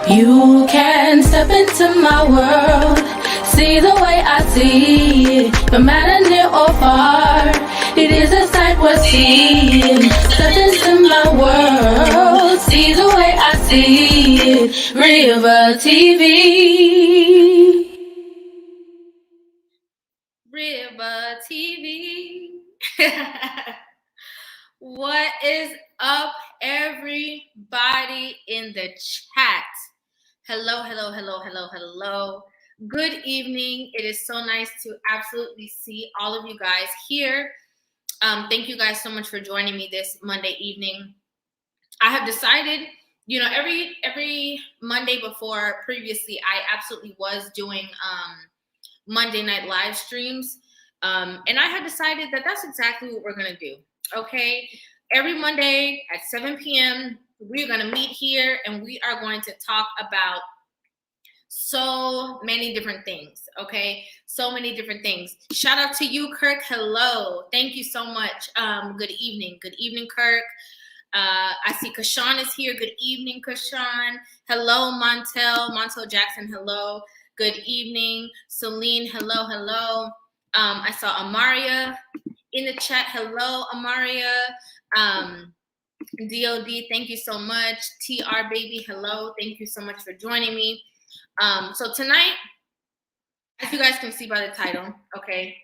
You can step into my world, see the way I see it, no matter near or far. It is a sight worth seeing. Step into my world, see the way I see it. Rivah TV. Rivah TV. What is up, everybody in the chat? Hello. Good evening. It is so nice to absolutely see all of you guys here. Thank you guys so much for joining me this Monday evening. I have decided, every Monday before, previously, I absolutely was doing Monday night live streams. And I have decided that that's exactly what we're going to do. Okay. Every Monday at 7 p.m., we're going to meet here and we are going to talk about so many different things. Okay. So many different things. Shout out to you, Kirk. Hello. Thank you so much. Good evening. Good evening, Kirk. I see Kashawn is here. Good evening, Kashawn. Hello, Montel Jackson. Hello. Good evening. Celine, hello. I saw Amaria in the chat. Hello, Amaria. DOD, thank you so much. TR baby, hello. Thank you so much for joining me. So tonight, as you guys can see by the title, okay.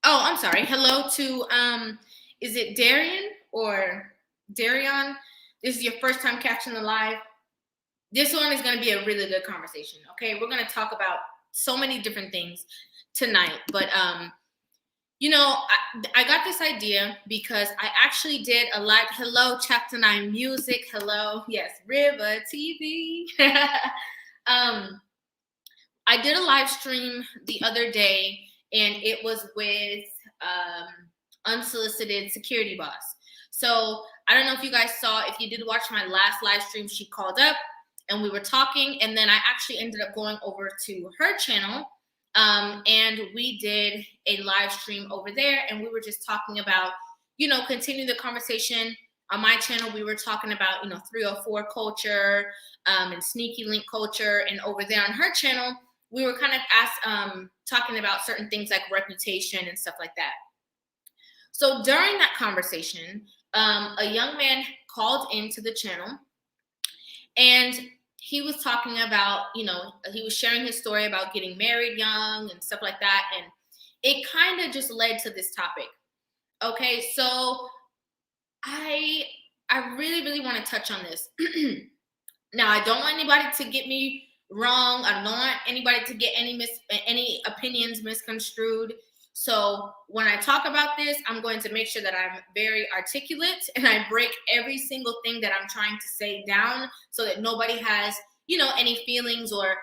Oh, I'm sorry. Hello to, is it Darian or Darion? This is your first time catching the live. This one is going to be a really good conversation, okay? We're going to talk about so many different things tonight, but I got this idea because I actually did a live. Hello, Chapter 9 Music. Hello, yes, Rivah TV. I did a live stream the other day, and it was with Unsolicited Security Boss. So I don't know if you guys saw. If you did watch my last live stream, she called up and we were talking, and then I actually ended up going over to her channel. And we did a live stream over there, and we were just talking about, continue the conversation. On my channel, we were talking about, 304 culture, and sneaky link culture. And over there on her channel, we were kind of talking about certain things like reputation and stuff like that. So during that conversation, a young man called into the channel, and he was talking about, he was sharing his story about getting married young and stuff like that. And it kind of just led to this topic. Okay, so I really want to touch on this. Now, I don't want anybody to get me wrong. I don't want anybody to get any opinions misconstrued. So when I talk about this, I'm going to make sure that I'm very articulate and I break every single thing that I'm trying to say down so that nobody has, any feelings or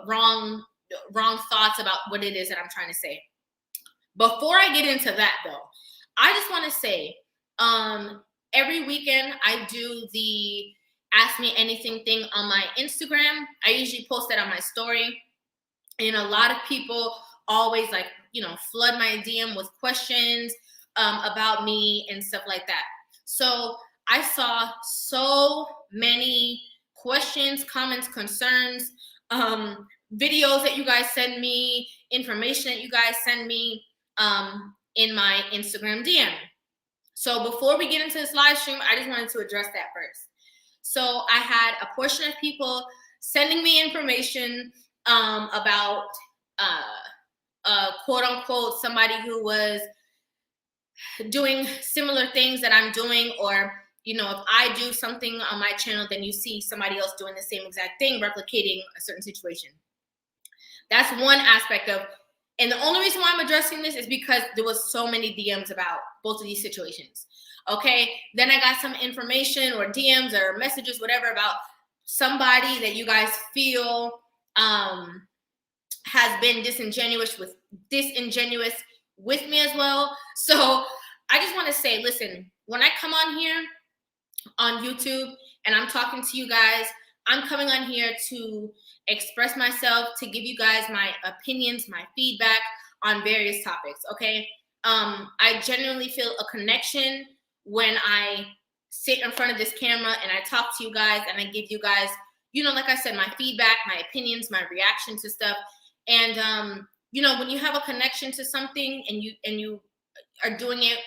wrong thoughts about what it is that I'm trying to say. Before I get into that, though, I just want to say every weekend I do the Ask Me Anything thing on my Instagram. I usually post that on my story, and a lot of people always flood my DM with questions about me and stuff like that. So I saw so many questions, comments, concerns, videos that you guys send me, information that you guys send me in my Instagram DM. So before we get into this live stream, I just wanted to address that first. So I had a portion of people sending me information about quote unquote somebody who was doing similar things that I'm doing, or if I do something on my channel, then you see somebody else doing the same exact thing, replicating a certain situation. That's one aspect of, and the only reason why I'm addressing this is because there was so many DMs about both of these situations. Okay, then I got some information or DMs or messages, whatever, about somebody that you guys feel has been disingenuous with me as well. So I just want to say, listen, when I come on here on YouTube and I'm talking to you guys, I'm coming on here to express myself, to give you guys my opinions, my feedback on various topics, okay? I genuinely feel a connection when I sit in front of this camera and I talk to you guys and I give you guys, like I said, my feedback, my opinions, my reaction to stuff. And, when you have a connection to something and you are doing it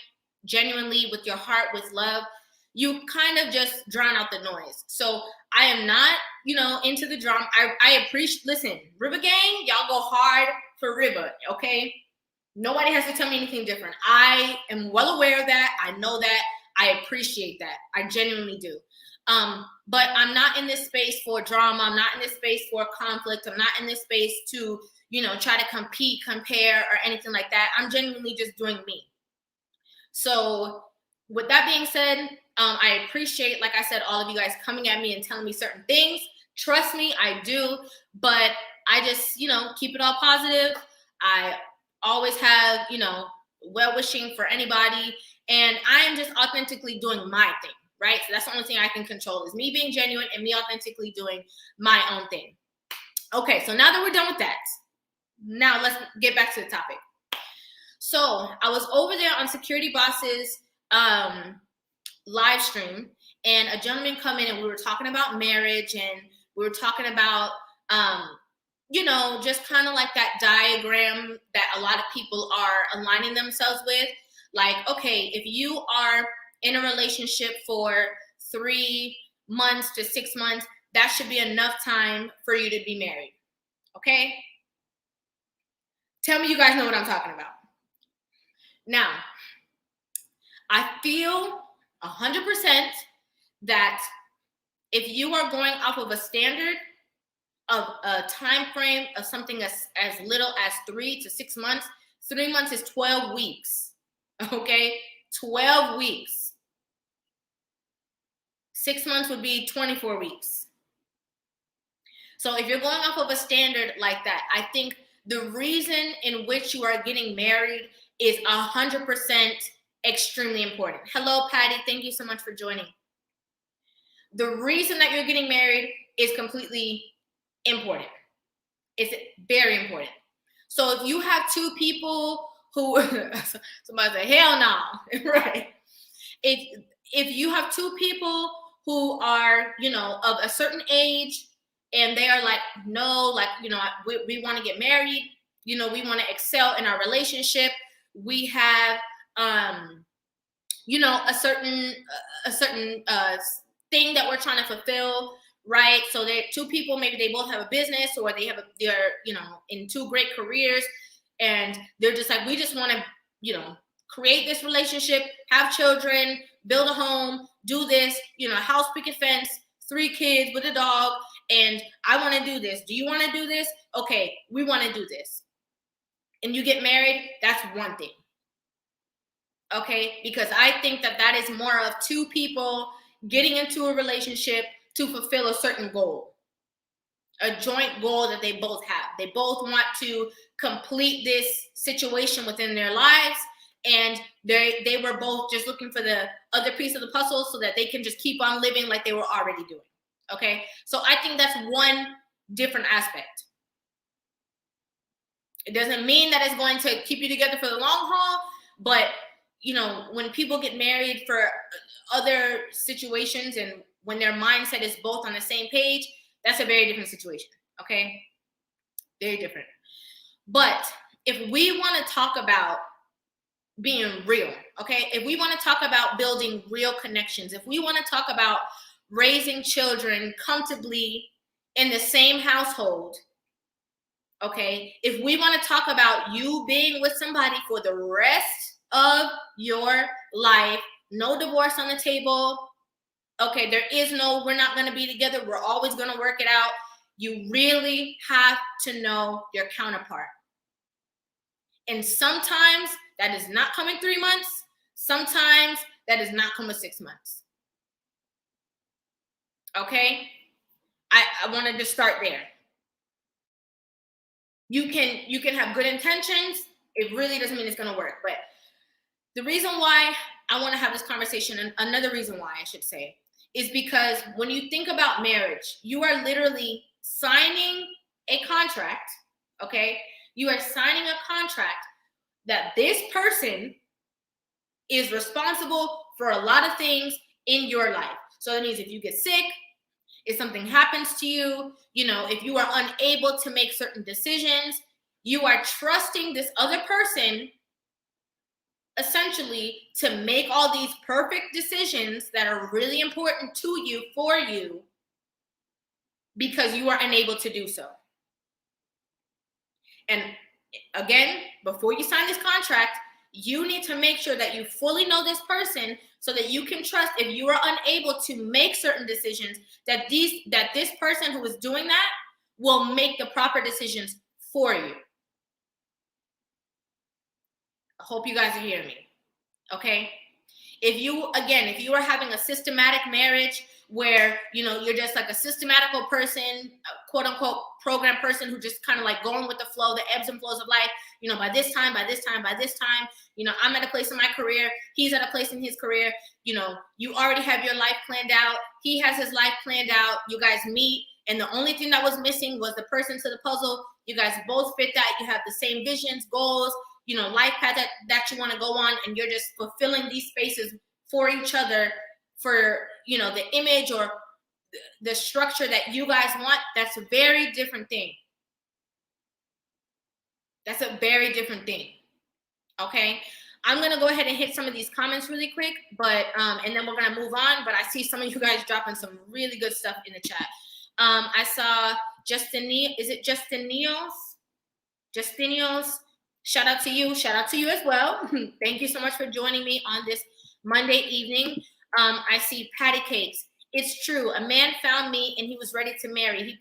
genuinely with your heart, with love, you kind of just drown out the noise. So I am not, into the drama. I appreciate, listen, Rivah Gang, y'all go hard for Rivah, okay? Nobody has to tell me anything different. I am well aware of that. I know that. I appreciate that. I genuinely do. But I'm not in this space for drama. I'm not in this space for conflict. I'm not in this space to, try to compete, compare, or anything like that. I'm genuinely just doing me. So with that being said, I appreciate, like I said, all of you guys coming at me and telling me certain things. Trust me, I do. But I just, keep it all positive. I always have, well-wishing for anybody. And I am just authentically doing my thing, right? So that's the only thing I can control is me being genuine and me authentically doing my own thing. Okay, so now that we're done with that, now let's get back to the topic. So I was over there on Security Boss's live stream, and a gentleman come in and we were talking about marriage, and we were talking about, just kind of like that diagram that a lot of people are aligning themselves with. Like, okay, if you are in a relationship for 3 months to 6 months, that should be enough time for you to be married. Okay? Tell me you guys know what I'm talking about. Now, I feel 100% that if you are going off of a standard of a time frame of something as little as 3 to 6 months, 3 months is 12 weeks. Okay? 12 weeks. 6 months would be 24 weeks. So if you're going off of a standard like that, I think the reason in which you are getting married is 100% extremely important. Hello, Patty. Thank you so much for joining. The reason that you're getting married is completely important. It's very important. So if you have two people who, somebody say, hell no, right? If you have two people who are, of a certain age, and they are like, no, like, we want to get married, we want to excel in our relationship. We have, a certain thing that we're trying to fulfill, right? So they're two people, maybe they both have a business, or they're in two great careers, and they're just like, we just want to, create this relationship, have children, build a home, do this, house, picket fence, 3 kids with a dog, and I want to do this. Do you want to do this? Okay, we want to do this. And you get married, that's one thing. Okay, because I think that is more of two people getting into a relationship to fulfill a certain goal, a joint goal that they both have. They both want to complete this situation within their lives, and they were both just looking for the other piece of the puzzle so that they can just keep on living like they were already doing. Okay, so I think that's one different aspect. It doesn't mean that it's going to keep you together for the long haul, but when people get married for other situations and when their mindset is both on the same page, that's a very different situation. Okay, very different. But if we want to talk about being real, okay, if we want to talk about building real connections, if we want to talk about raising children comfortably in the same household, okay, if we want to talk about you being with somebody for the rest of your life, no divorce on the table, okay, there is no, we're not going to be together, we're always going to work it out, you really have to know your counterpart. And sometimes that does not come in 3 months. Sometimes that does not come in 6 months. Okay? I wanted to start there. You can have good intentions. It really doesn't mean it's going to work. But the reason why I want to have this conversation, and another reason why I should say, is because when you think about marriage, you are literally signing a contract, okay? You are signing a contract that this person is responsible for a lot of things in your life. So that means if you get sick, If something happens to you, if you are unable to make certain decisions, you are trusting this other person essentially to make all these perfect decisions that are really important to you, for you, because you are unable to do so. And again, before you sign this contract, you need to make sure that you fully know this person so that you can trust, if you are unable to make certain decisions, that this person who is doing that will make the proper decisions for you. I hope you guys are hearing me. Okay? If you are having a systematic marriage where, you're just like a systematical person, quote unquote program person who just kind of like going with the flow, the ebbs and flows of life, by this time, I'm at a place in my career, he's at a place in his career, you already have your life planned out, he has his life planned out, you guys meet, and the only thing that was missing was the person to the puzzle. You guys both fit that, you have the same visions, goals, life path that you want to go on, and you're just fulfilling these spaces for each other, for the image or the structure that you guys want. That's a very different thing. That's a very different thing. Okay, I'm gonna go ahead and hit some of these comments really quick, but and then we're gonna move on. But I see some of you guys dropping some really good stuff in the chat. I saw Justinios. Shout out to you as well. Thank you so much for joining me on this Monday evening. I see Patty Cakes. It's true. A man found me and he was ready to marry. He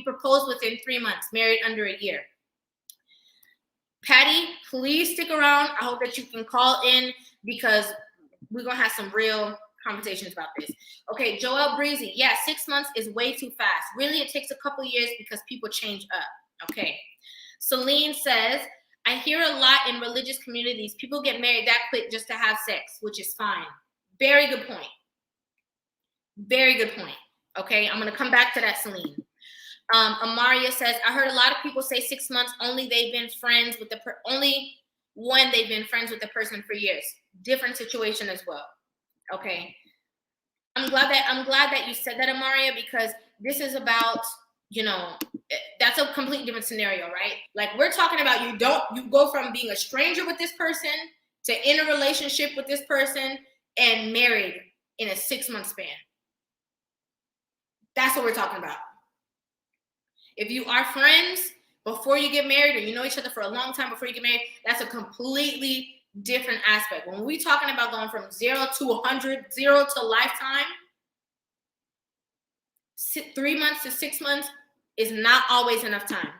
proposed within 3 months, married under a year. Patty, please stick around. I hope that you can call in because we're going to have some real conversations about this. Okay, Joel Breezy. Yeah, 6 months is way too fast. Really, it takes a couple years because people change up. Okay. Celine says, I hear a lot in religious communities. People get married that quick just to have sex, which is fine. Very good point. Very good point. Okay, I'm going to come back to that, Celine. Amaria says, I heard a lot of people say 6 months only they've been friends with only when they've been friends with the person for years. Different situation as well. Okay. I'm glad that you said that, Amaria, because this is about, that's a completely different scenario, right? Like we're talking about you go from being a stranger with this person to in a relationship with this person and married in a 6 month span. That's what we're talking about. If you are friends before you get married, or you know each other for a long time before you get married, that's a completely different aspect. When we're talking about going from 0 to 100, 0 to lifetime, 3 months to 6 months is not always enough time.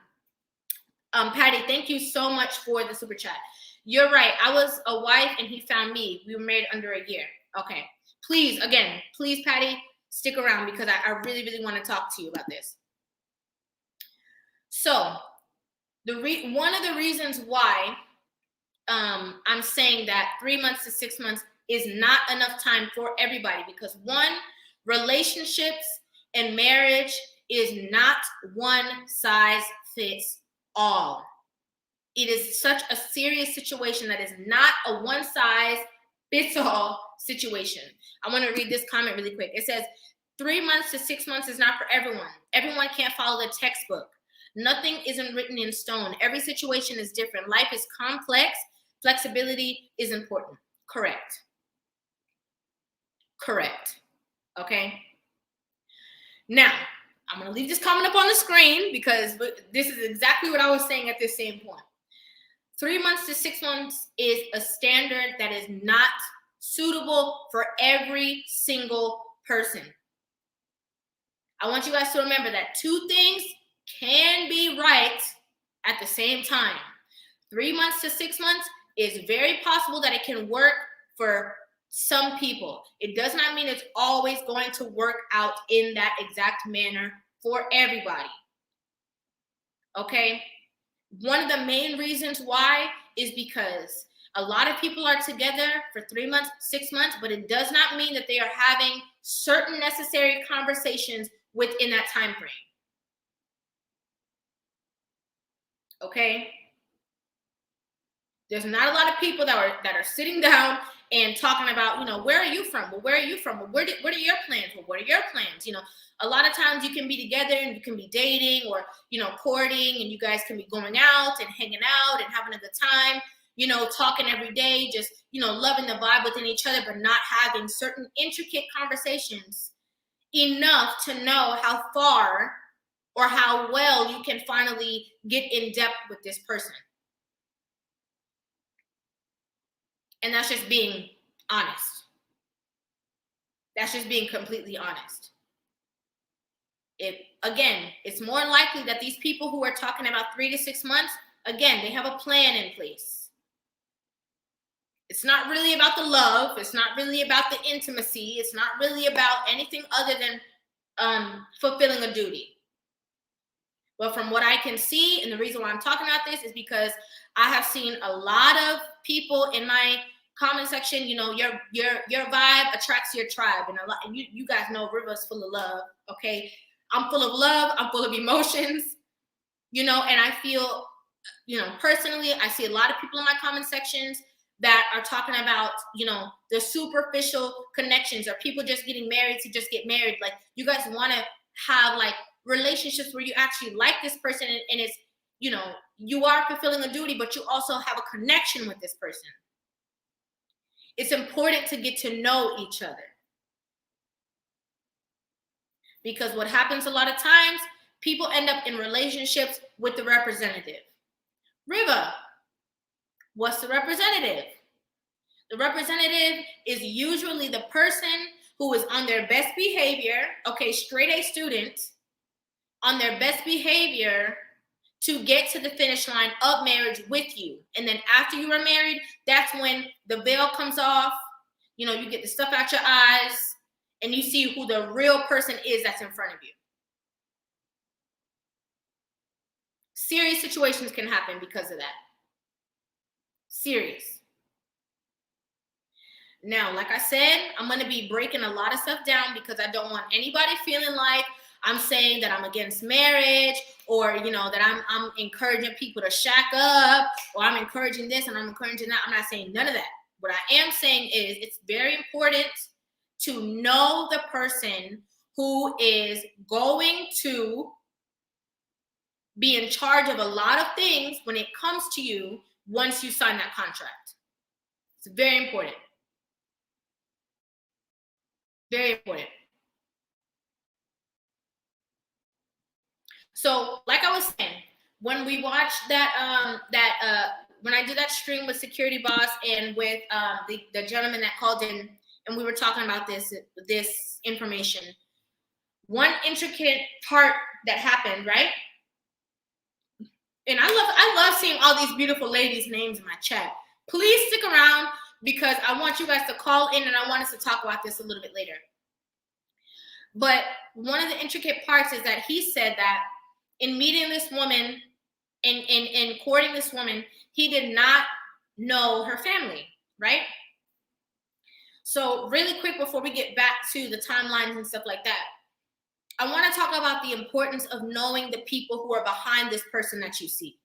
Patty, thank you so much for the super chat. You're right. I was a wife and he found me. We were married under a year. Okay. Please, Patty, stick around because I really, really want to talk to you about this. So one of the reasons why I'm saying that 3 months to 6 months is not enough time for everybody, because one, relationships and marriage is not one size fits all. It is such a serious situation that is not a one size fits all situation. I want to read this comment really quick. It says, 3 months to 6 months is not for everyone. Everyone can't follow the textbook. Nothing isn't written in stone. Every situation is different. Life is complex. Flexibility is important. Correct. Okay. Now, I'm going to leave this comment up on the screen because this is exactly what I was saying at this same point. 3 months to 6 months is a standard that is not suitable for every single person. I want you guys to remember that two things can be right at the same time. 3 months to 6 months is very possible that it can work for some people. It does not mean it's always going to work out in that exact manner for everybody. Okay? One of the main reasons why is because a lot of people are together for 3 months, 6 months, but it does not mean that they are having certain necessary conversations within that time frame. Okay? There's not a lot of people that are sitting down and talking about, you know, where are you from? Well, where are you from? Well, what are your plans? Well, what are your plans? You know, a lot of times you can be together and you can be dating or, you know, courting, and you guys can be going out and hanging out and having a good time, you know, talking every day, just, you know, loving the vibe within each other, but not having certain intricate conversations enough to know how far or how well you can finally get in depth with this person. And that's just being honest. That's just being completely honest. Again, it's more likely that these people who are talking about 3 to 6 months, again, they have a plan in place. It's not really about the love. It's not really about the intimacy. It's not really about anything other than fulfilling a duty. But from what I can see, and the reason why I'm talking about this is because I have seen a lot of people in my comment section, you know, your vibe attracts your tribe, and a lot. And you guys know Rivah's full of love. Okay, I'm full of love. I'm full of emotions. You know, and I feel, you know, personally, I see a lot of people in my comment sections that are talking about, you know, the superficial connections, or people just getting married to just get married. Like, you guys want to have like relationships where you actually like this person, and it's, you know, you are fulfilling a duty, but you also have a connection with this person. It's important to get to know each other, because what happens a lot of times, people end up in relationships with the representative. Rivah, what's the representative? The representative is usually the person who is on their best behavior, okay, straight A student, on their best behavior to get to the finish line of marriage with you. And then after you are married, that's when the veil comes off. You know, you get the stuff out your eyes and you see who the real person is that's in front of you. Serious situations can happen because of that. Serious. Now, like I said, I'm going to be breaking a lot of stuff down because I don't want anybody feeling like I'm saying that I'm against marriage, or, you know, that I'm encouraging people to shack up, or I'm encouraging this and I'm encouraging that. I'm not saying none of that. What I am saying is it's very important to know the person who is going to be in charge of a lot of things when it comes to you once you sign that contract. It's very important. Very important. So, like I was saying, when we watched when I did that stream with Security Boss and with the gentleman that called in, and we were talking about this information, one intricate part that happened, right? And I love seeing all these beautiful ladies' names in my chat. Please stick around, because I want you guys to call in and I want us to talk about this a little bit later. But one of the intricate parts is that he said that in meeting this woman and courting this woman, he did not know her family, right? So really quick, before we get back to the timelines and stuff like that, I want to talk about the importance of knowing the people who are behind this person that you see.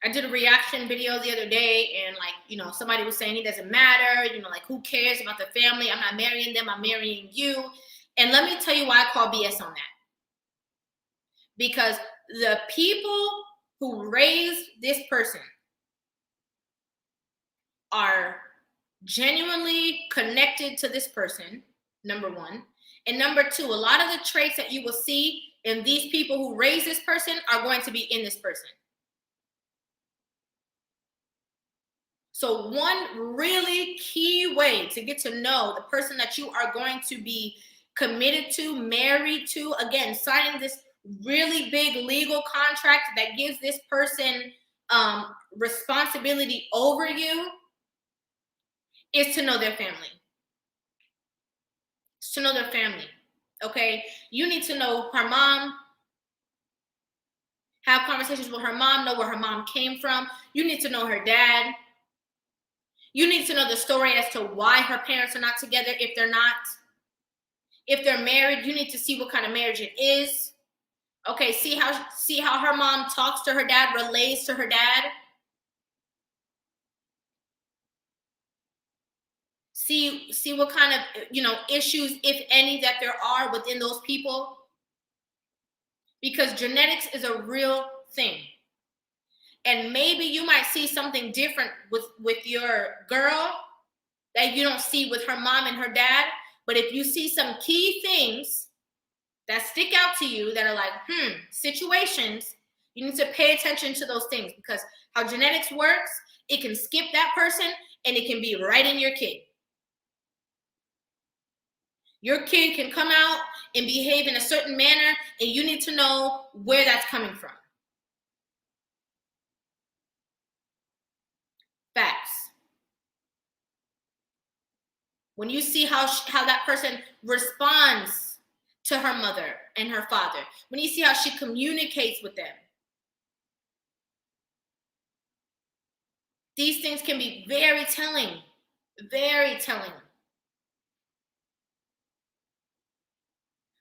I did a reaction video the other day, and like, you know, somebody was saying it doesn't matter, you know, like, who cares about the family? I'm not marrying them, I'm marrying you. And let me tell you why I call BS on that. Because the people who raised this person are genuinely connected to this person, number one. And number two, a lot of the traits that you will see in these people who raise this person are going to be in this person. So one really key way to get to know the person that you are going to be committed to, married to, again, signing this really big legal contract that gives this person responsibility over you, is to know their family. It's to know their family, okay? You need to know her mom, have conversations with her mom, know where her mom came from. You need to know her dad. You need to know the story as to why her parents are not together, if they're not. If they're married, you need to see what kind of marriage it is. Okay, see how her mom talks to her dad, relates to her dad. See what kind of, issues, if any, that there are within those people. Because genetics is a real thing. And maybe you might see something different with your girl that you don't see with her mom and her dad. But if you see some key things that stick out to you that are like, situations, you need to pay attention to those things, because how genetics works, it can skip that person and it can be right in your kid. Your kid can come out and behave in a certain manner, and you need to know where that's coming from. Facts. When you see how that person responds to her mother and her father, when you see how she communicates with them, these things can be very telling, very telling.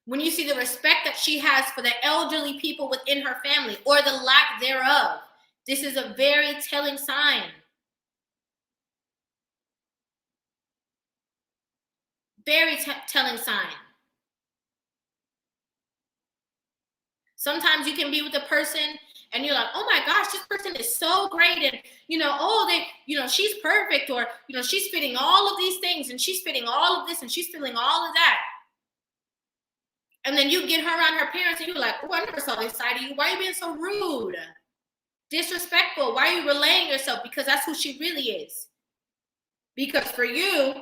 When you see the respect that she has for the elderly people within her family, or the lack thereof, this is a very telling sign. Very telling sign. Sometimes you can be with a person and you're like, oh my gosh, this person is so great. And, she's perfect. Or, she's fitting all of these things, and she's fitting all of this, and she's feeling all of that. And then you get her around her parents and you're like, oh, I never saw this side of you. Why are you being so rude? Disrespectful. Why are you relaying yourself? Because that's who she really is. Because for you,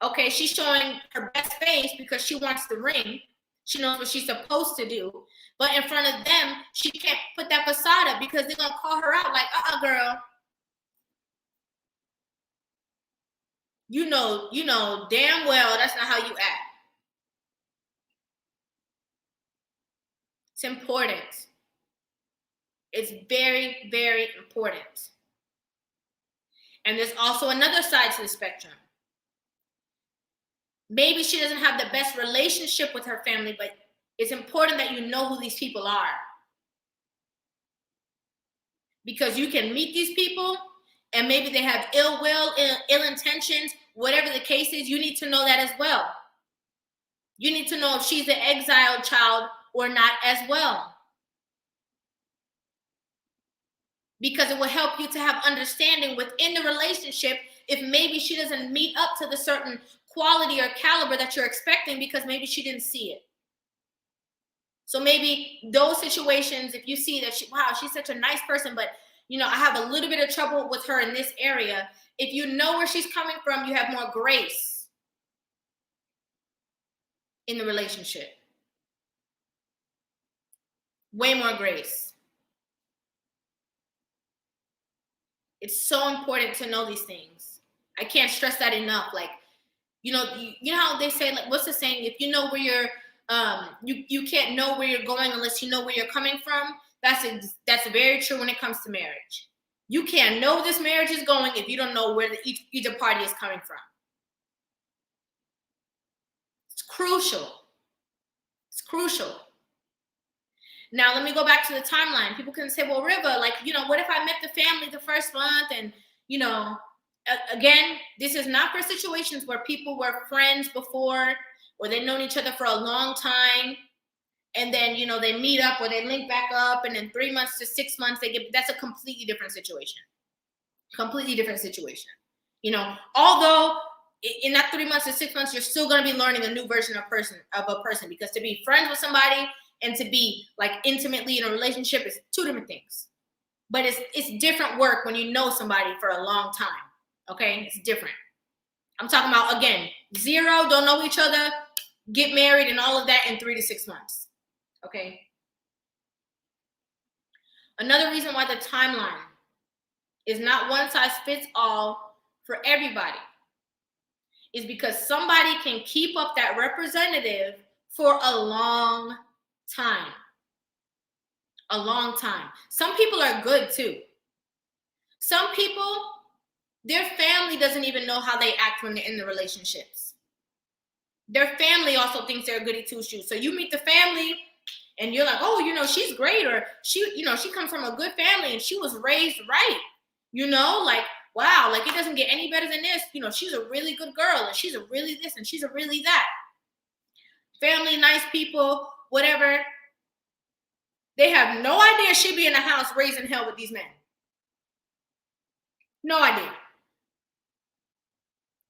okay, she's showing her best face because she wants the ring. She knows what she's supposed to do. But in front of them, she can't put that facade up, because they're going to call her out like, girl. You know damn well that's not how you act. It's important. It's very, very important. And there's also another side to the spectrum. Maybe she doesn't have the best relationship with her family, but it's important that you know who these people are. Because you can meet these people and maybe they have ill will, ill intentions, whatever the case is. You need to know that as well. You need to know if she's an exiled child or not as well. Because it will help you to have understanding within the relationship if maybe she doesn't meet up to the certain quality or caliber that you're expecting, because maybe she didn't see it. So maybe those situations, if you see that she's such a nice person, but I have a little bit of trouble with her in this area. If you know where she's coming from, you have more grace in the relationship. Way more grace. It's so important to know these things. I can't stress that enough. Like, you know how they say, like, what's the saying? If you know where you're, you can't know where you're going unless you know where you're coming from. That's very true when it comes to marriage. You can't know this marriage is going if you don't know where either party is coming from. It's crucial. It's crucial. Now, let me go back to the timeline. People can say, well, Rivah, like, what if I met the family the first month? And, again, this is not for situations where people were friends before, or they've known each other for a long time. And then, they meet up or they link back up. And then 3 months to 6 months, that's a completely different situation. Completely different situation. Although in that 3 months to 6 months, you're still going to be learning a new version of a person, because to be friends with somebody and to be like intimately in a relationship is two different things. But it's different work when you know somebody for a long time. Okay, it's different. I'm talking about, again, 0, don't know each other, get married and all of that in 3 to 6 months. Okay. Another reason why the timeline is not one size fits all for everybody is because somebody can keep up that representative for a long time. A long time. Some people are good too. Some people, their family doesn't even know how they act when they're in the relationships. Their family also thinks they're a goody two-shoes. So you meet the family and you're like, oh, she's great, or she comes from a good family and she was raised right. Like, wow, like it doesn't get any better than this. You know, she's a really good girl, and she's a really this, and she's a really that. Family, nice people, whatever. They have no idea she'd be in the house raising hell with these men. No idea.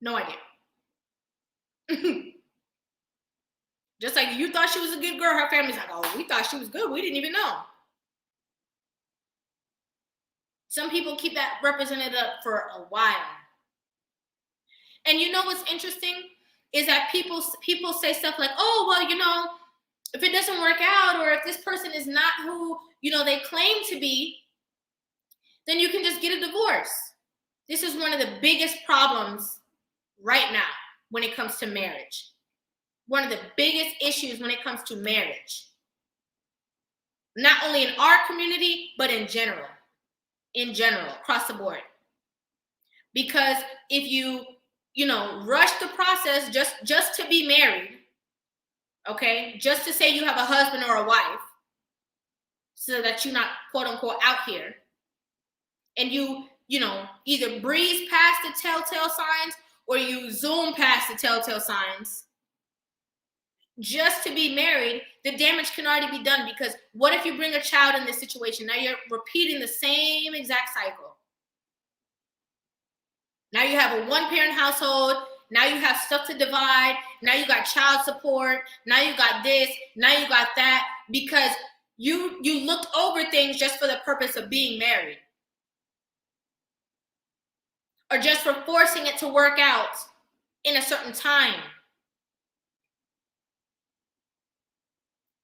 No idea. Just like you thought she was a good girl, her family's like, oh, we thought she was good. We didn't even know. Some people keep that represented up for a while. And you know what's interesting is that people say stuff like, oh, well, you know, if it doesn't work out, or if this person is not who, you know, they claim to be, then you can just get a divorce. This is one of the biggest problems right now when it comes to marriage. One of the biggest issues when it comes to marriage. Not only in our community, but in general, across the board. Because if you rush the process just to be married, okay, just to say you have a husband or a wife, so that you're not quote unquote out here, and you either breeze past the telltale signs or you zoom past the telltale signs just to be married, the damage can already be done. Because what if you bring a child in this situation? Now you're repeating the same exact cycle. Now you have a one-parent household. Now you have stuff to divide. Now you got child support. Now you got this. Now you got that. Because you looked over things just for the purpose of being married. Or just for forcing it to work out in a certain time.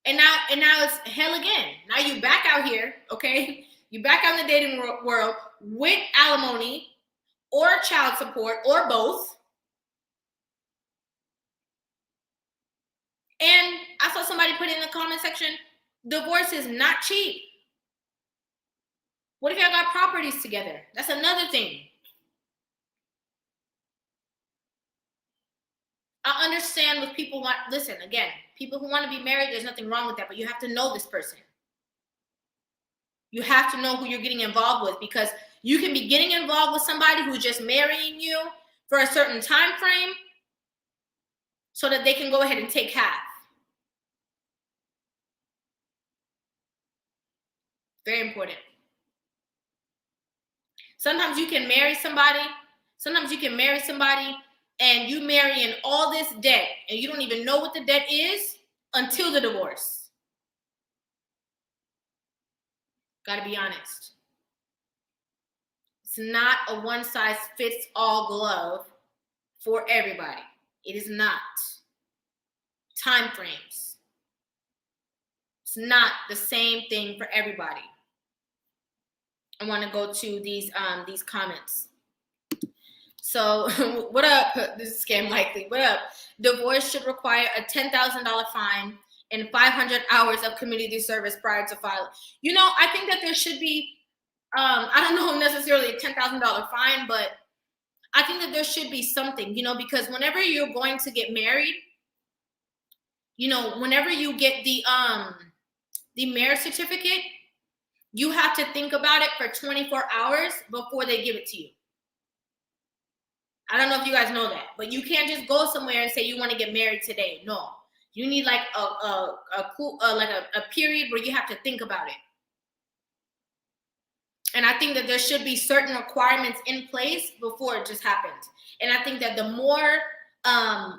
And now it's hell again. Now you back out here, okay? You back out in the dating world with alimony or child support or both. And I saw somebody put in the comment section, divorce is not cheap. What if y'all got properties together? That's another thing. I understand with people people who want to be married, there's nothing wrong with that, but you have to know this person. You have to know who you're getting involved with, because you can be getting involved with somebody who's just marrying you for a certain time frame so that they can go ahead and take half. Very important. Sometimes you can marry somebody and you marry in all this debt, and you don't even know what the debt is until the divorce. Gotta be honest. It's not a one-size-fits-all glove for everybody. It is not. Time frames. It's not the same thing for everybody. I want to go to these comments. So, what up? This is Scam Likely. What up? Divorce should require a $10,000 fine and 500 hours of community service prior to filing. You know, I think that there should be, I don't know necessarily a $10,000 fine, but I think that there should be something, because whenever you're going to get married, whenever you get the marriage certificate, you have to think about it for 24 hours before they give it to you. I don't know if you guys know that, but you can't just go somewhere and say you want to get married today. No, you need like a period where you have to think about it. And I think that there should be certain requirements in place before it just happens. And I think that the more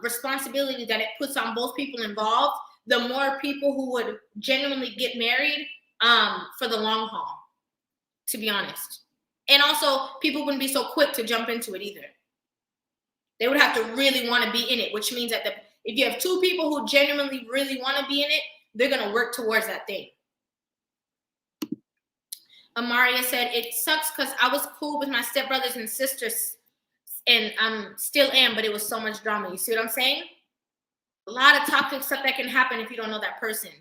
responsibility that it puts on both people involved, the more people who would genuinely get married for the long haul, to be honest. And also, people wouldn't be so quick to jump into it either. They would have to really want to be in it, which means that if you have two people who genuinely really want to be in it, they're going to work towards that thing. Amaria said, it sucks because I was cool with my stepbrothers and sisters, and still am, but it was so much drama. You see what I'm saying? A lot of toxic stuff that can happen if you don't know that person.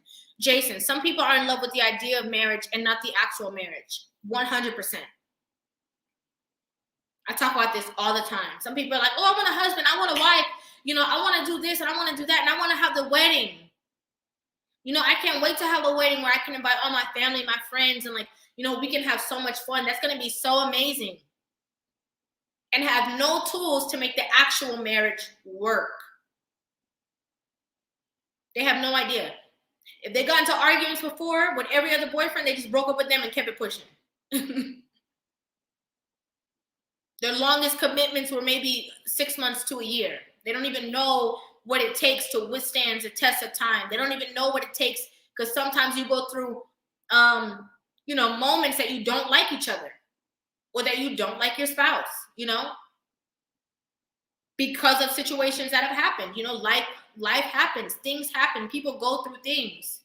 Jason, some people are in love with the idea of marriage and not the actual marriage. 100%. I talk about this all the time. Some people are like, oh, I want a husband, I want a wife, I want to do this and I want to do that, and I want to have the wedding. I can't wait to have a wedding where I can invite all my family, my friends, and we can have so much fun. That's going to be so amazing. and have no tools to make the actual marriage work. They have no idea. If they got into arguments before with every other boyfriend, they just broke up with them and kept it pushing. Their longest commitments were maybe 6 months to a year. They don't even know what it takes to withstand the test of time. They don't even know what it takes, because sometimes you go through, moments that you don't like each other, or that you don't like your spouse, because of situations that have happened. Life happens, things happen, people go through things.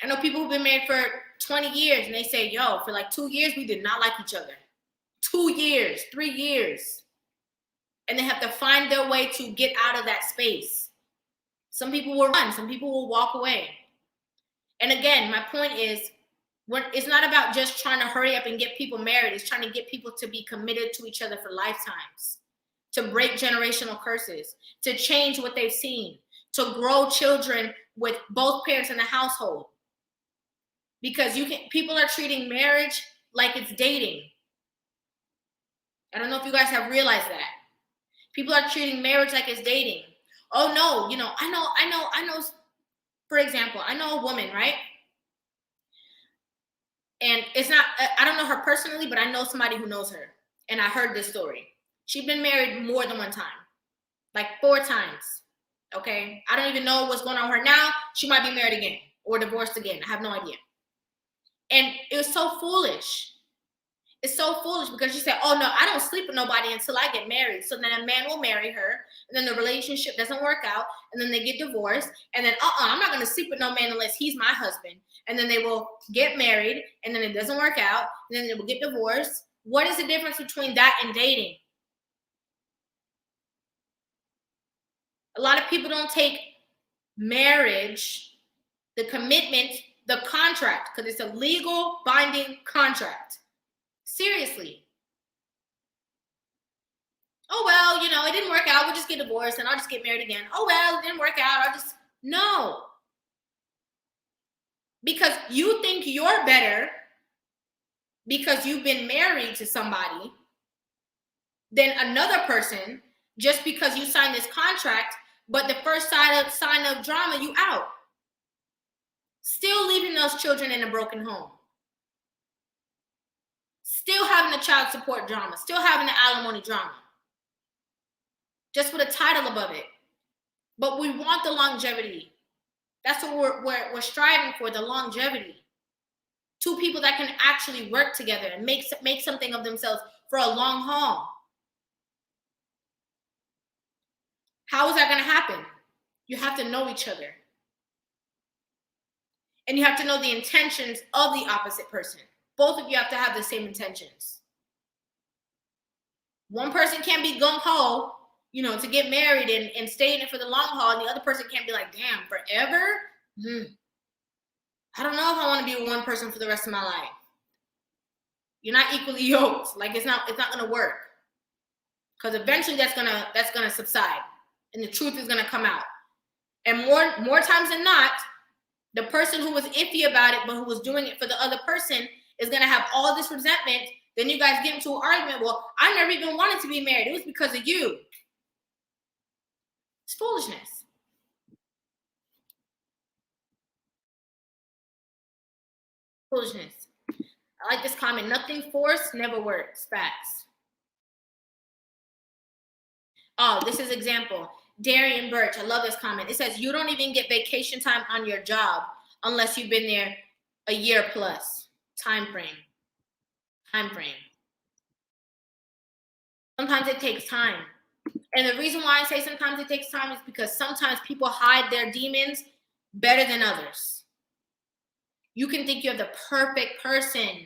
I know people who've been married for 20 years and they say, yo, for like 2 years, we did not like each other. 2 years, 3 years. And they have to find their way to get out of that space. Some people will run, some people will walk away. And again, my point is, it's not about just trying to hurry up and get people married. It's trying to get people to be committed to each other for lifetimes, to break generational curses, to change what they've seen, to grow children with both parents in the household. Because people are treating marriage like it's dating. I don't know if you guys have realized that. People are treating marriage like it's dating. Oh no, I know, for example, I know a woman, right? And it's not, I don't know her personally, but I know somebody who knows her. And I heard this story. She's been married more than one time, like 4 times. Okay. I don't even know what's going on with her now. She might be married again or divorced again. I have no idea. And it was so foolish. It's so foolish because she said, oh no, I don't sleep with nobody until I get married. So then a man will marry her, and then the relationship doesn't work out, and then they get divorced, and then I'm not going to sleep with no man unless he's my husband. And then they will get married, and then it doesn't work out, and then they will get divorced. What is the difference between that and dating? A lot of people don't take marriage, the commitment, the contract, because it's a legal binding contract, seriously. Oh, well, it didn't work out. We'll just get divorced and I'll just get married again. Oh, well, it didn't work out. No. Because you think you're better because you've been married to somebody than another person just because you signed this contract, but the first sign of drama, you out. Still leaving those children in a broken home. Still having the child support drama. Still having the alimony drama. Just with a title above it. But we want the longevity. That's what we're striving for, the longevity. 2 people that can actually work together and make something of themselves for a long haul. How is that going to happen? You have to know each other. And you have to know the intentions of the opposite person. Both of you have to have the same intentions. One person can't be gung-ho, to get married and stay in it for the long haul, and the other person can't be like, damn, forever? I don't know if I want to be with one person for the rest of my life. You're not equally yoked. Like, it's not going to work. Because eventually that's gonna subside, and the truth is gonna come out. And more times than not, the person who was iffy about it, but who was doing it for the other person, is going to have all this resentment. Then you guys get into an argument. Well, I never even wanted to be married. It was because of you. It's foolishness. Foolishness. I like this comment. Nothing forced never works. Facts. Oh, this is example. Darian Birch, I love this comment. It says, you don't even get vacation time on your job unless you've been there a year plus. Time frame. Sometimes it takes time. And the reason why I say sometimes it takes time is because sometimes people hide their demons better than others. You can think you have the perfect person.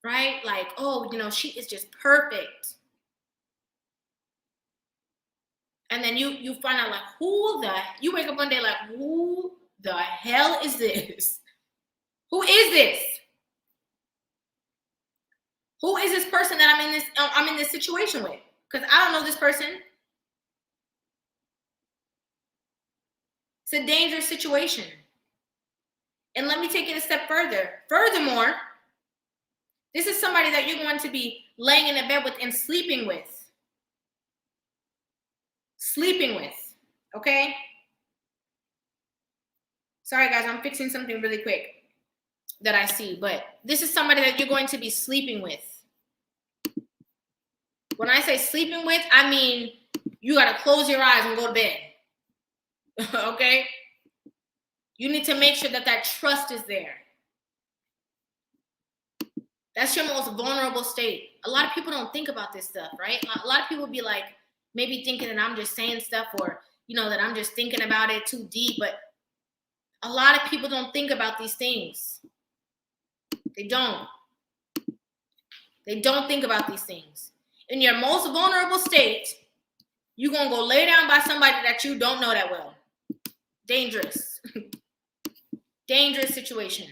Right? Like, oh, she is just perfect. And then you find out, like, you wake up one day like, who the hell is this? Who is this? Who is this person that I'm in this situation with? Because I don't know this person. It's a dangerous situation. And let me take it a step further. Furthermore, this is somebody that you're going to be laying in a bed with and sleeping with. Sleeping with, okay? Sorry, guys, I'm fixing something really quick that I see, but this is somebody that you're going to be sleeping with. When I say sleeping with, I mean you got to close your eyes and go to bed, okay? You need to make sure that that trust is there. That's your most vulnerable state. A lot of people don't think about this stuff, right? A lot of people be like, maybe thinking that I'm just saying stuff, or, you know, that I'm just thinking about it too deep, but a lot of people don't think about these things. They don't. They don't think about these things. In your most vulnerable state, you're going to go lay down by somebody that you don't know that well. Dangerous. Dangerous situation.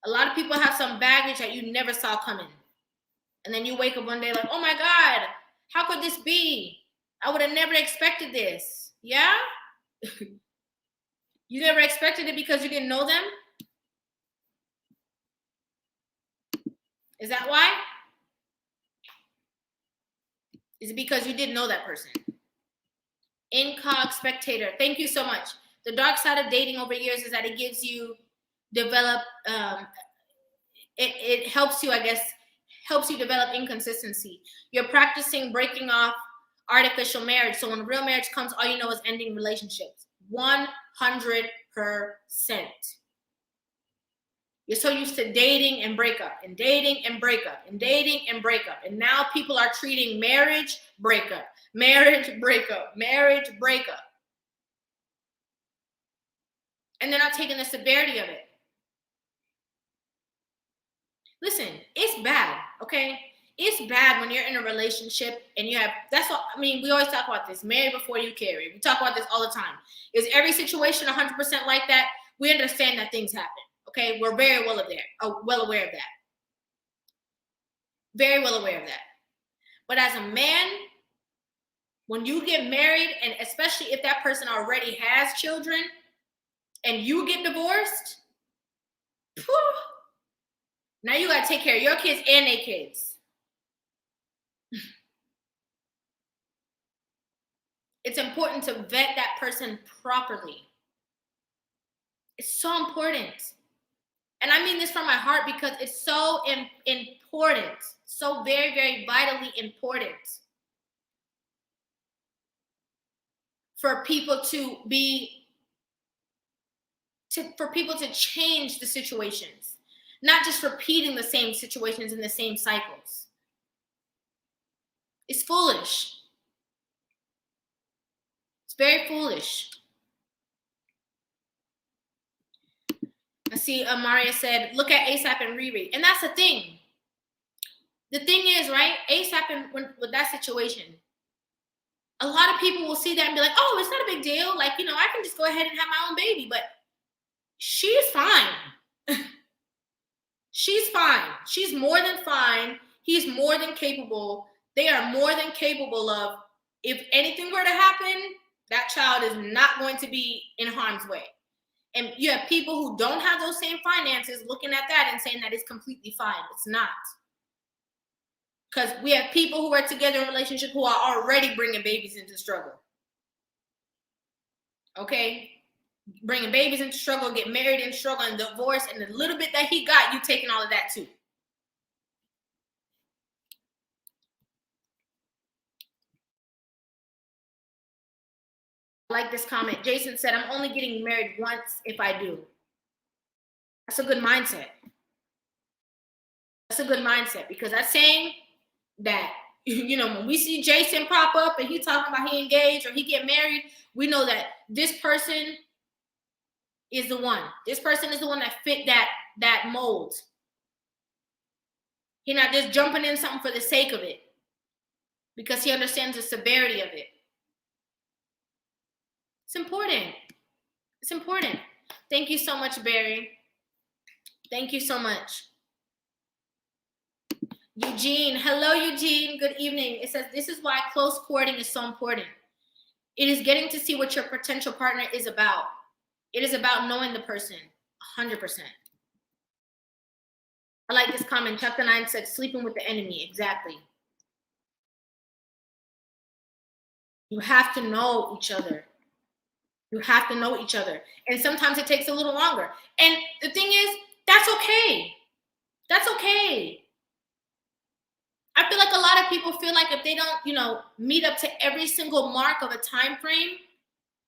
A lot of people have some baggage that you never saw coming. And then you wake up one day like, oh my God, how could this be? I would have never expected this. Yeah? You never expected it because you didn't know them? Is that why? Is it because you didn't know that person? Incog spectator, thank you so much. The dark side of dating over years is that it gives you develop, it helps you, I guess, helps you develop inconsistency. You're practicing breaking off artificial marriage. So when real marriage comes, all you know is ending relationships. 100%. You're so used to dating and break up, and dating and break up, and dating and break up. And now people are treating marriage breakup, marriage breakup, marriage breakup. And they're not taking the severity of it. Listen, it's bad, okay? It's bad when you're in a relationship and you have, that's what, I mean, we always talk about this, marry before you carry. We talk about this all the time. Is every situation 100% like that? We understand that things happen, okay? We're very well aware of that. Very well aware of that. But as a man, when you get married, and especially if that person already has children, and you get divorced, whew, now you got to take care of your kids and their kids. It's important to vet that person properly. It's so important. And I mean this from my heart because it's so important. So very, very vitally important for people to change the situations, not just repeating the same situations in the same cycles. It's foolish. It's very foolish. I see Maria said, look at ASAP and Riri. And that's the thing. The thing is, right, ASAP and with that situation, a lot of people will see that and be like, oh, it's not a big deal. Like, you know, I can just go ahead and have my own baby. But she's fine. She's fine. She's more than fine. He's more than capable. They are more than capable of, if anything were to happen, that child is not going to be in harm's way. And you have people who don't have those same finances looking at that and saying that it's completely fine. It's not. Because we have people who are together in a relationship who are already bringing babies into struggle. Okay? Bringing babies into struggle, get married in struggle, and divorce, and the little bit that he got, you taking all of that too. I like this comment. Jason said, I'm only getting married once if I do. That's a good mindset. That's a good mindset, because that's saying that, you know, when we see Jason pop up and he talking about he engaged or he get married, we know that this person is the one. This person is the one that fit that mold. He's not just jumping in something for the sake of it, because he understands the severity of it. It's important. It's important. Thank you so much, Barry. Thank you so much. Eugene. Hello, Eugene. Good evening. It says, this is why close courting is so important. It is getting to see what your potential partner is about. It is about knowing the person, 100%. I like this comment. Chapter 9 said, sleeping with the enemy. Exactly. You have to know each other. You have to know each other. And sometimes it takes a little longer. And the thing is, that's okay. That's okay. I feel like a lot of people feel like if they don't, meet up to every single mark of a time frame,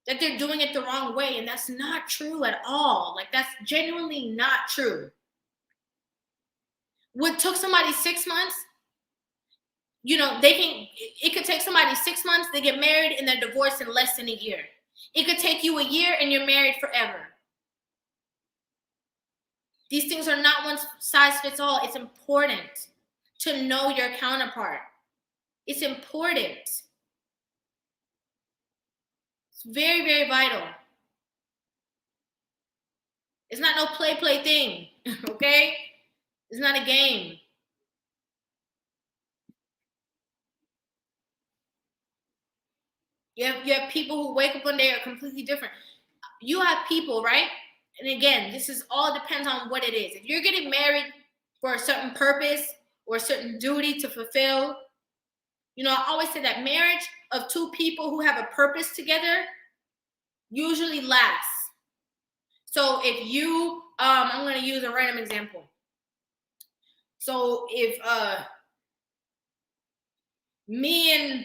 that they're doing it the wrong way. And that's not true at all. Like, that's genuinely not true. What took somebody 6 months, it could take somebody 6 months, they get married and they're divorced in less than a year. It could take you a year and you're married forever. These things are not one size fits all. It's important to know your counterpart. It's important. It's very, very vital. It's not no play thing, okay? It's not a game. You have people who wake up one day are completely different. You have people, right? And again, this is all depends on what it is. If you're getting married for a certain purpose or a certain duty to fulfill, I always say that marriage of two people who have a purpose together usually lasts. So if you, I'm going to use a random example. So if me and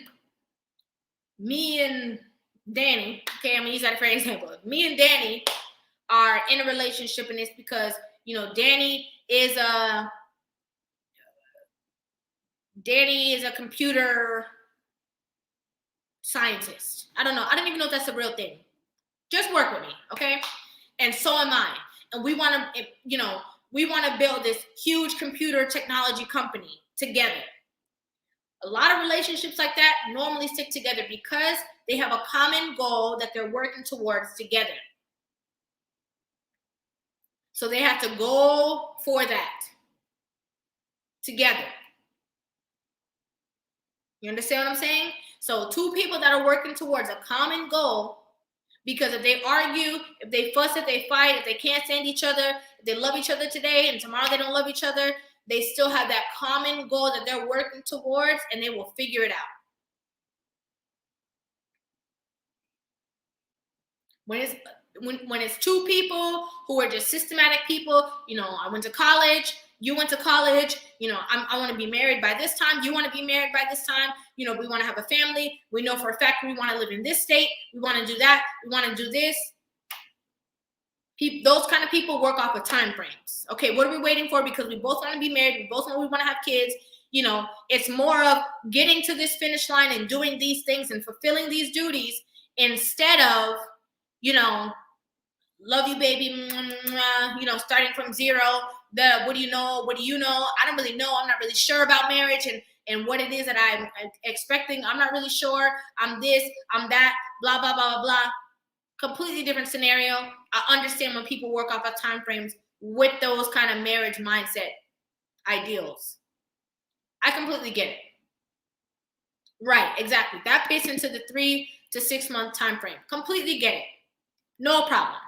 Danny, okay, I'm going to use that for example. If me and Danny are in a relationship, and it's because, Danny is a computer scientist. I don't know. I don't even know if that's a real thing. Just work with me, okay? And so am I. And we want to build this huge computer technology company together. A lot of relationships like that normally stick together because they have a common goal that they're working towards together. So they have to go for that together. You understand what I'm saying? So two people that are working towards a common goal, because if they argue, if they fuss, if they fight, if they can't stand each other, if they love each other today and tomorrow they don't love each other, they still have that common goal that they're working towards, and they will figure it out. When it's two people who are just systematic people, I went to college, you went to college, I want to be married by this time, you want to be married by this time, we want to have a family, we know for a fact we want to live in this state, we want to do that, we want to do this. Those kind of people work off of time frames. Okay, what are we waiting for? Because we both want to be married, we both know we want to have kids. It's more of getting to this finish line and doing these things and fulfilling these duties instead of, love you, baby, starting from zero. What do you know? What do you know? I don't really know. I'm not really sure about marriage and what it is that I'm expecting. I'm not really sure. I'm this, I'm that, blah, blah, blah, blah, blah. Completely different scenario. I understand when people work off of time frames with those kind of marriage mindset ideals. I completely get it. Right, exactly. That fits into the 3 to 6 month time frame. Completely get it. No problem.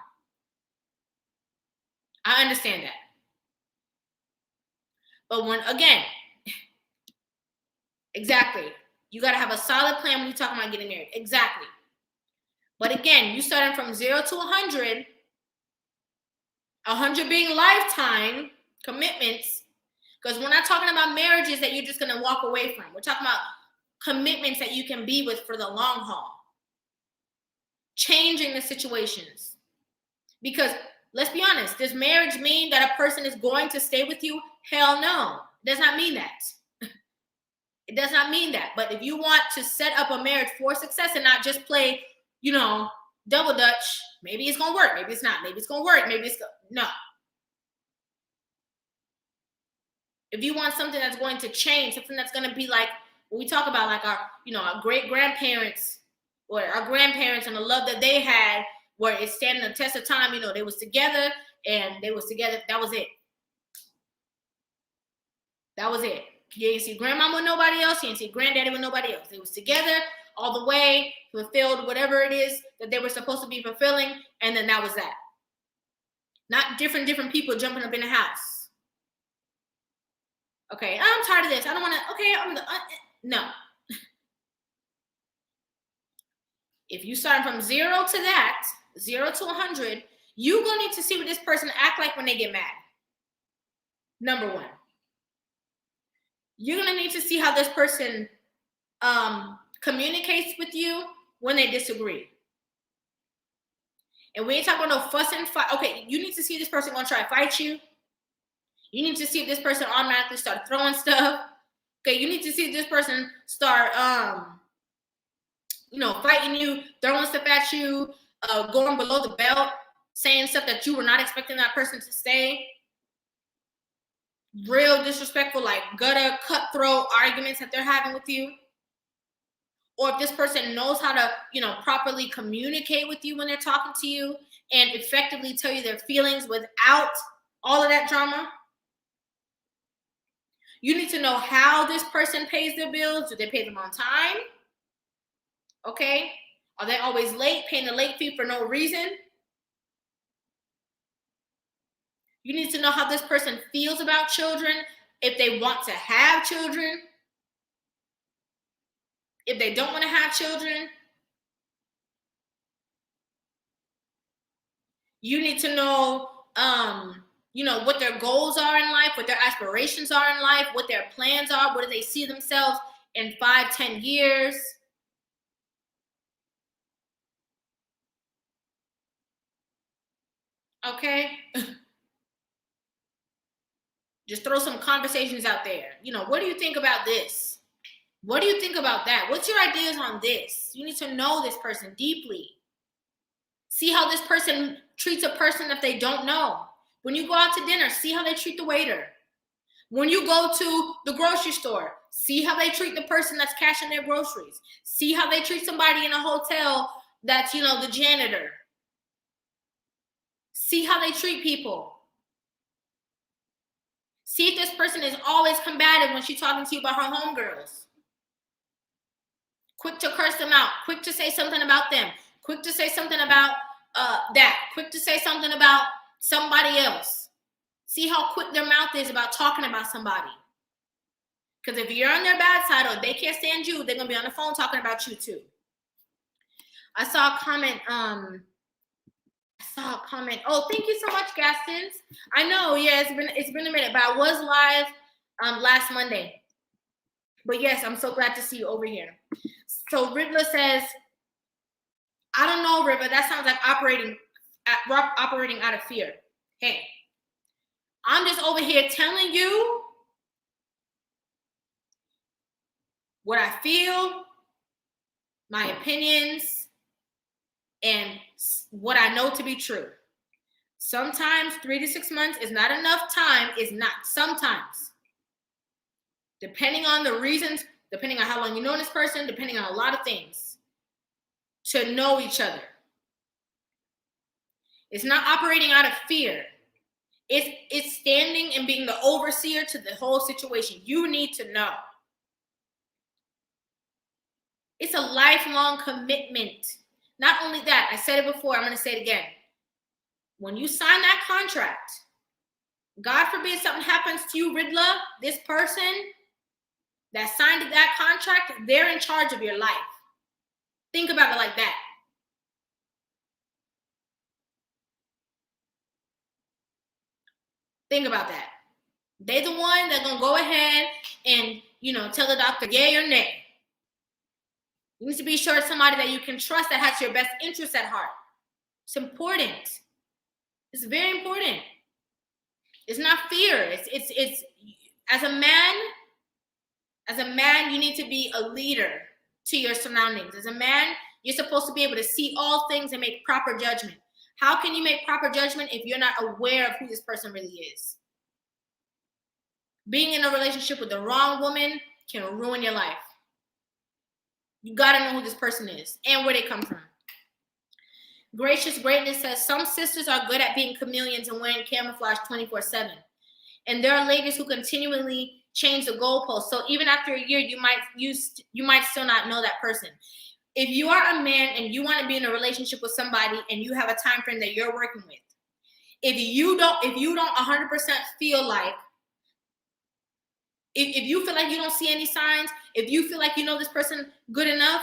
I understand that. But exactly. You got to have a solid plan when you're talking about getting married. Exactly. But again, you starting from 0 to 100, 100 being lifetime commitments, because we're not talking about marriages that you're just going to walk away from. We're talking about commitments that you can be with for the long haul. Changing the situations. Because let's be honest, does marriage mean that a person is going to stay with you? Hell no. It does not mean that. It does not mean that. But if you want to set up a marriage for success and not just play, double dutch, maybe it's going to work. Maybe it's not. Maybe it's going to work. Maybe it's no. If you want something that's going to change, something that's going to be like when we talk about like our great grandparents or our grandparents and the love that they had, where it's standing the test of time, they was together and they was together. That was it. That was it. You didn't see grandmama with nobody else. You didn't see granddaddy with nobody else. They was together all the way, fulfilled whatever it is that they were supposed to be fulfilling, and then that was that. Not different people jumping up in the house. Okay, I'm tired of this. I don't want to. Okay, no. If you start from 0 to that, 0 to 100, you're going to need to see what this person act like when they get mad. Number one. You're going to need to see how this person communicates with you when they disagree. And we ain't talking about no fuss and fight. Okay, you need to see if this person going to try to fight you. You need to see if this person automatically start throwing stuff. Okay, you need to see if this person start, fighting you, throwing stuff at you, going below the belt, saying stuff that you were not expecting that person to say. Real disrespectful, like gutter, cutthroat arguments that they're having with you. Or if this person knows how to, properly communicate with you when they're talking to you and effectively tell you their feelings without all of that drama. You need to know how this person pays their bills. Do they pay them on time? Okay. Are they always late, paying the late fee for no reason? You need to know how this person feels about children, if they want to have children, if they don't want to have children. You need to know, what their goals are in life, what their aspirations are in life, what their plans are, what do they see themselves in 5-10 years. Okay? Just throw some conversations out there. What do you think about this? What do you think about that? What's your ideas on this? You need to know this person deeply. See how this person treats a person that they don't know. When you go out to dinner, see how they treat the waiter. When you go to the grocery store, see how they treat the person that's cashing their groceries. See how they treat somebody in a hotel that's, the janitor. See how they treat people. See if this person is always combative when she's talking to you about her homegirls. Quick to curse them out. Quick to say something about them. Quick to say something about that. Quick to say something about somebody else. See how quick their mouth is about talking about somebody. Because if you're on their bad side or they can't stand you, they're going to be on the phone talking about you too. I saw a comment. Oh, thank you so much, Gastons. I know, yeah, it's been a minute, but I was live last Monday. But yes, I'm so glad to see you over here. So Rivah says, I don't know, Rivah, that sounds like operating out of fear. Hey, I'm just over here telling you what I feel, my opinions, and what I know to be true. Sometimes 3 to 6 months is not enough time. Is not. Sometimes. Depending on the reasons, depending on how long you know this person, depending on a lot of things, to know each other. It's not operating out of fear. It's standing and being the overseer to the whole situation. You need to know. It's a lifelong commitment. Not only that, I said it before, I'm going to say it again. When you sign that contract, God forbid something happens to you, Rivah, this person that signed that contract, they're in charge of your life. Think about it like that. Think about that. They're the one that's going to go ahead and, tell the doctor yay or nay. You need to be sure it's somebody that you can trust that has your best interests at heart. It's important. It's very important. It's not fear. It's as a man, you need to be a leader to your surroundings. As a man, you're supposed to be able to see all things and make proper judgment. How can you make proper judgment if you're not aware of who this person really is? Being in a relationship with the wrong woman can ruin your life. You got to know who this person is and where they come from. Gracious Greatness says, some sisters are good at being chameleons and wearing camouflage 24/7. And there are ladies who continually change the goalposts. So even after a year, you might still not know that person. If you are a man and you want to be in a relationship with somebody and you have a time frame that you're working with, if you don't 100% feel like, if you feel like you don't see any signs, if you feel like you know this person good enough,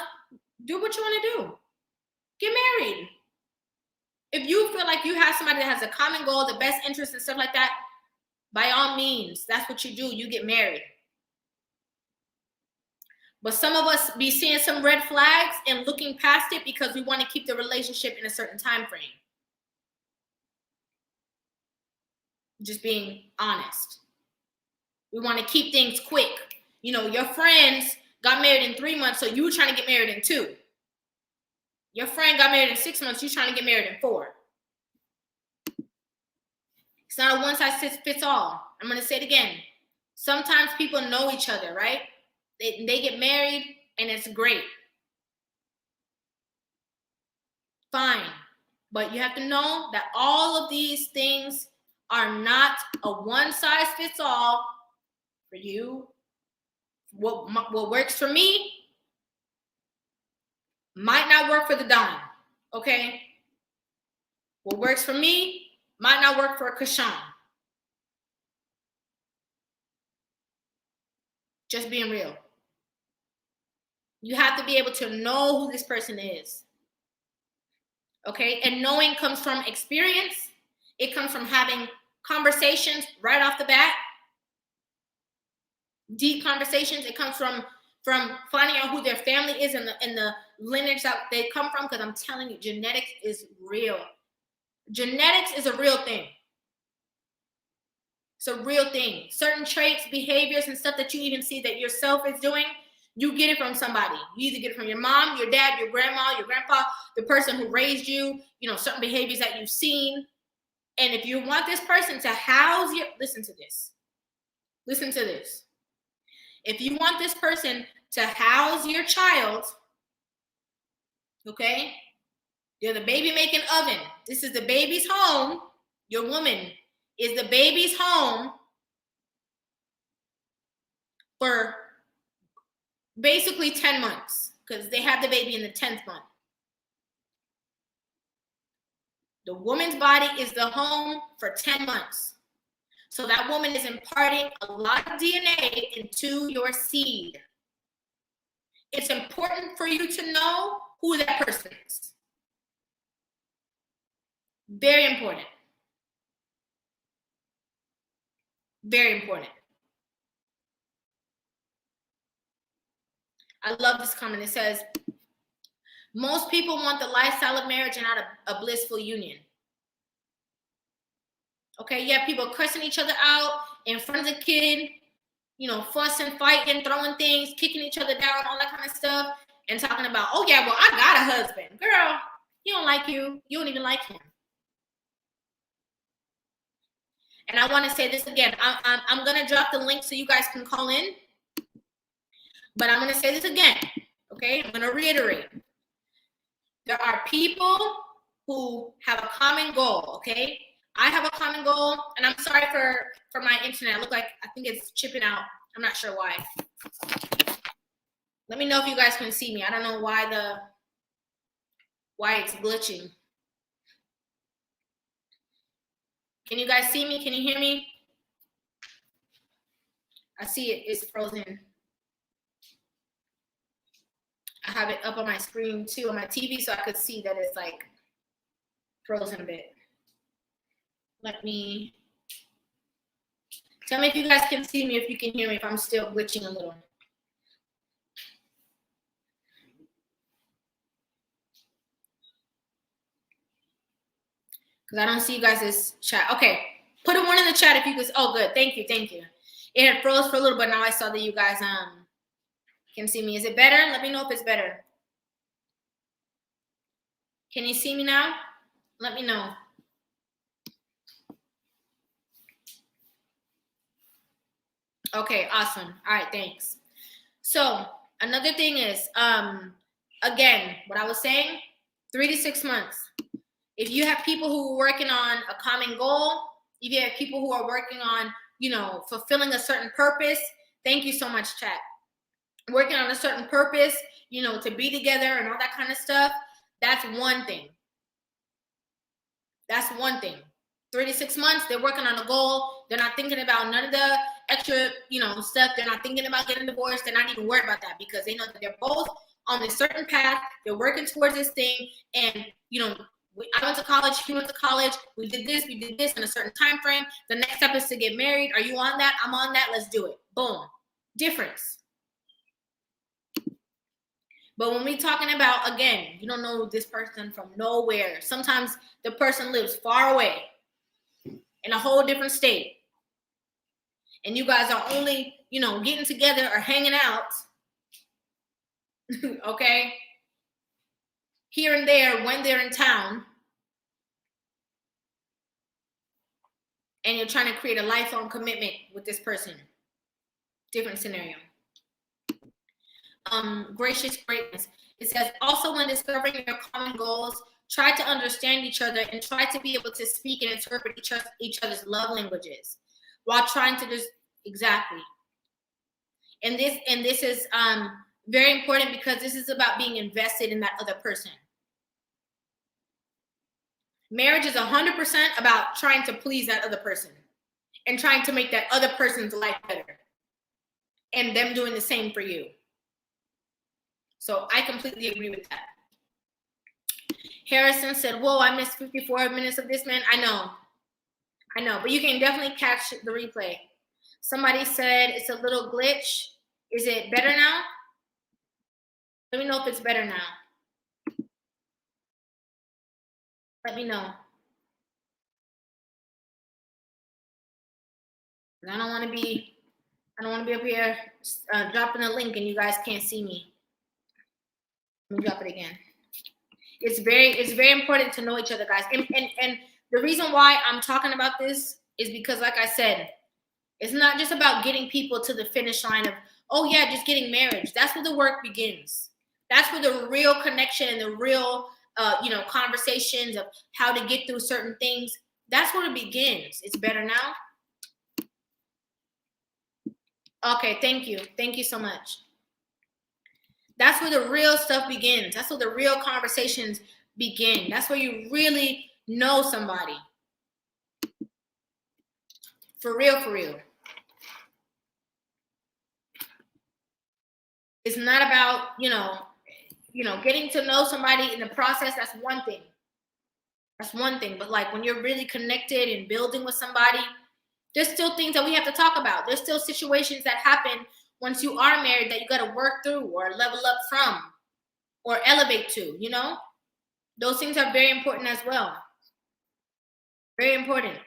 do what you want to do. Get married. If you feel like you have somebody that has a common goal, the best interest and stuff like that, by all means, that's what you do. You get married. But some of us be seeing some red flags and looking past it because we want to keep the relationship in a certain time frame. Just being honest. We want to keep things quick. You know, your friends got married in 3 months, so you were trying to get married in 2. Your friend got married in 6 months, you're trying to get married in 4. It's not a one-size-fits-all. I'm going to say it again. Sometimes people know each other, right? They get married, and it's great. Fine. But you have to know that all of these things are not a one-size-fits-all for you. What works for me might not work for the Don, okay? What works for me might not work for Kashawn. Just being real. You have to be able to know who this person is, okay? And knowing comes from experience. It comes from having conversations right off the bat. Deep conversations. It comes from finding out who their family is and the lineage that they come from. Because I'm telling you, genetics is real. Genetics is a real thing. It's a real thing. Certain traits, behaviors, and stuff that you even see that yourself is doing, you get it from somebody. You either get it from your mom, your dad, your grandma, your grandpa, the person who raised you, you know, certain behaviors that you've seen. And if you want this person to house your, listen to this. Listen to this. If you want this person to house your child, okay, they're the baby making oven. This is the baby's home. Your woman is the baby's home for basically 10 months because they have the baby in the 10th month. The woman's body is the home for 10 months. So that woman is imparting a lot of DNA into your seed. It's important for you to know who that person is. Very important. Very important. I love this comment. It says, most people want the lifestyle of marriage and not a blissful union. Okay, you have people cussing each other out in front of the kid, you know, fussing, fighting, throwing things, kicking each other down, all that kind of stuff, and talking about, oh yeah, well, I got a husband. Girl, he don't like you. You don't even like him. And I want to say this again. I'm going to drop the link so you guys can call in. But I'm going to say this again, okay? I'm going to reiterate. There are people who have a common goal, okay? I have a common goal, and I'm sorry for my internet. I think it's chipping out. I'm not sure why. Let me know if you guys can see me. I don't know why it's glitching. Can you guys see me? Can you hear me? I see it is frozen. I have it up on my screen too, on my TV, so I could see that it's like frozen a bit. Tell me if you guys can see me, if you can hear me, if I'm still glitching a little. Because I don't see you guys' chat. Okay, put a 1 in the chat if you could. Oh, good. Thank you. It had froze for a little bit. Now I saw that you guys can see me. Is it better? Let me know if it's better. Can you see me now? Let me know. Okay, awesome. All right, thanks. So another thing is, again, what I was saying, 3 to 6 months. If you have people who are working on a common goal, if you have people who are working on, you know, fulfilling a certain purpose, thank you so much, chat. Working on a certain purpose, you know, to be together and all that kind of stuff, that's one thing. That's one thing. 3 to 6 months, they're working on a goal. They're not thinking about none of the extra, stuff. They're not thinking about getting divorced. They're not even worried about that because they know that they're both on a certain path. They're working towards this thing. And, I went to college, he went to college. We did this in a certain time frame. The next step is to get married. Are you on that? I'm on that. Let's do it. Boom. Difference. But when we're talking about, again, you don't know this person from nowhere. Sometimes the person lives far away in a whole different state. And you guys are only, getting together or hanging out, okay, here and there when they're in town. And you're trying to create a lifelong commitment with this person. Different scenario. Gracious greatness. It says, also when discovering your common goals, try to understand each other and try to be able to speak and interpret each other's love languages while trying to just exactly. And this is very important because this is about being invested in that other person. Marriage is 100% about trying to please that other person and trying to make that other person's life better and them doing the same for you. So I completely agree with that. Harrison said, whoa, I missed 54 minutes of this, man. I know, but you can definitely catch the replay. Somebody said it's a little glitch. Is it better now? Let me know if it's better now. Let me know. I don't want to be up here dropping a link and you guys can't see me. Let me drop it again. It's very important to know each other, guys. And the reason why I'm talking about this is because, like I said, it's not just about getting people to the finish line of, oh yeah, just getting marriage. That's where the work begins. That's where the real connection and the real, conversations of how to get through certain things. That's where it begins. It's better now. Okay, thank you. Thank you so much. That's where the real stuff begins. That's where the real conversations begin. That's where you really know somebody. For real, for real. It's not about, getting to know somebody in the process. That's one thing. That's one thing. But like when you're really connected and building with somebody, there's still things that we have to talk about. There's still situations that happen once you are married that you got to work through or level up from or elevate to, Those things are very important as well. Very important.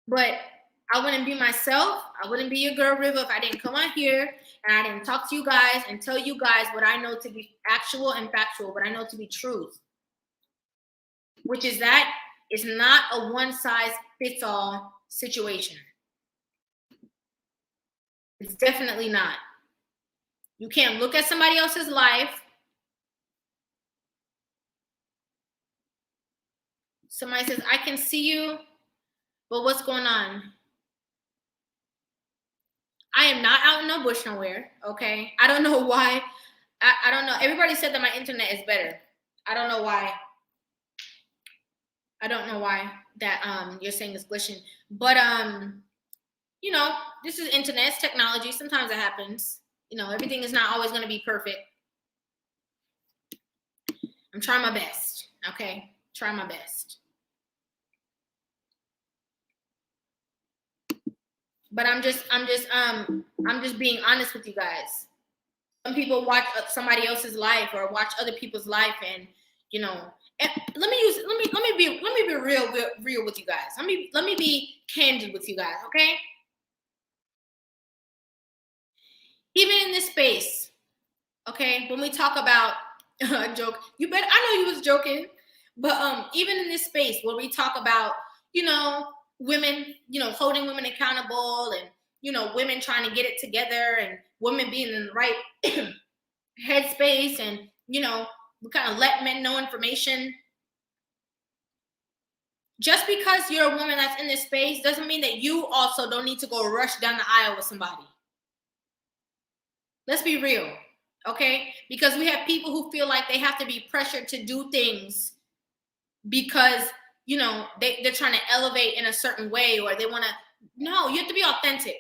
But I wouldn't be myself. I wouldn't be your girl Rivah if I didn't come on here and I didn't talk to you guys and tell you guys what I know to be actual and factual, what I know to be truth. Which is that it's not a one-size-fits-all situation. It's definitely not. You can't look at somebody else's life. Somebody says, I can see you, but what's going on? I am not out in no bush nowhere, okay? I don't know why. I don't know. Everybody said that my internet is better. I don't know why. I don't know why that you're saying it's glitching. But this is internet, it's technology. Sometimes it happens. Everything is not always going to be perfect. I'm trying my best. Okay? Try my best. But I'm just being honest with you guys. Some people watch somebody else's life or watch other people's life and, and let me be real with you guys. Let me be candid with you guys, okay? Even in this space, okay, when we talk about a joke, I know you was joking, but even in this space where we talk about, women, holding women accountable and, women trying to get it together and women being in the right headspace and, we kind of let men know information. Just because you're a woman that's in this space doesn't mean that you also don't need to go rush down the aisle with somebody. Let's be real, okay? Because we have people who feel like they have to be pressured to do things because you know, they're trying to elevate in a certain way, or they want to. No, you have to be authentic.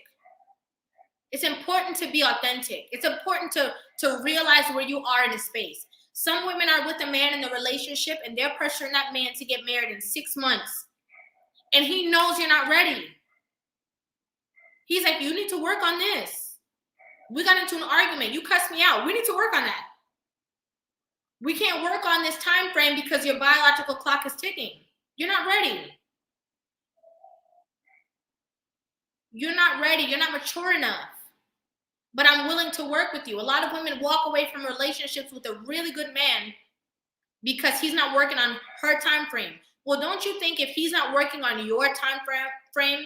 It's important to be authentic. It's important to realize where you are in a space. Some women are with a man in the relationship and they're pressuring that man to get married in 6 months. And he knows you're not ready. He's like, you need to work on this. We got into an argument. You cussed me out. We need to work on that. We can't work on this time frame because your biological clock is ticking. You're not ready. You're not ready. You're not mature enough. But I'm willing to work with you. A lot of women walk away from relationships with a really good man because he's not working on her time frame. Well, don't you think if he's not working on your time frame,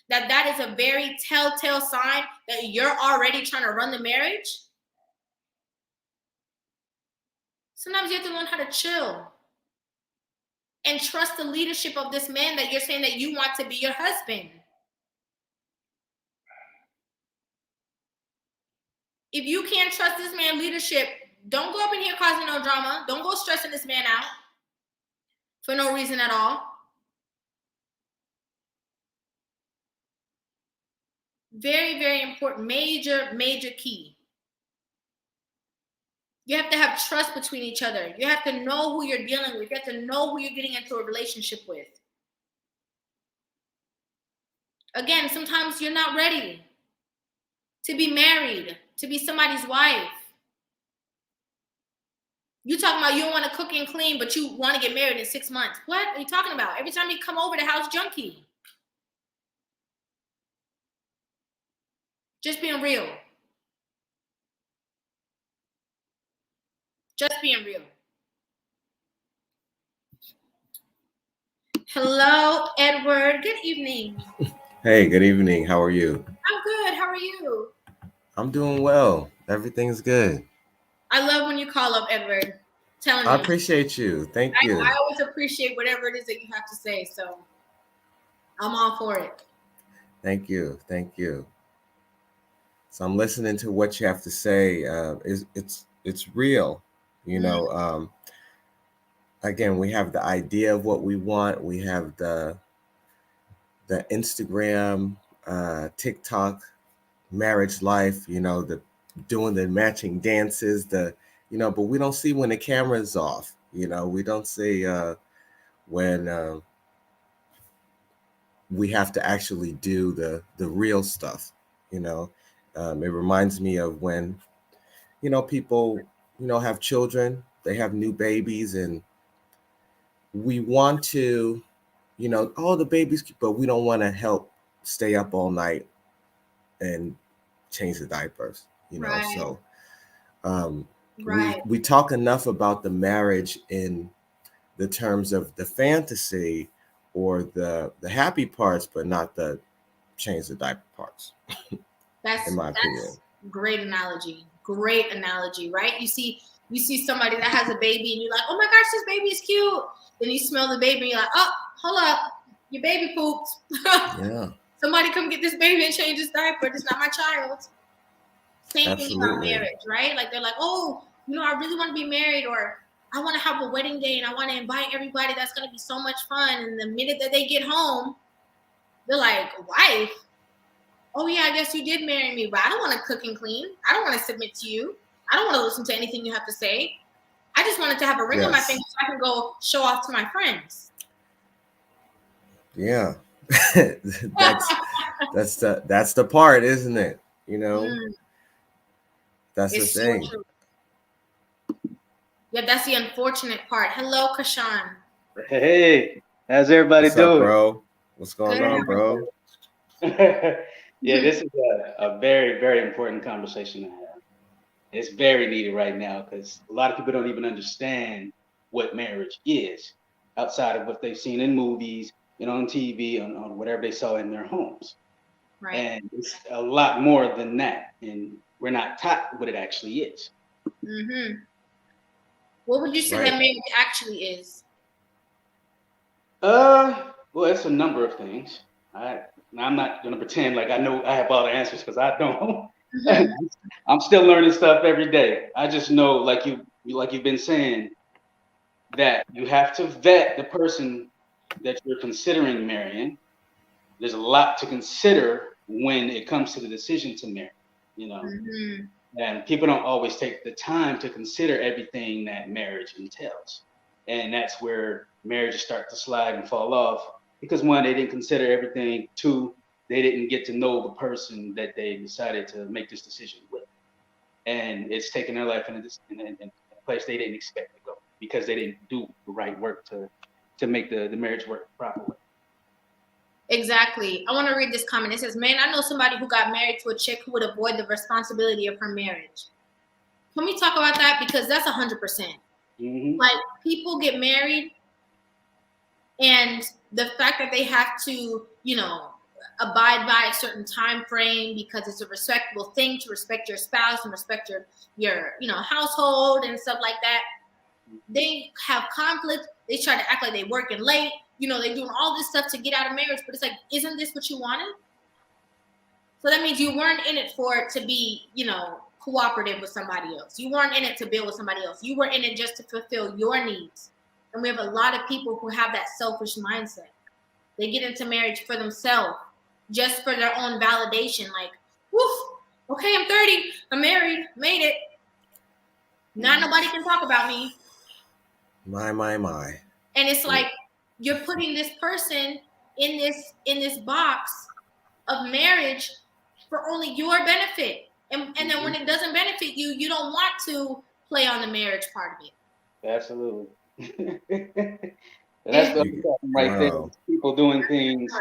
that is a very telltale sign that you're already trying to run the marriage? Sometimes you have to learn how to chill and trust the leadership of this man that you're saying that you want to be your husband. If you can't trust this man's leadership, don't go up in here causing no drama. Don't go stressing this man out for no reason at all. Very, very important. Major, major key. You have to have trust between each other. You have to know who you're dealing with. You have to know who you're getting into a relationship with. Again, sometimes you're not ready to be married, to be somebody's wife. You talking about you don't want to cook and clean, but you want to get married in 6 months. What are you talking about? Every time you come over, the house junky. Just being real. Just being real. Hello, Edward. Good evening. Hey, good evening. How are you? I'm good. How are you? I'm doing well. Everything's good. I love when you call up, Edward. Telling I me. appreciate you. Thank you. I always appreciate whatever it is that you have to say. So I'm all for it. Thank you. Thank you. So I'm listening to what you have to say. It's real. You know, again, we have the idea of what we want. We have the Instagram, TikTok, marriage life. You know, the doing the matching dances. But we don't see when the camera's off. You know, we don't see when we have to actually do the real stuff. You know, it reminds me of when people have children, they have new babies, and we want to the babies, but we don't want to help stay up all night and change the diapers. Right. So right. we talk enough about the marriage in the terms of the fantasy or the happy parts, but not the change the diaper parts. That's in my opinion. Great analogy. Great analogy, right? You see somebody that has a baby and you're like, oh my gosh, this baby is cute. Then you smell the baby and you're like, oh, hold up, your baby pooped. Yeah. Somebody come get this baby and change his diaper. It's not my child. Same thing about marriage, right? Like they're like, oh, I really want to be married, or I want to have a wedding day and I want to invite everybody. That's going to be so much fun. And the minute that they get home, they're like, wife? Oh yeah, I guess you did marry me, but I don't want to cook and clean. I don't want to submit to you. I don't want to listen to anything you have to say. I just wanted to have a ring on my finger so I can go show off to my friends. Yeah. that's the part, isn't it? That's the thing. So yeah, that's the unfortunate part. Hello, Kashan. Hey, how's everybody What's doing? Up, bro? What's going on, bro? Yeah, this is a very, very important conversation to have. It's very needed right now because a lot of people don't even understand what marriage is outside of what they've seen in movies, on TV, on whatever they saw in their homes. Right. And it's a lot more than that. And we're not taught what it actually is. Mm-hmm. What would you say that marriage actually is? Well, it's a number of things. I'm not going to pretend like I know I have all the answers because I don't. I'm still learning stuff every day. I just know, like you've been saying, that you have to vet the person that you're considering marrying, there's a lot to consider when it comes to the decision to marry, you know. Mm-hmm. And people don't always take the time to consider everything that marriage entails. And that's where marriages start to slide and fall off because one, they didn't consider everything. Two, they didn't get to know the person that they decided to make this decision with. And it's taken their life in a place they didn't expect to go because they didn't do the right work to make the marriage work properly. Exactly. I want to read this comment. It says, man, I know somebody who got married to a chick who would avoid the responsibility of her marriage. Can we talk about that? Because that's 100%. Mm-hmm. Like, people get married, and the fact that they have to, you know, abide by a certain time frame because it's a respectable thing to respect your spouse and respect your you know, household and stuff like that. They have conflict. They try to act like they working late. You know, they're doing all this stuff to get out of marriage, but it's like, isn't this what you wanted? So that means you weren't in it for it to be, you know, cooperative with somebody else. You weren't in it to build with somebody else. You were in it just to fulfill your needs. And we have a lot of people who have that selfish mindset. They get into marriage for themselves, just for their own validation. Like, woof, okay, I'm 30, I'm married, made it. Now nobody can talk about me. My. And it's like, you're putting this person in this box of marriage for only your benefit. And then when it doesn't benefit you, you don't want to play on the marriage part of it. Absolutely. That's the problem right there. People doing things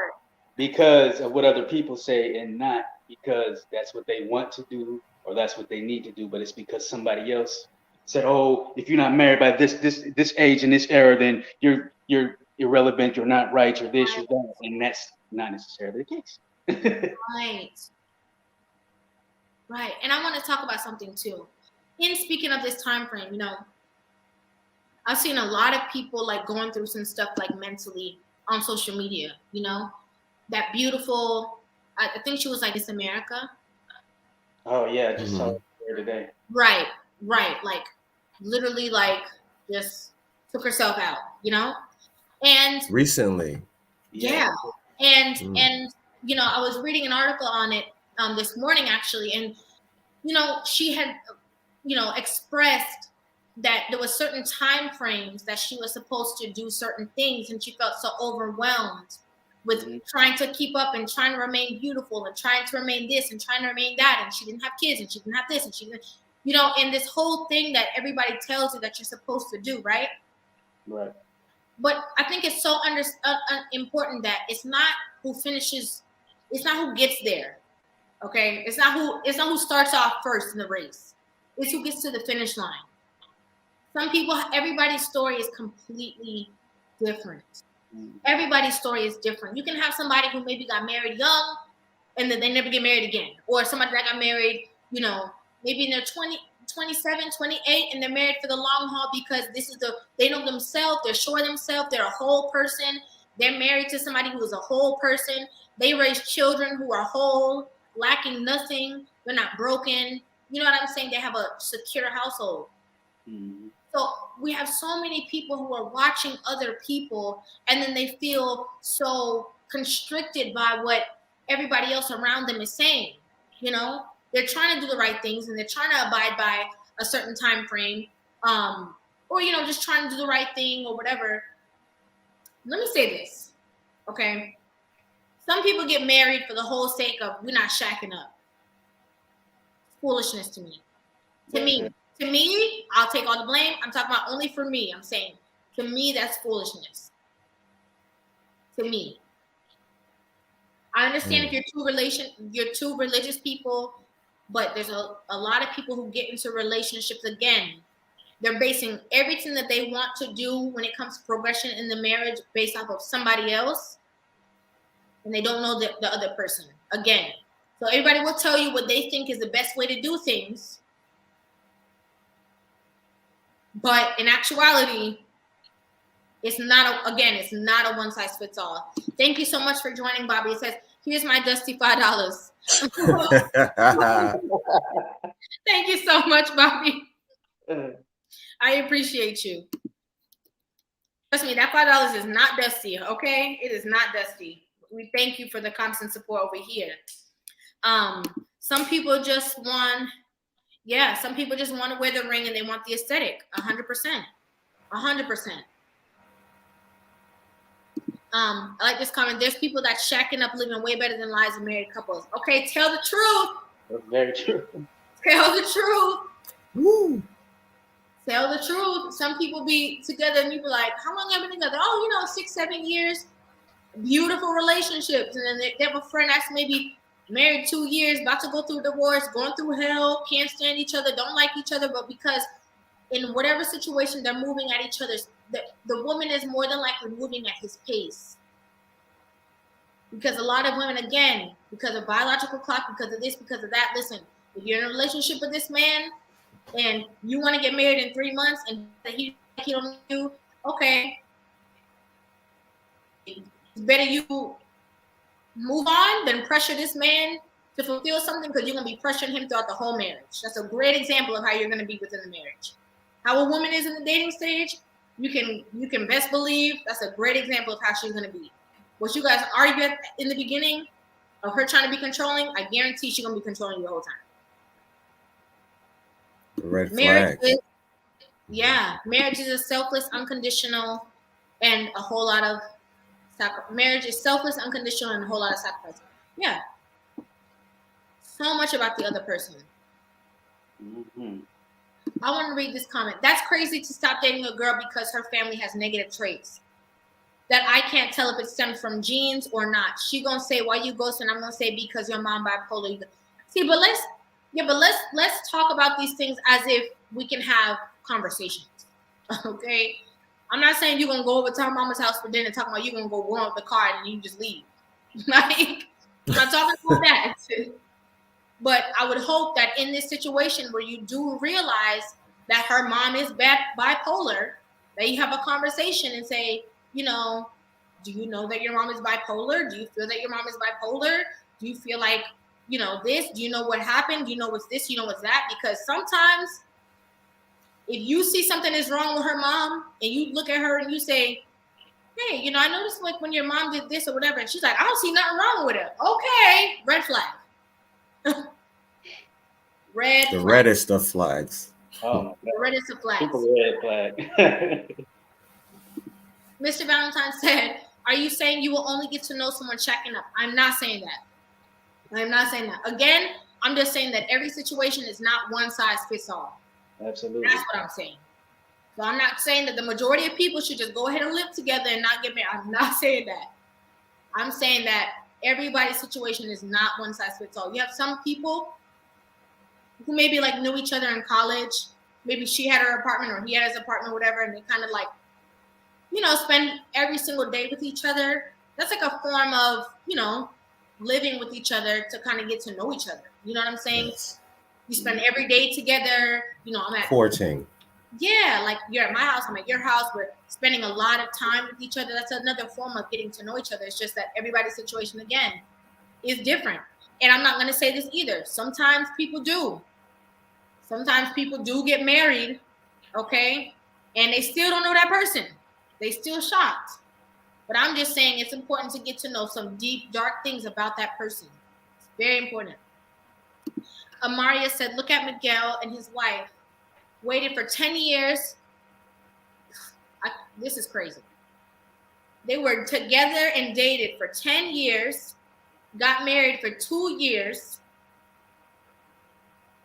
because of what other people say and not because that's what they want to do or that's what they need to do, but it's because somebody else said, oh, if you're not married by this age and this era, then you're irrelevant, you're not right, you're this, you're that. And that's not necessarily the case. Right. And I want to talk about something too. In speaking of this time frame, you know, I've seen a lot of people like going through some stuff like mentally on social media, you know, that beautiful, I think she was like Miss America. Oh yeah, I just saw it there today. Right. Like literally like just took herself out, you know? And recently. Yeah. And you know, I was reading an article on it this morning actually, and you know, she had, you know, expressed that there was certain time frames that she was supposed to do certain things, and she felt so overwhelmed with trying to keep up and trying to remain beautiful and trying to remain this and trying to remain that, and she didn't have kids and she didn't have this and she didn't, you know, and this whole thing that everybody tells you that you're supposed to do, right? Right. But I think it's so important that it's not who finishes, it's not who gets there. Okay, it's not who starts off first in the race. It's who gets to the finish line. Some people, everybody's story is completely different. Everybody's story is different. You can have somebody who maybe got married young and then they never get married again. Or somebody that got married, you know, maybe in their 27, 28, and they're married for the long haul because they know themselves, they're sure of themselves, they're a whole person. They're married to somebody who is a whole person. They raise children who are whole, lacking nothing. They're not broken. You know what I'm saying? They have a secure household. Mm-hmm. So we have so many people who are watching other people, and then they feel so constricted by what everybody else around them is saying. You know, they're trying to do the right things, and they're trying to abide by a certain time frame, or, you know, just trying to do the right thing or whatever. Let me say this, okay? Some people get married for the whole sake of we're not shacking up. Foolishness to me. To me, I'll take all the blame. I'm talking about only for me. I'm saying, to me, that's foolishness. To me. I understand if you're two religious people, but there's a lot of people who get into relationships again. They're basing everything that they want to do when it comes to progression in the marriage based off of somebody else, and they don't know the other person. Again, so everybody will tell you what they think is the best way to do things. But in actuality, it's not a one-size-fits-all. Thank you so much for joining, Bobby. It says, here's my dusty $5. Thank you so much, Bobby. I appreciate you. Trust me, that $5 is not dusty, okay? It is not dusty. We thank you for the constant support over here. Some people just want, some people just want to wear the ring and they want the aesthetic. 100%. 100%. I like this comment. There's people that shacking up living way better than lives of married couples. Okay, tell the truth. That's very true. Tell the truth. Woo. Tell the truth. Some people be together and you be like, how long have you been together? Oh, 6, 7 years. Beautiful relationships. And then they have a friend that's maybe married 2 years, about to go through divorce, going through hell, can't stand each other, don't like each other, but because in whatever situation they're moving at each other's, the woman is more than likely moving at his pace. Because a lot of women, again, because of biological clock, because of this, because of that, listen, if you're in a relationship with this man and you want to get married in 3 months and he don't do, okay, it's better you move on than pressure this man to fulfill something, because you're going to be pressuring him throughout the whole marriage. That's a great example of how you're going to be within the marriage. How a woman is in the dating stage, you can best believe that's a great example of how she's going to be. What you guys argue in the beginning of her trying to be controlling, I guarantee she's going to be controlling you the whole time. Red flag. Marriage is a selfless, unconditional, and a whole lot of marriage is selfless, unconditional, and a whole lot of sacrifice. Yeah. So much about the other person. Mm-hmm. I want to read this comment. That's crazy to stop dating a girl because her family has negative traits that I can't tell if it stems from genes or not. She gonna say, why you ghosting? I'm gonna say, because your mom bipolar. See, but let's talk about these things as if we can have conversations. Okay? I'm not saying you're gonna go over to her mama's house for dinner talking about you're gonna go warm up the car and you just leave. Like, I'm not talking about that. But I would hope that in this situation where you do realize that her mom is bipolar, that you have a conversation and say, do you know that your mom is bipolar? Do you feel that your mom is bipolar? Do you feel like, this? Do you know what happened? Do you know what's this? You know what's that? Because sometimes if you see something is wrong with her mom and you look at her and you say, hey, I noticed like when your mom did this or whatever, and she's like, I don't see nothing wrong with her. Okay, red flag. The reddest of flags. Oh, the reddest of flags. Super red flag. Mr. Valentine said, are you saying you will only get to know someone checking up? I'm not saying that. I'm not saying that. Again, I'm just saying that every situation is not one size fits all. Absolutely. That's what I'm saying. So I'm not saying that the majority of people should just go ahead and live together and not get married. I'm not saying that. I'm saying that everybody's situation is not one size fits all. You have some people who maybe like knew each other in college. Maybe she had her apartment or he had his apartment, whatever, and they kind of like, spend every single day with each other. That's like a form of, living with each other to kind of get to know each other. You know what I'm saying? Yes. You spend every day together. I'm at courting. Yeah, like you're at my house, I'm at your house. We're spending a lot of time with each other. That's another form of getting to know each other. It's just that everybody's situation, again, is different. And I'm not going to say this either. Sometimes people do. Sometimes people do get married, okay? And they still don't know that person. They still shocked. But I'm just saying it's important to get to know some deep, dark things about that person. It's very important. Amaria said, look at Miguel and his wife. Waited for 10 years. This is crazy. They were together and dated for 10 years. Got married for 2 years.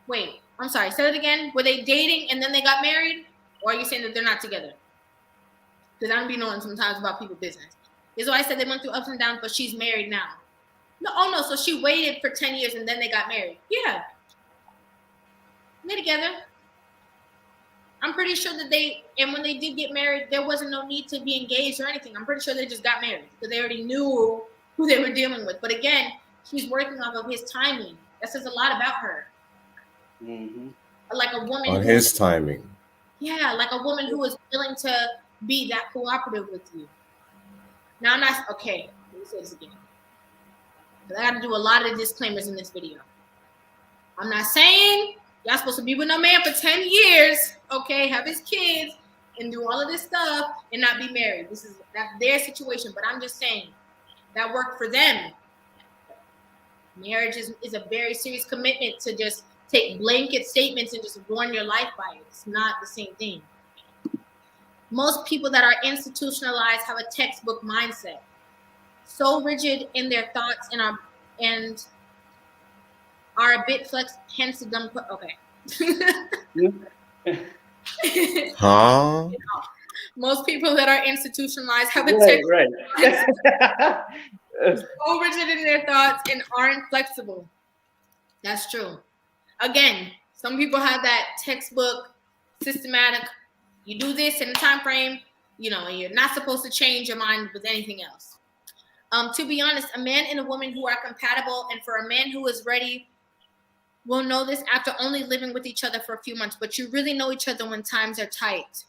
Wait, I'm sorry. Say it again. Were they dating and then they got married? Or are you saying that they're not together? Because I don't be knowing sometimes about people's business. This is why I said they went through ups and downs, but she's married now. No, so she waited for 10 years and then they got married. Yeah. They're together. I'm pretty sure that when they did get married, there wasn't no need to be engaged or anything. I'm pretty sure they just got married because they already knew who they were dealing with. But again, she's working off of his timing. That says a lot about her. Mm-hmm. Like a woman. On his timing. Yeah, like a woman who is willing to be that cooperative with you. Now, I'm not, okay, let me say this again. I got to do a lot of disclaimers in this video. I'm not saying y'all supposed to be with no man for 10 years, okay, have his kids, and do all of this stuff and not be married. That's their situation. But I'm just saying that worked for them. Marriage is a very serious commitment to just take blanket statements and just ruin your life by it. It's not the same thing. Most people that are institutionalized have a textbook mindset, so rigid in their thoughts and are a bit flex. Hence the dumb. Okay. Huh? Most people that are institutionalized have a right. so rigid in their thoughts and aren't flexible. That's true. Again, some people have that textbook, systematic. You do this in a time frame, and you're not supposed to change your mind with anything else. To be honest, a man and a woman who are compatible, and for a man who is ready, will know this after only living with each other for a few months. But you really know each other when times are tight.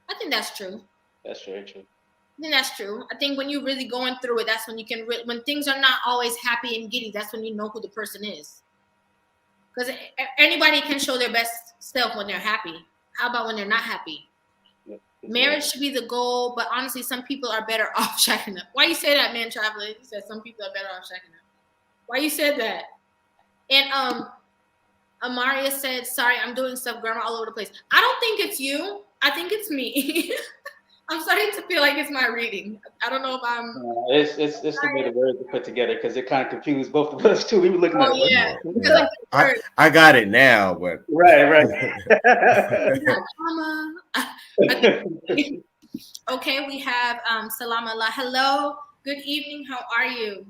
I think that's true. That's very true. I think that's true. I think when you're really going through it, that's when you can. When things are not always happy and giddy, that's when you know who the person is. Because anybody can show their best self when they're happy. How about when they're not happy? Yep. Marriage should be the goal, but honestly, some people are better off shacking up. Why you say that, man, Traveler? You said some people are better off shacking up. Why you said that? And Amaria said, "Sorry, I'm doing stuff, grandma, all over the place." I don't think it's you. I think it's me. I'm starting to feel like it's my reading. I don't know if I'm. It's the way the words are put together because it kind of confused both of us too. We were looking at. Yeah. I got it now, but right. Okay, we have Salam Allah. Hello. Good evening. How are you?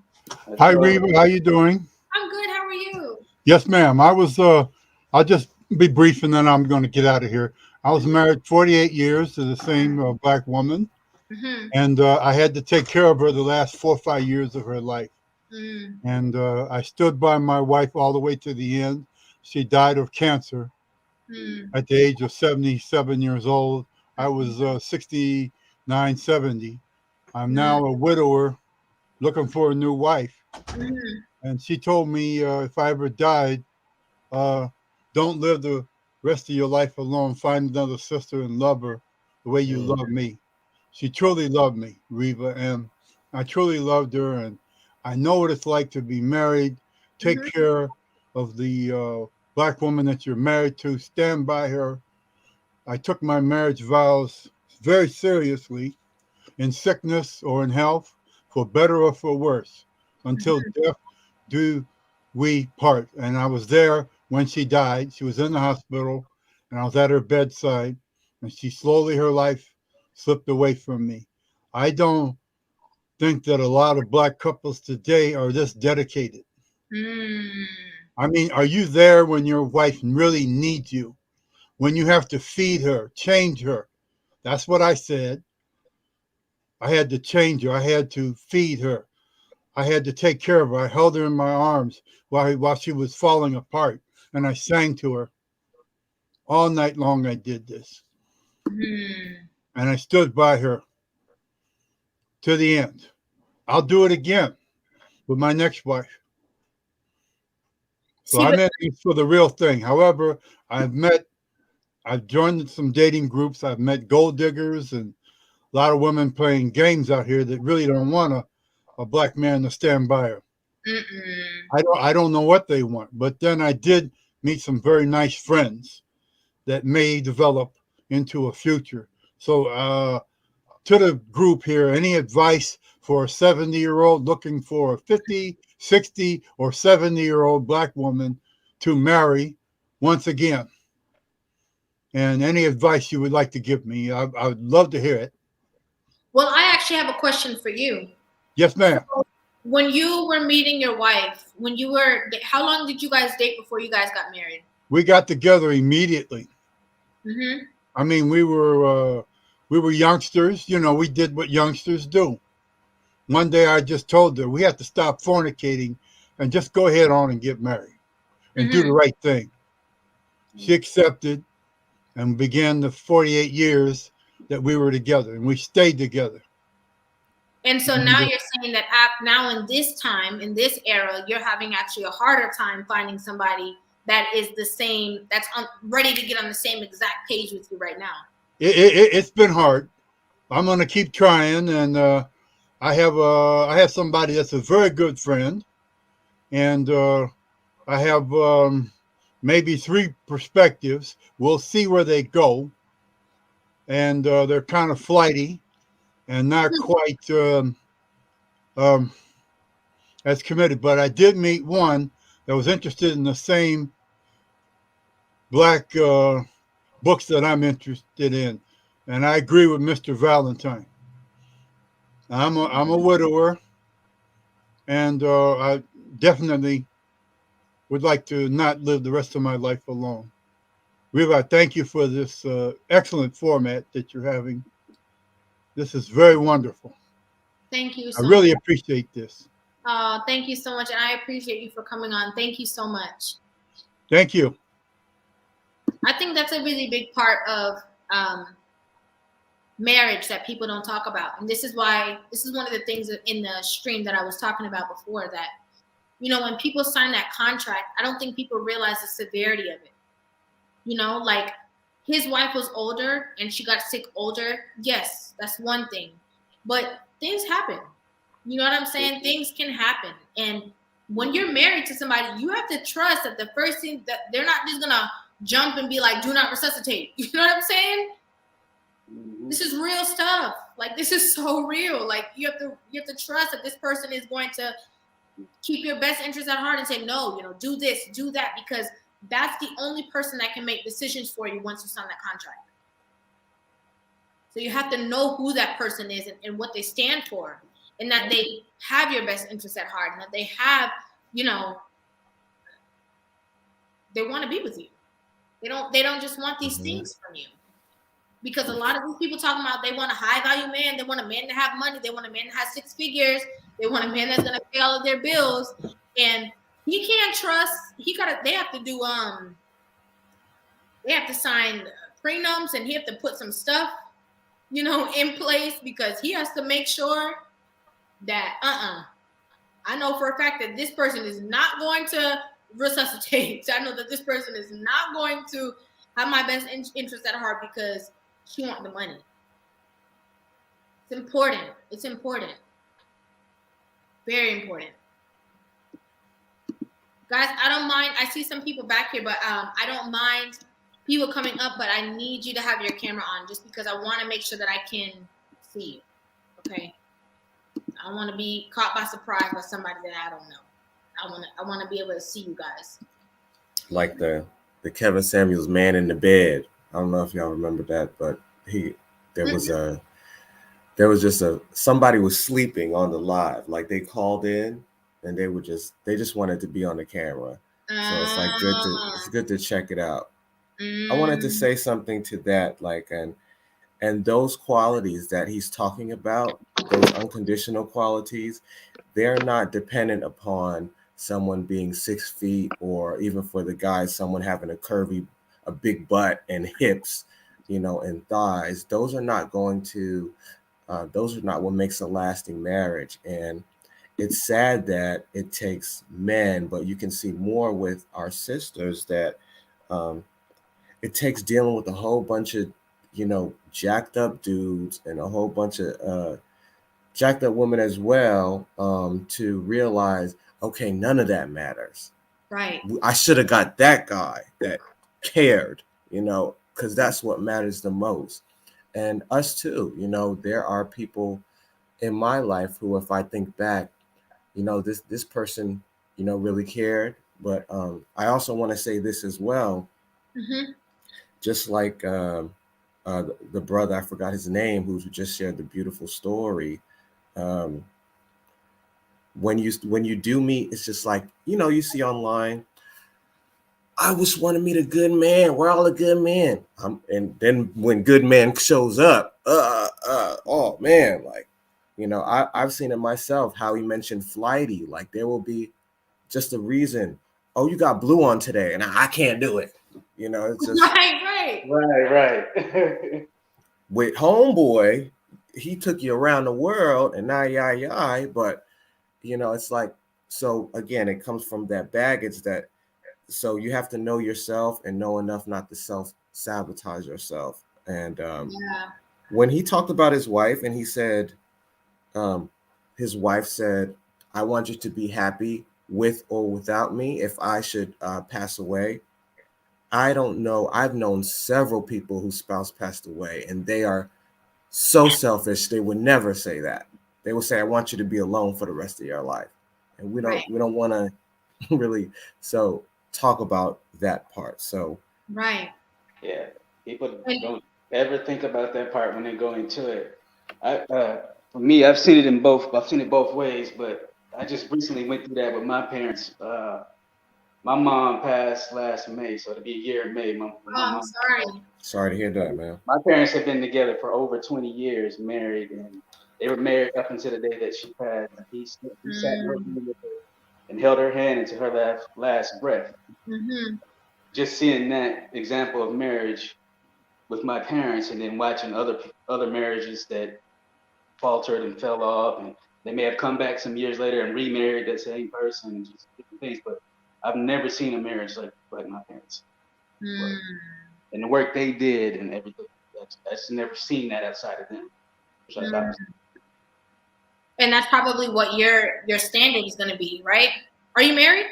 Hi, Rivah. How you doing? I'm good. How are you? Yes, ma'am. I'll just be brief and then I'm going to get out of here. I was married 48 years to the same black woman. Mm-hmm. And I had to take care of her the last 4 or 5 years of her life. Mm. And I stood by my wife all the way to the end. She died of cancer at the age of 77 years old. I was 69, 70. I'm now a widower looking for a new wife. And she told me if I ever died, don't live the rest of your life alone. Find another sister and love her the way you love me. She truly loved me, Rivah, and I truly loved her. And I know what it's like to be married. Take care of the black woman that you're married to. Stand by her. I took my marriage vows very seriously, in sickness or in health, for better or for worse, until death do we part. And I was there when she died. She was in the hospital, and I was at her bedside, and she slowly, her life slipped away from me. I don't think that a lot of black couples today are this dedicated. I mean, are you there when your wife really needs you? When you have to feed her, change her? That's what I said. I had to change her. I had to feed her. I had to take care of her. I held her in my arms while she was falling apart, and I sang to her. All night long I did this. And I stood by her to the end. I'll do it again with my next wife. So I'm in this for the real thing. However, I've joined some dating groups. I've met gold diggers and a lot of women playing games out here that really don't want a black man to stand by her. I don't know what they want. But then I did meet some very nice friends that may develop into a future. So to the group here, any advice for a 70-year-old looking for a 50, 60, or 70-year-old black woman to marry once again? And any advice you would like to give me, I would love to hear it. Well, I actually have a question for you. Yes, ma'am. So when you were meeting your wife, how long did you guys date before you guys got married? We got together immediately. I mean, we were youngsters. You know, we did what youngsters do. One day I just told her we have to stop fornicating and just go ahead on and get married and do the right thing. She accepted and began the 48 years that we were together, and we stayed together. And so now you're saying that now in this time, in this era, you're having actually a harder time finding somebody that is the same, that's ready to get on the same exact page with you right now. It's been hard. I'm gonna keep trying, and I have somebody that's a very good friend, and I have maybe 3 perspectives. We'll see where they go, and they're kind of flighty and not quite um, as committed. But I did meet one that was interested in the same black books that I'm interested in, and I agree with Mr. Valentine. I'm a widower, and I definitely would like to not live the rest of my life alone. Rivah, thank you for this excellent format that you're having. This is very wonderful. Thank you I so really much. appreciate this. Thank you so much. And I appreciate you for coming on. Thank you so much. Thank you. I think that's a really big part of marriage that people don't talk about. And this is one of the things in the stream that I was talking about before, that, you know, when people sign that contract, I don't think people realize the severity of it. You know, like, his wife was older and she got sick older. Yes, that's one thing. But things happen. You know what I'm saying? Things can happen. And when you're married to somebody, you have to trust that the first thing, that they're not just gonna jump and be like, do not resuscitate. You know what I'm saying? This is real stuff. Like, this is so real. Like, you have to trust that this person is going to keep your best interest at heart and say, no, you know, do this, do that, because that's the only person that can make decisions for you once you sign that contract. So you have to know who that person is and what they stand for, and that they have your best interest at heart, and that they have, you know, they want to be with you. They don't just want these things from you. Because a lot of these people talking about, they want a high value man, they want a man to have money, they want a man to have 6 figures, they want a man that's gonna pay all of their bills, and he can't trust. They have to do they have to sign prenums, and he have to put some stuff, you know, in place, because he has to make sure that I know for a fact that this person is not going to resuscitate. I know that this person is not going to have my best interest at heart because she wants the money. It's important. It's important. Very important. Guys, I don't mind. I see some people back here, but I don't mind people coming up, but I need you to have your camera on, just because I want to make sure that I can see you. Okay? I want to be caught by surprise by somebody that I don't know. I want to be able to see you guys. Like the Kevin Samuels Man in the Bed. I don't know if y'all remember that, but there was just somebody was sleeping on the live. Like, they called in and they just wanted to be on the camera. So it's like it's good to check it out. I wanted to say something to that, like, and those qualities that he's talking about, those unconditional qualities, they're not dependent upon someone being 6 feet, or even for the guys, someone having a big butt and hips, you know, and thighs. Those are not what makes a lasting marriage. And it's sad that it takes men, but you can see more with our sisters that it takes dealing with a whole bunch of, you know, jacked up dudes and a whole bunch of jacked up women as well, to realize, okay, none of that matters. Right. I should have got that guy that cared, you know, because that's what matters the most. And us too, you know, there are people in my life who, if I think back, you know, this person, you know, really cared. But I also want to say this as well. Just like the brother, I forgot his name, who just shared the beautiful story. When you do meet, it's just like, you know, you see online, I just want to meet a good man. We're all a good man. And then when good man shows up, oh man, like, you know, I've seen it myself, how he mentioned flighty. Like, there will be just a reason. Oh, you got blue on today, and I can't do it. You know, it's just right. With homeboy, he took you around the world, and but you know, it's like, so again, it comes from that baggage so you have to know yourself and know enough not to self-sabotage yourself. And Yeah. when he talked about his wife, and he said, his wife said, "I want you to be happy with or without me if I should pass away." I don't know. I've known several people whose spouse passed away, and they are so selfish. They would never say that. They would say, "I want you to be alone for the rest of your life," and Right. we don't want to really talk about that part. So Right. Yeah, people And don't ever think about that part when they go into it. For me, I've seen it in both. I've seen it both ways, but I just recently went through that with my parents. My mom passed last May, so it'll be a year in May. oh, I'm sorry. sorry to hear that, man. My parents have been together for over 20 years, married, and they were married up until the day that she passed. He sat in her room with her and held her hand into her last breath. Mm-hmm. Just seeing that example of marriage with my parents, and then watching other marriages that faltered and fell off, and they may have come back some years later and remarried that same person and just different things. But I've never seen a marriage like my parents. Mm. And the work they did and everything. That's never seen that outside of them. Mm. And that's probably what your standard is going to be, right? Are you married?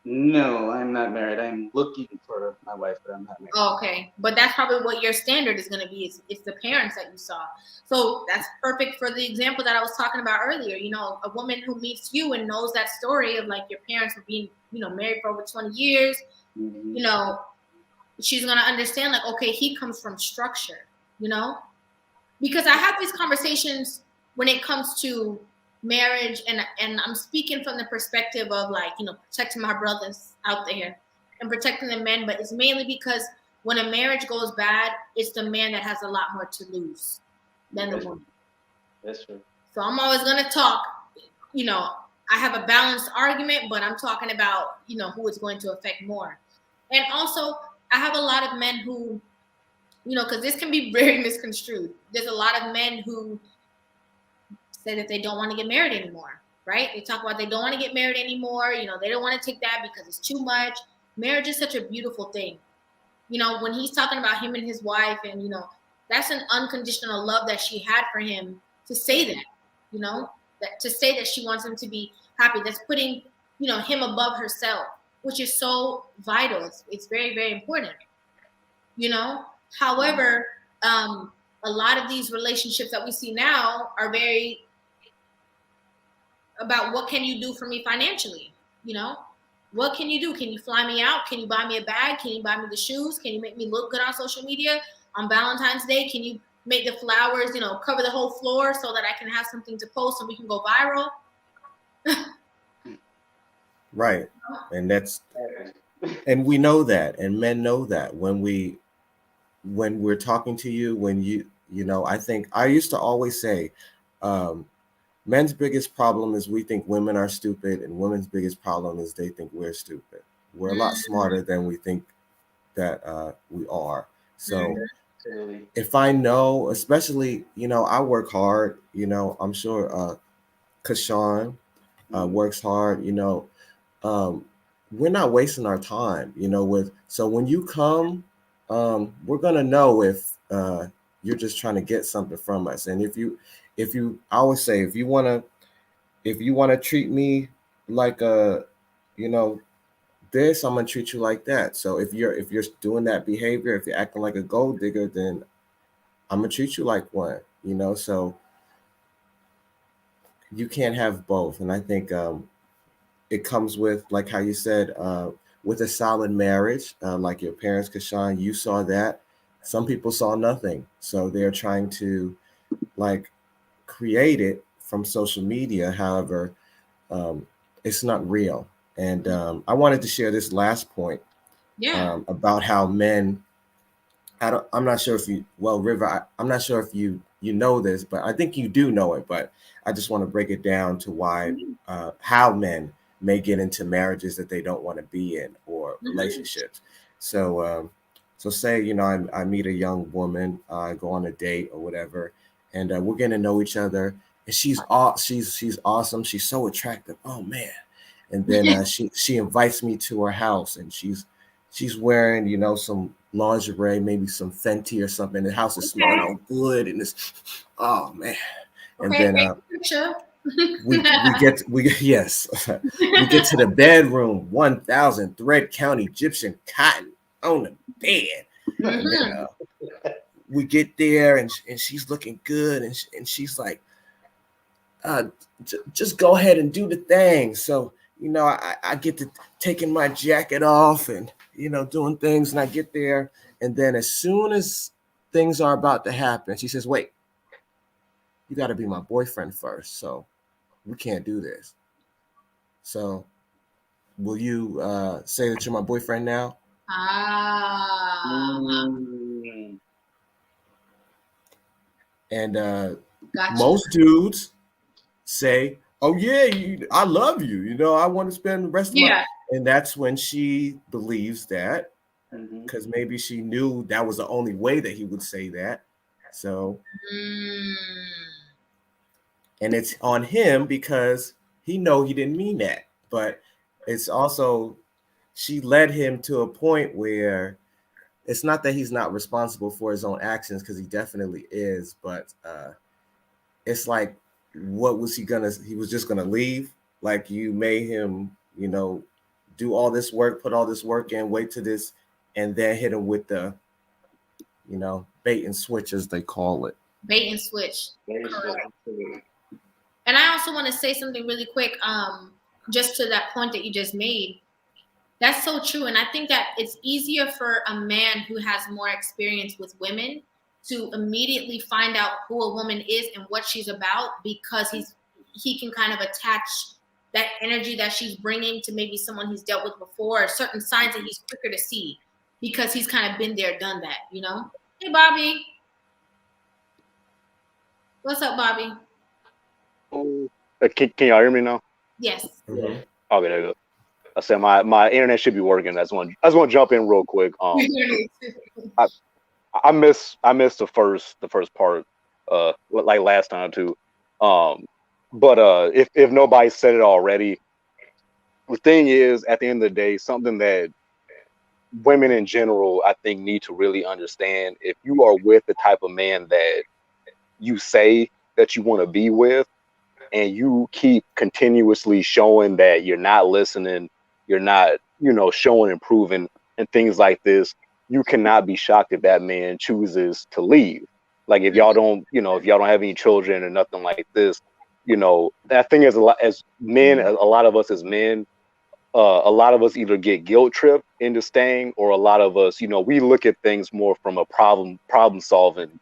No, I'm not married. I'm looking for my wife, but I'm not married. Oh, okay, but that's probably what your standard is going to be. It's the parents that you saw. So that's perfect for the example that I was talking about earlier. You know, a woman who meets you and knows that story of like your parents were being, married for over 20 years. Mm-hmm. You know, she's going to understand like, okay, he comes from structure. Because I have these conversations when it comes to marriage, and I'm speaking from the perspective of like, protecting my brothers out there and protecting the men, but it's mainly because when a marriage goes bad, it's the man that has a lot more to lose than the woman. That's true. So I'm always gonna talk, I have a balanced argument, but I'm talking about, who it's going to affect more. And also I have a lot of men who, because this can be very misconstrued. There's a lot of men who say that they don't want to get married anymore, right? They talk about they don't want to get married anymore. They don't want to take that because it's too much. Marriage is such a beautiful thing. When he's talking about him and his wife, and, that's an unconditional love that she had for him to say that, that to say that she wants him to be happy. That's putting, him above herself, which is so vital. It's very, very important, However, a lot of these relationships that we see now are very about what can you do for me financially, What can you do? Can you fly me out? Can you buy me a bag? Can you buy me the shoes? Can you make me look good on social media? On Valentine's Day, can you make the flowers, cover the whole floor so that I can have something to post and we can go viral? Right. And we know that, and men know that when we're talking to you, I think I used to always say, men's biggest problem is we think women are stupid, and women's biggest problem is they think we're stupid. We're a lot smarter than we think that we are. So if I know, especially, I work hard, I'm sure Kashawn works hard, we're not wasting our time, so when you come, we're gonna know if you're just trying to get something from us. And if you I always say, if you want to treat me like this, I'm gonna treat you like that. So if you're doing that behavior, if you're acting like a gold digger, then I'm gonna treat you like one, so you can't have both. And I think it comes with, like how you said, with a solid marriage, like your parents, Kashawn, you saw that. Some people saw nothing, so they're trying to like create it from social media. However, it's not real. And I wanted to share this last point about how men. I'm not sure if you, well, Rivah, I'm not sure if you know this, but I think you do know it. But I just want to break it down to why, how men may get into marriages that they don't want to be in, or relationships. So, so say, I meet a young woman, I go on a date or whatever, and we're getting to know each other, and she's awesome. She's so attractive. Oh man. And then she invites me to her house, and she's she's wearing, you know, some lingerie, maybe some Fenty or something. The house is smelling all good, and it's, oh man. And Okay, then picture. yes, we get to the bedroom, 1,000 thread count Egyptian cotton on the bed, and then we get there, and she's looking good, and she's like, just go ahead and do the thing. So, you know, I get to taking my jacket off and, you know, doing things, and I get there, and then as soon as things are about to happen, she says, wait, you got to be my boyfriend first, so we can't do this. So will you say that you're my boyfriend now? And Gotcha. most dudes say, oh yeah, I love you, you know, I want to spend the rest of my, and that's when she believes that, because maybe she knew that was the only way that he would say that. So and it's on him because he didn't mean that, but it's also, she led him to a point where it's not that he's not responsible for his own actions, because he definitely is, but it's like, what was he was just gonna leave? Like, you made him, you know, do all this work, put all this work in, wait to this, and then hit him with the, you know, bait and switch, as they call it. Bait and switch. And I also want to say something really quick, just to that point that you just made. That's so true. And I think that it's easier for a man who has more experience with women to immediately find out who a woman is and what she's about, because he can kind of attach that energy that she's bringing to maybe someone he's dealt with before, or certain signs that he's quicker to see because he's kind of been there, done that, you know? Hey, Bobby. What's up, Bobby? Can y'all hear me now? Yes. Mm-hmm. Okay, there you go. I said my internet should be working. I just want to jump in real quick. I missed the first part, like last time too. But if nobody said it already, the thing is, at the end of the day, something that women in general, I think, need to really understand: if you are with the type of man that you say that you want to be with, and you keep continuously showing that you're not listening, you're not, you know, showing improving and things like this, you cannot be shocked if that man chooses to leave. Like, if y'all don't, you know, if y'all don't have any children or nothing like this, you know, that thing is, a lot as men, a lot of us as men, a lot of us either get guilt tripped into staying, or a lot of us, you know, we look at things more from a problem solving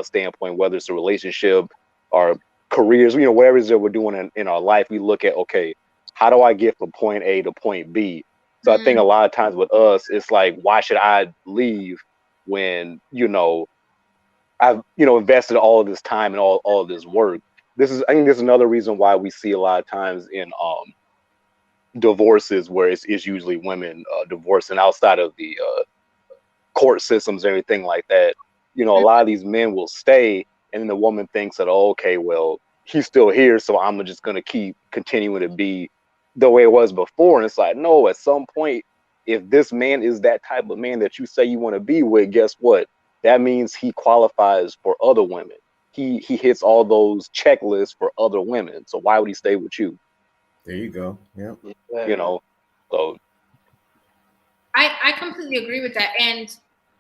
standpoint, whether it's a relationship or careers, you know, whatever it is that we're doing in our life. We look at, okay, how do I get from point A to point B? So I think a lot of times with us, it's like, why should I leave when, you know, I've, you know, invested all of this time and all of this work. I think this is another reason why we see a lot of times in divorces where it's usually women divorcing outside of the court systems and everything like that. You know, a lot of these men will stay, and then the woman thinks that, oh, okay, well, he's still here, so I'm just going to keep continuing to be the way it was before. And it's like, no, at some point, if this man is that type of man that you say you want to be with, guess what? That means he qualifies for other women. He hits all those checklists for other women. So why would he stay with you? There you go. Yeah. You know, so I completely agree with that. And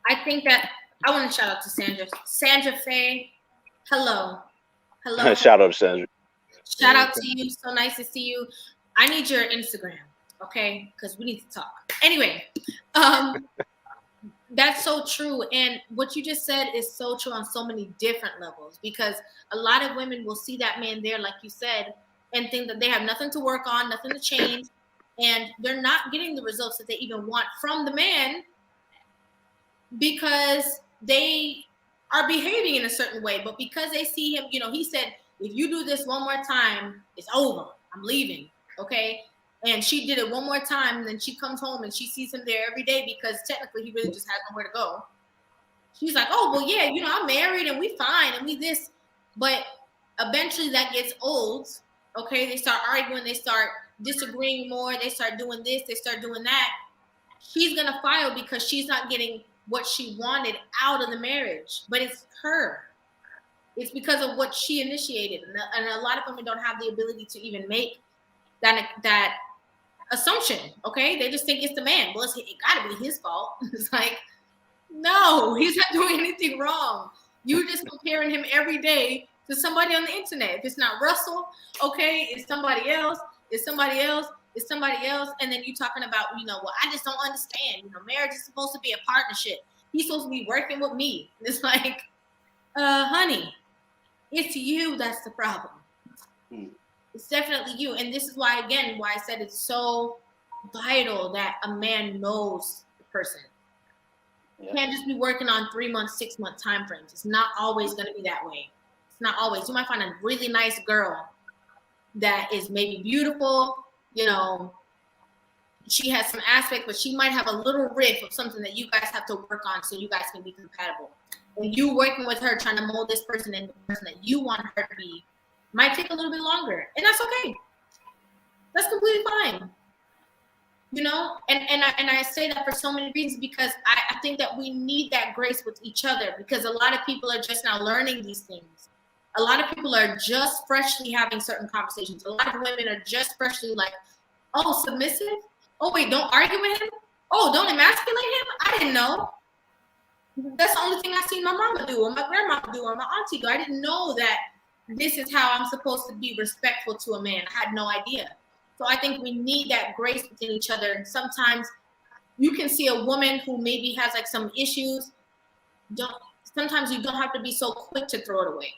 I think that I want to shout out to Sandra Faye. Hello. Shout out to Sandra. Shout out to you. So nice to see you. I need your Instagram, okay? Because we need to talk. Anyway, that's so true. And what you just said is so true on so many different levels, because a lot of women will see that man there, like you said, and think that they have nothing to work on, nothing to change, and they're not getting the results that they even want from the man because they are behaving in a certain way. But because they see him, you know, he said, if you do this one more time, it's over. I'm leaving, okay? And she did it one more time, and then she comes home and she sees him there every day because technically he really just has nowhere to go. She's like, oh, well, yeah, you know, I'm married and we fine and we this. But eventually that gets old, okay? They start arguing, they start disagreeing more, they start doing this, they start doing that. she's gonna file because she's not getting what she wanted out of the marriage. But it's her. It's because of what she initiated, and a lot of women don't have the ability to even make that assumption. Okay, they just think it's the man. Well, it got to be his fault. It's like, no, he's not doing anything wrong. You're just comparing him every day to somebody on the internet. If it's not Russell, okay, it's somebody else. It's somebody else. It's somebody else. And then you talking about, well, I just don't understand. Marriage is supposed to be a partnership. He's supposed to be working with me. It's like, honey, it's you that's the problem. It's definitely you. And this is why I said it's so vital that a man knows the person. You can't just be working on 3 month, 6 month time frames. It's not always going to be that way. It's not always. You might find a really nice girl that is maybe beautiful, she has some aspect, but she might have a little riff of something that you guys have to work on so you guys can be compatible. And you working with her, trying to mold this person into the person that you want her to be, might take a little bit longer. And that's okay. That's completely fine. And I say that for so many reasons, because I think that we need that grace with each other, because a lot of people are just now learning these things. A lot of people are just freshly having certain conversations. A lot of women are just freshly like, oh, submissive? Oh, wait, don't argue with him? Oh, don't emasculate him? I didn't know. That's the only thing I seen my mama do, or my grandma do, or my auntie do. I didn't know that this is how I'm supposed to be respectful to a man. I had no idea. So I think we need that grace within each other. And sometimes you can see a woman who maybe has like some issues. Sometimes you don't have to be so quick to throw it away.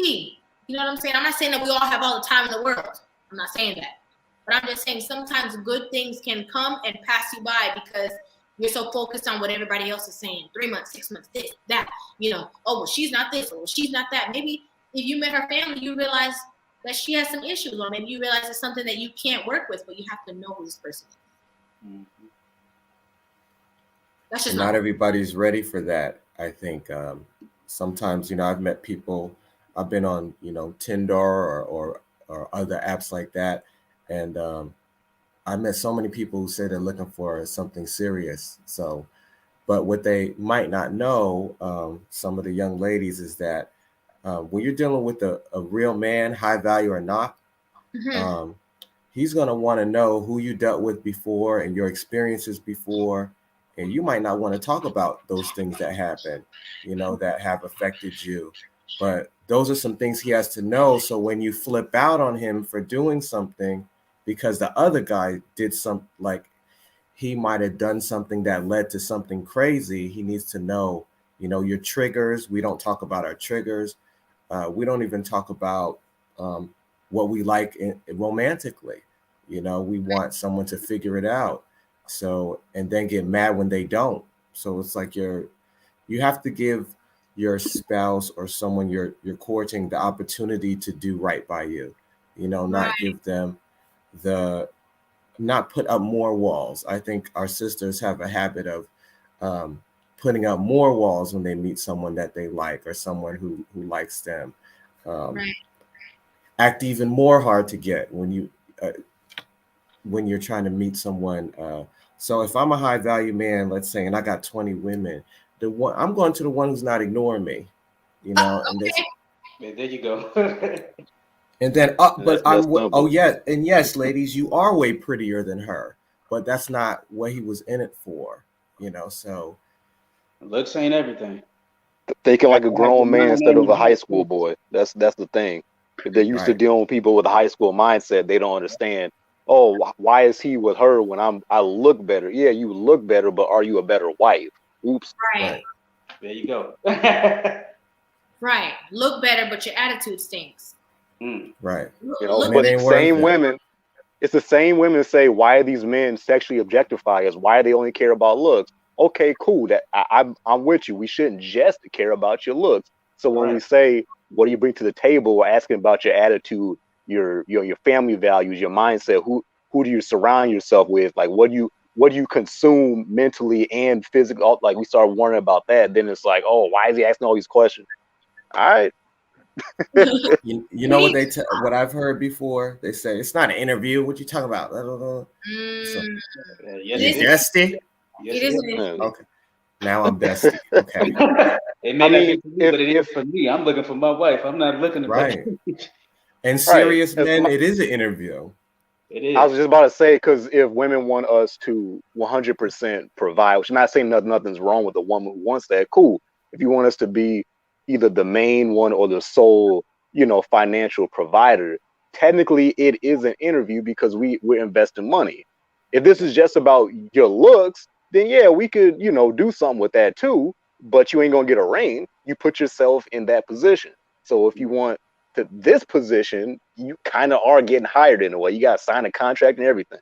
See, you know what I'm saying? I'm not saying that we all have all the time in the world. I'm not saying that. But I'm just saying sometimes good things can come and pass you by because you're so focused on what everybody else is saying. 3 months, 6 months, this, that, oh, well, she's not this, or she's not that. Maybe if you met her family, you realize that she has some issues, or maybe you realize it's something that you can't work with, but you have to know who this person is. Mm-hmm. That's just not everybody's ready for that. I think sometimes, I've met people, I've been on, Tinder or other apps like that. And I met so many people who say they're looking for something serious. So, but what they might not know, some of the young ladies, is that when you're dealing with a real man, high value or not, he's going to want to know who you dealt with before and your experiences before. And you might not want to talk about those things that happen, that have affected you. But those are some things he has to know. So when you flip out on him for doing something, because the other guy did he might have done something that led to something crazy, he needs to know, your triggers. We don't talk about our triggers. We don't even talk about what we like romantically. We want someone to figure it out. So, and then get mad when they don't. So it's like you have to give your spouse or someone you're courting the opportunity to do right by you, not give them not put up more walls. I think our sisters have a habit of putting up more walls when they meet someone that they like or someone who likes them. Act even more hard to get when you're trying to meet someone. So if I'm a high value man, let's say, and I got 20 women, I'm going to the one who's not ignoring me, and there you go. And then, and yes, ladies, you are way prettier than her, but that's not what he was in it for, so. Looks ain't everything. Thinking like a grown man instead of a high school boy. That's the thing. If they're used to dealing with people with a high school mindset, they don't understand. Oh, why is he with her when I look better? Yeah, you look better, but are you a better wife? Oops. Right. There you go. Right. Look better, but your attitude stinks. Right. But it's the same women say, why are these men sexually objectify us? Why do they only care about looks? Okay, cool. That I'm with you. We shouldn't just care about your looks. So when we say, what do you bring to the table? We're asking about your attitude, your family values, your mindset. Who do you surround yourself with? Like, what do you consume mentally and physically? Like, we start wondering about that. Then it's like, oh, why is he asking all these questions? All right. You know what what I've heard before? They say it's not an interview. What you talking about? So, Yes, you it is. bestie? Yes, It it is is. an issue. Okay. Now I'm bestie. Okay. It may I not mean, be for you, but it is for me. I'm looking for my wife. I'm not looking to Right. break. And right. serious As men, it is an interview. It I was is. just about to say, because if women want us to 100% provide, which I'm not saying nothing's wrong with a woman who wants that, cool. If you want us to be either the main one or the sole, financial provider, technically it is an interview because we're investing money. If this is just about your looks, then yeah, we could, do something with that too, but you ain't gonna get a ring. You put yourself in that position. So if you want to this position, you kind of are getting hired in a way. You got to sign a contract and everything.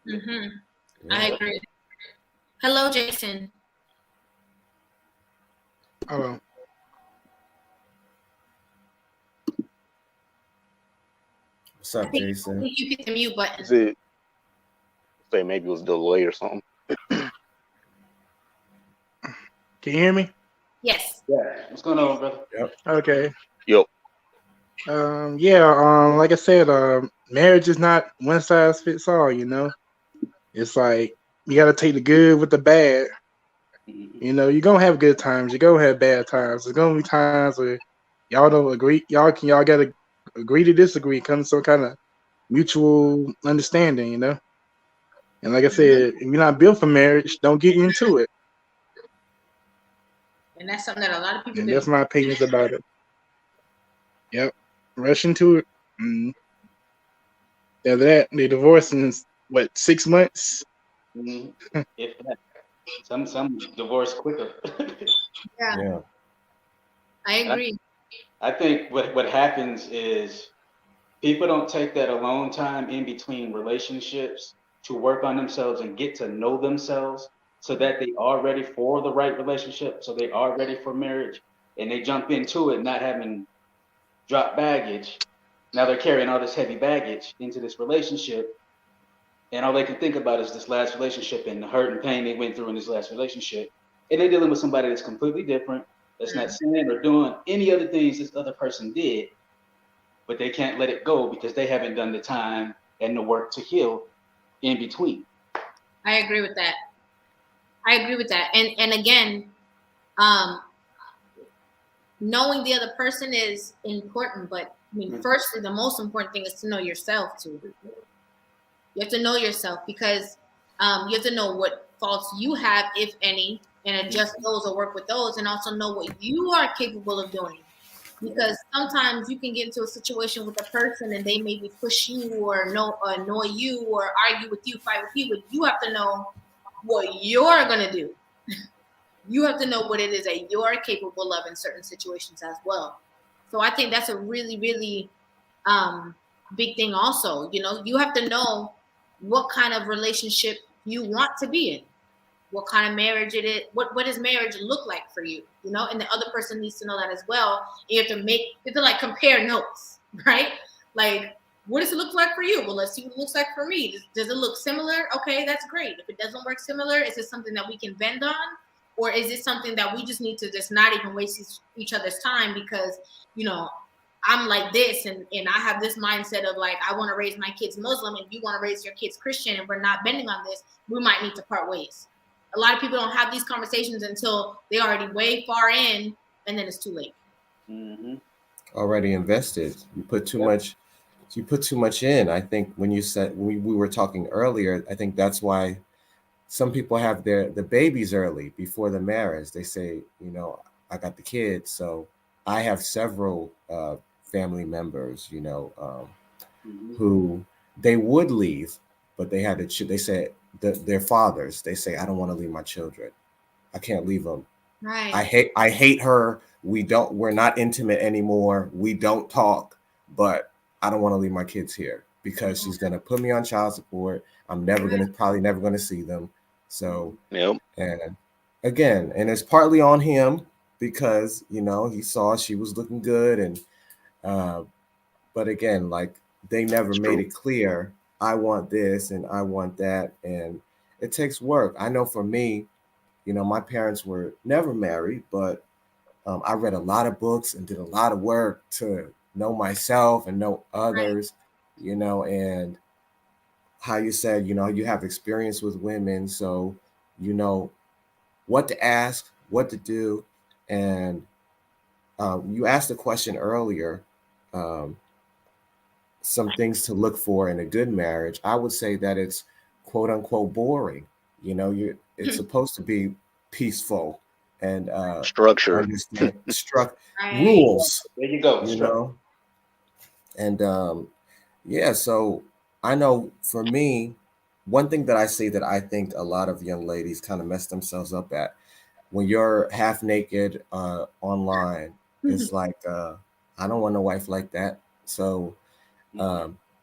Mm-hmm. I agree. Hello, Jason. Hello. What's up, Jason? I think you hit the mute button. Is it? Say maybe it was delayed or something. Can you hear me? Yes. Yeah. What's going on, brother? Yep. Okay. Yep. Like I said, marriage is not one size fits all, It's like you gotta take the good with the bad. You're gonna have good times, you're gonna have bad times. There's gonna be times where y'all don't agree, y'all gotta agree to disagree, come to some kind of mutual understanding, And like I said, if you're not built for marriage, don't get into it. And that's something that a lot of people And do. that's my opinions about it. Yep. Rush into it. After that, they divorce in 6 months? Mm-hmm. If that. Some divorce quicker. Yeah. I agree. I think what happens is people don't take that alone time in between relationships to work on themselves and get to know themselves so that they are ready for the right relationship, so they are ready for marriage, and they jump into it not having dropped baggage. Now they're carrying all this heavy baggage into this relationship, and all they can think about is this last relationship and the hurt and pain they went through in this last relationship. And they're dealing with somebody that's completely different, that's not saying or doing any other things this other person did, but they can't let it go because they haven't done the time and the work to heal in between. I agree with that. And again, knowing the other person is important, but I mean, firstly, the most important thing is to know yourself too. You have to know yourself because you have to know what faults you have, if any, and adjust those or work with those, and also know what you are capable of doing. Because sometimes you can get into a situation with a person and they maybe push you or annoy you or argue with you, fight with you, but you have to know what you're going to do. You have to know what it is that you're capable of in certain situations as well. So I think that's a really, really big thing also. You have to know what kind of relationship you want to be in, what kind of marriage it is, what does marriage look like for you, and the other person needs to know that as well. You have to like compare notes, right? Like, what does it look like for you? Well, let's see what it looks like for me. Does it look similar? Okay, that's great. If it doesn't work similar, is it something that we can bend on? Or is it something that we just need to just not even waste each other's time because, I'm like this and I have this mindset of like, I want to raise my kids Muslim and you want to raise your kids Christian and we're not bending on this, we might need to part ways. A lot of people don't have these conversations until they're already way far in and then it's too late. Mm-hmm. Already invested. You put too much in. I think when you said, we were talking earlier, I think that's why some people have the babies early before the marriage. They say, I got the kids, so I have several family members, who they would leave, but they had to. They said their fathers. They say, I don't want to leave my children. I can't leave them. Right. I hate her. We're not intimate anymore. We don't talk, but I don't want to leave my kids here because she's gonna put me on child support. I'm probably never gonna see them. So, Yep. and again, and it's partly on him because he saw she was looking good, and but again, like they never made it clear. I want this and I want that, and it takes work. I know for me, my parents were never married, but I read a lot of books and did a lot of work to know myself and know others, and how you said, you have experience with women, so you know what to ask, what to do. And you asked a question earlier, um, some things to look for in a good marriage. I would say that it's quote unquote boring. It's supposed to be peaceful and Structured. understand Right. rules, There you go. you know. And yeah, so I know for me, one thing that I see that I think a lot of young ladies kind of mess themselves up at, when you're half naked online, it's like, I don't want a wife like that. So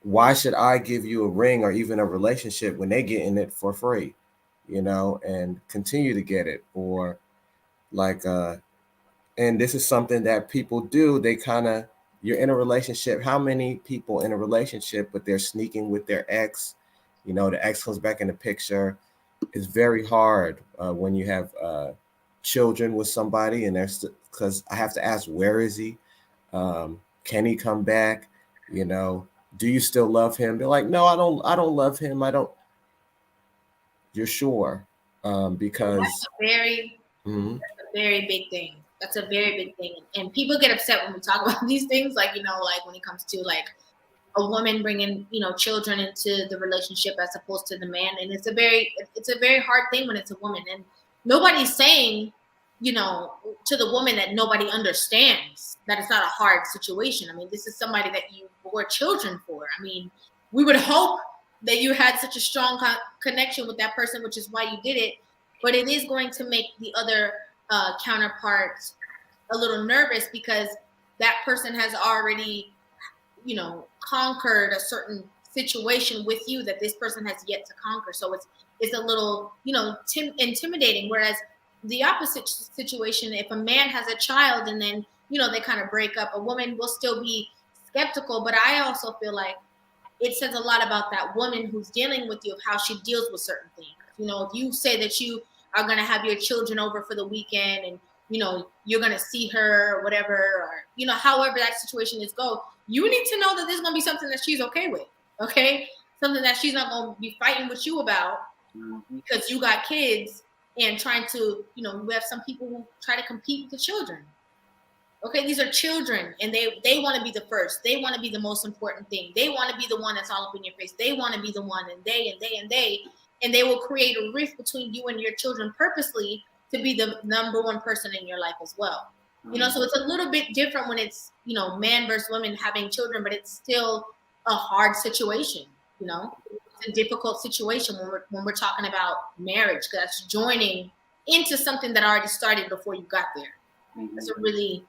why should I give you a ring or even a relationship when they get in it for free, and continue to get it? Or like, and this is something that people do. They kind of, you're in a relationship. How many people in a relationship, but they're sneaking with their ex? The ex comes back in the picture. It's very hard when you have children with somebody, and there's because I have to ask, where is he? Can he come back? Do you still love him? They're like, no, I don't. I don't love him. I don't. You're sure? Because That's a very, Mhm. that's a very big thing. That's a very big thing, and people get upset when we talk about these things. Like like when it comes to like a woman bringing children into the relationship as opposed to the man, and it's a very hard thing when it's a woman, and nobody's saying to the woman that nobody understands that it's not a hard situation. I mean, this is somebody that you bore children for. I mean, we would hope that you had such a strong connection with that person, which is why you did it, but it is going to make the other counterparts a little nervous because that person has already conquered a certain situation with you that this person has yet to conquer. So it's a little intimidating. Whereas the opposite situation, if a man has a child and then they kind of break up, a woman will still be skeptical. But I also feel like it says a lot about that woman who's dealing with you, of how she deals with certain things. If you say that you are going to have your children over for the weekend and you're going to see her or whatever, or however that situation is go, you need to know that there's going to be something that she's okay with. Okay, something that she's not going to be fighting with you about because you got kids and trying to we have some people who try to compete with the children. Okay, these are children, and they want to be the first. They want to be the most important thing. They want to be the one that's all up in your face. They want to be the one, and they will create a rift between you and your children purposely to be the number one person in your life as well. So it's a little bit different when it's man versus women having children, but it's still a hard situation. It's a difficult situation when we're talking about marriage, because that's joining into something that already started before you got there. It's a really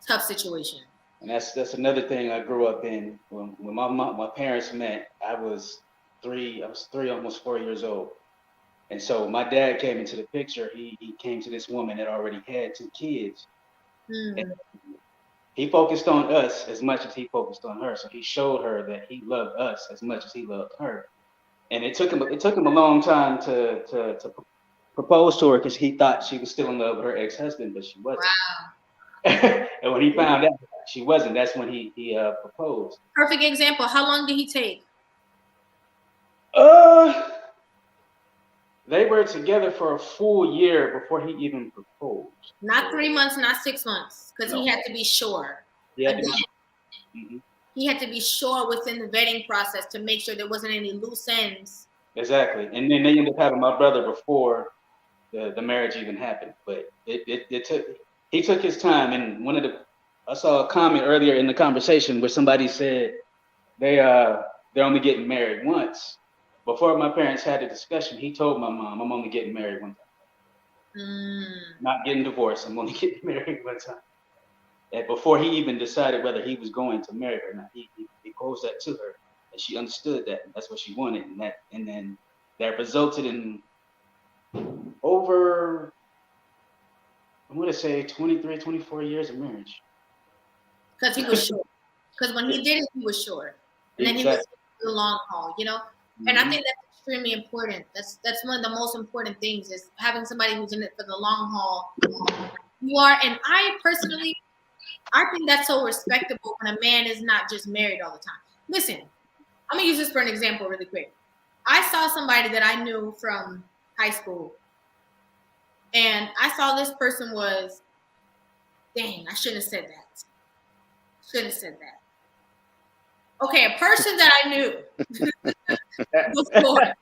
tough situation. And that's another thing I grew up in. When my parents met, I was three, almost 4 years old. And so my dad came into the picture. He came to this woman that already had 2 kids. And he focused on us as much as he focused on her. So he showed her that he loved us as much as he loved her. And it took him a long time to propose to her, because he thought she was still in love with her ex-husband, but she wasn't. Wow. And when he found out she wasn't, that's when he proposed. Perfect example. How long did he take? They were together for a full year before he even proposed. Not 3 months, not 6 months, because he had to be sure. He had to be sure within the vetting process to make sure there wasn't any loose ends. Exactly. And then they ended up having my brother before the marriage even happened. But he took his time. And I saw a comment earlier in the conversation where somebody said they're only getting married once. Before my parents had a discussion, he told my mom, I'm only getting married one time. Not getting divorced. I'm only getting married one time. And before he even decided whether he was going to marry her or not, he posed that to her, and she understood that. That's what she wanted, and then that resulted in over, I'm going to say 23, 24 years of marriage. Because he was sure. Because when he did it, he was sure. And then he was for the long haul, And I think that's extremely important. That's one of the most important things, is having somebody who's in it for the long haul You are, and I personally, I think that's so respectable when a man is not just married all the time. Listen, I'm gonna use this for an example really quick. I saw somebody that I knew from high school, and I saw this person was, dang, I shouldn't have said that. Shouldn't have said that. Okay, a person that I knew before,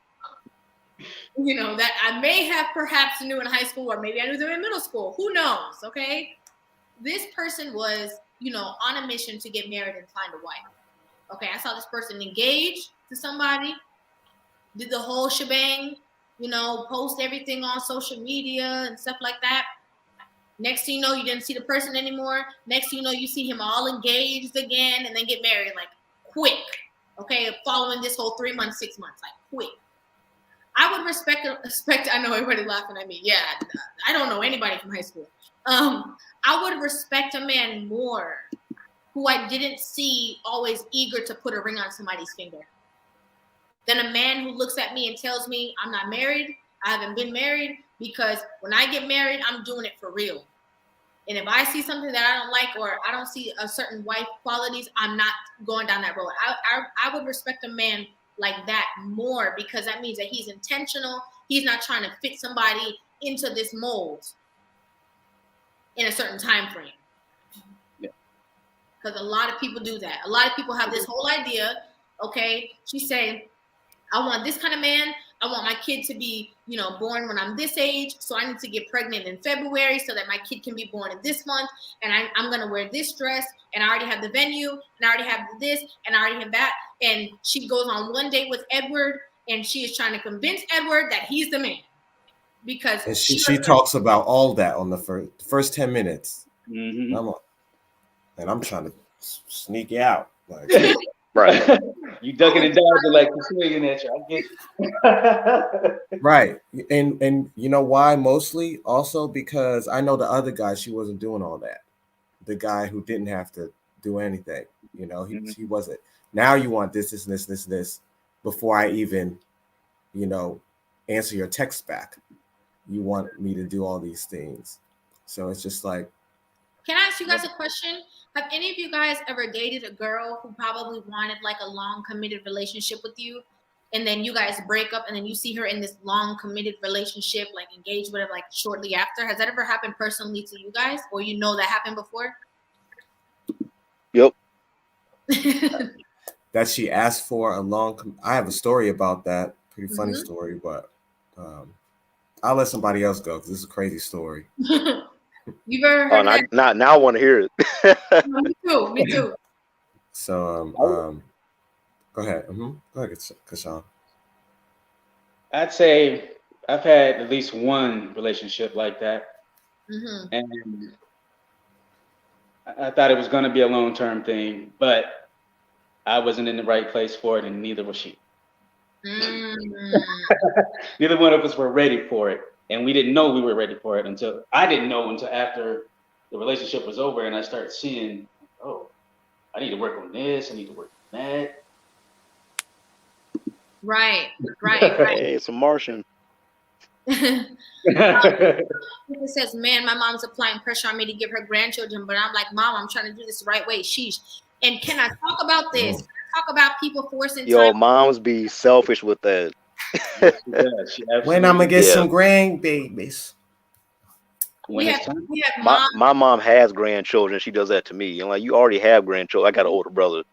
you know, that I may have perhaps knew in high school, or maybe I knew them in middle school. Who knows? Okay. This person was, you know, on a mission to get married and find a wife. Okay, I saw this person engaged to somebody, did the whole shebang, you know, post everything on social media and stuff like that. Next thing you know, you didn't see the person anymore. Next thing you know, you see him all engaged again and then get married like quick. Okay, following this whole 3 months, 6 months, like quick. I would respect. I know everybody laughing at me. Yeah, I don't know anybody from high school. I would respect a man more who I didn't see always eager to put a ring on somebody's finger than a man who looks at me and tells me I'm not married, I haven't been married, because when I get married, I'm doing it for real. And if I see something that I don't like, or I don't see a certain wife qualities, I'm not going down that road. I would respect a man like that more, because that means that he's intentional. He's not trying to fit somebody into this mold in a certain time frame. Because a lot of people do that. A lot of people have this whole idea, okay, she's saying, I want this kind of man. I want my kid to be, you know, born when I'm this age. So I need to get pregnant in February so that my kid can be born in this month. And I'm going to wear this dress. And I already have the venue. And I already have this. And I already have that. And she goes on one date with Edward. And she is trying to convince Edward that he's the man. Because and she talks about all that on the first 10 minutes. Mm-hmm. I'm trying to sneak you out. Like, Right. You ducking and dodging like you're swinging at you. I get you. right. And you know why? Mostly also because I know the other guy, she wasn't doing all that. The guy who didn't have to do anything, you know, he wasn't. Now you want this before I even, you know, answer your text back. You want me to do all these things. So it's just like. Can I ask you guys a question? Have any of you guys ever dated a girl who probably wanted like a long committed relationship with you, and then you guys break up and then you see her in this long committed relationship, like engaged with her like shortly after? Has that ever happened personally to you guys, or you know that happened before? Yep. That she asked for a long. I have a story about that. Pretty funny story, but I'll let somebody else go because this is a crazy story. You've ever heard that? Now I want to hear it. Me too. So go ahead. Go ahead, Kashawn. I'd say I've had at least one relationship like that. And I thought it was going to be a long-term thing, but I wasn't in the right place for it, and neither was she. Neither one of us were ready for it. And we didn't know we were ready for it until after the relationship was over, and I started seeing, oh, I need to work on this. I need to work on that. Right. Hey, it's a Martian. It says, man, my mom's applying pressure on me to give her grandchildren, but I'm like, Mom, I'm trying to do this the right way. Sheesh. And can I talk about this? Talk about people forcing time. Moms be selfish with that. When I'm gonna get some grandbabies. We have moms. My mom has grandchildren. She does that to me. I'm like, you already have grandchildren. I got an older brother.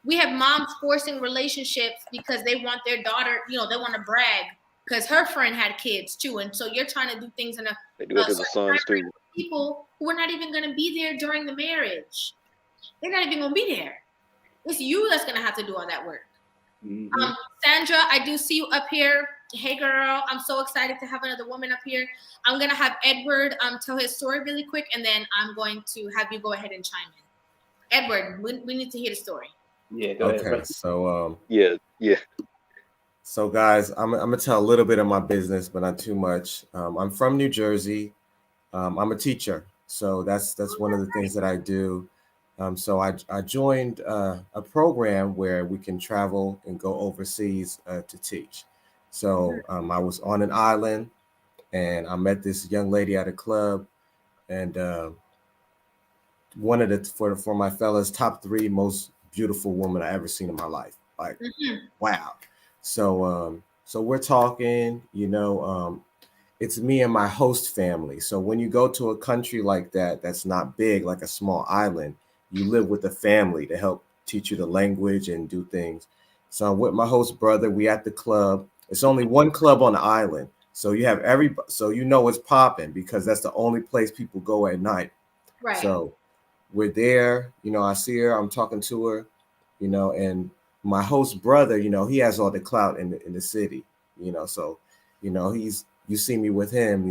We have moms forcing relationships because they want their daughter, you know, they want to brag because her friend had kids too. And so you're trying to do things in they do it to the sons too. People who are not even going to be there during the marriage. They're not even going to be there. It's you that's going to have to do all that work. Sandra, I do see you up here. Hey girl, I'm so excited to have another woman up here. I'm going to have Edward tell his story really quick, and then I'm going to have you go ahead and chime in. Edward, we need to hear the story. Yeah, go ahead. Okay, so yeah. So guys, I'm gonna tell a little bit of my business, but not too much. I'm from New Jersey. I'm a teacher, so that's one of the things that I do. So I joined a program where we can travel and go overseas to teach. So I was on an island and I met this young lady at a club, and one of the for my fellas top 3 most beautiful woman I ever seen in my life. Like, wow. So we're talking, it's me and my host family. So when you go to a country like that, that's not big, like a small island, you live with a family to help teach you the language and do things. So I'm with my host brother. We at the club. It's only one club on the island. So you have so it's popping because that's the only place people go at night. Right. So we're there, I see her, I'm talking to her, and my host brother, he has all the clout in the city, so, you see me with him,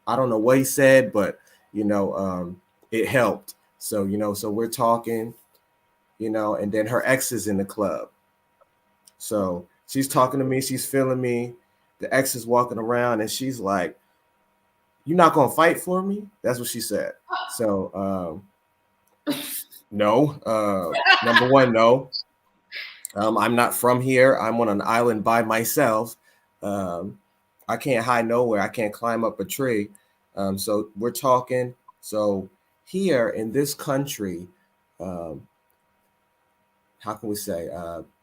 I don't know what he said, but, it helped. So, so we're talking, and then her ex is in the club. So she's talking to me, she's feeling me. The ex is walking around and she's like, "You're not going to fight for me?" That's what she said. So, no. Number one, no. I'm not from here. I'm on an island by myself. I can't hide nowhere. I can't climb up a tree. So we're talking. So here in this country, how can we say,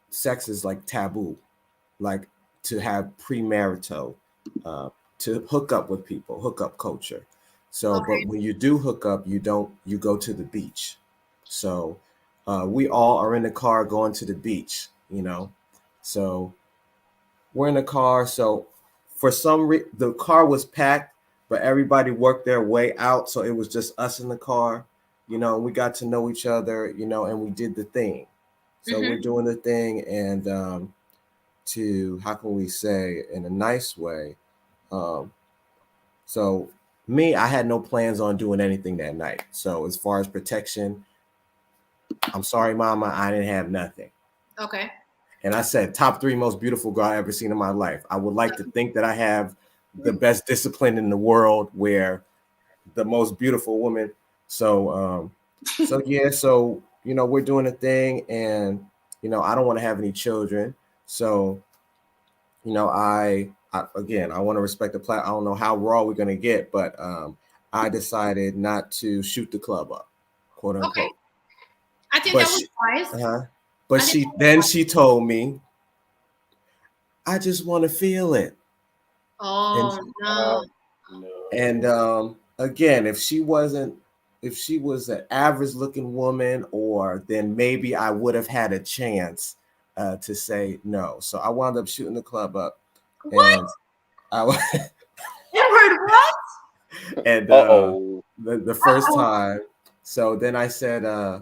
sex is like taboo, like to have premarital, to hook up with people, hook up culture. So, but when you do hook up, you go to the beach. So we all are in the car going to the beach, So we're in the car. So for some reason, the car was packed, but everybody worked their way out. So it was just us in the car, and we got to know each other, and we did the thing. So we're doing the thing. And how can we say, in a nice way, so me, I had no plans on doing anything that night. So as far as protection, I'm sorry, mama, I didn't have nothing. Okay. And I said, top 3 most beautiful girl I ever seen in my life. I would like to think that I have the best discipline in the world, where the most beautiful woman. So, yeah, so, we're doing a thing, and, I don't want to have any children. So, I again, I want to respect the plan. I don't know how raw we're going to get, but I decided not to shoot the club up, quote unquote. Okay. I think that was wise. But she told me, "I just want to feel it." Oh, no. And again, if she was an average looking woman, or then maybe I would have had a chance to say no. So I wound up shooting the club up. What? And I Edward, what? And the first time. So then I said, I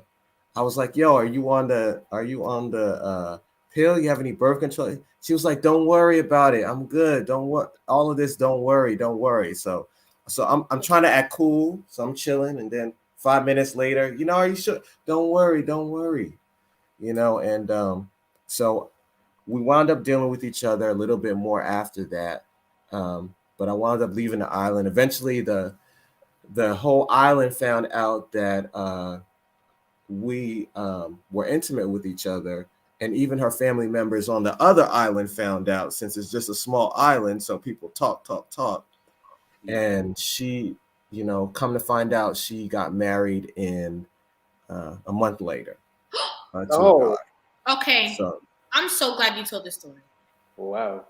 was like, "Yo, are you on the pill? You have any birth control?" She was like, "Don't worry about it. I'm good. Don't worry. All of this, don't worry. So I'm trying to act cool. So I'm chilling, and then 5 minutes later, are you sure? Don't worry. And so we wound up dealing with each other a little bit more after that. But I wound up leaving the island. Eventually, the whole island found out that we were intimate with each other. And even her family members on the other island found out, since it's just a small island. So people talk. And she, come to find out, she got married in a month later to a guy. Okay. So, I'm so glad you told this story. Wow.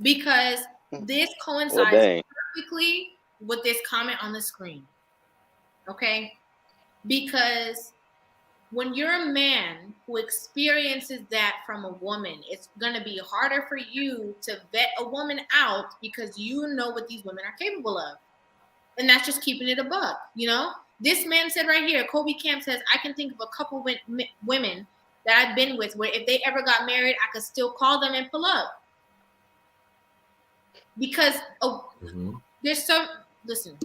Because this coincides perfectly with this comment on the screen. Okay? Because when you're a man who experiences that from a woman, it's going to be harder for you to vet a woman out, because you know what these women are capable of. And that's just keeping it a buck, This man said right here, Kobe Camp says, "I can think of a couple women that I've been with where if they ever got married, I could still call them and pull up." Because there's some, listen,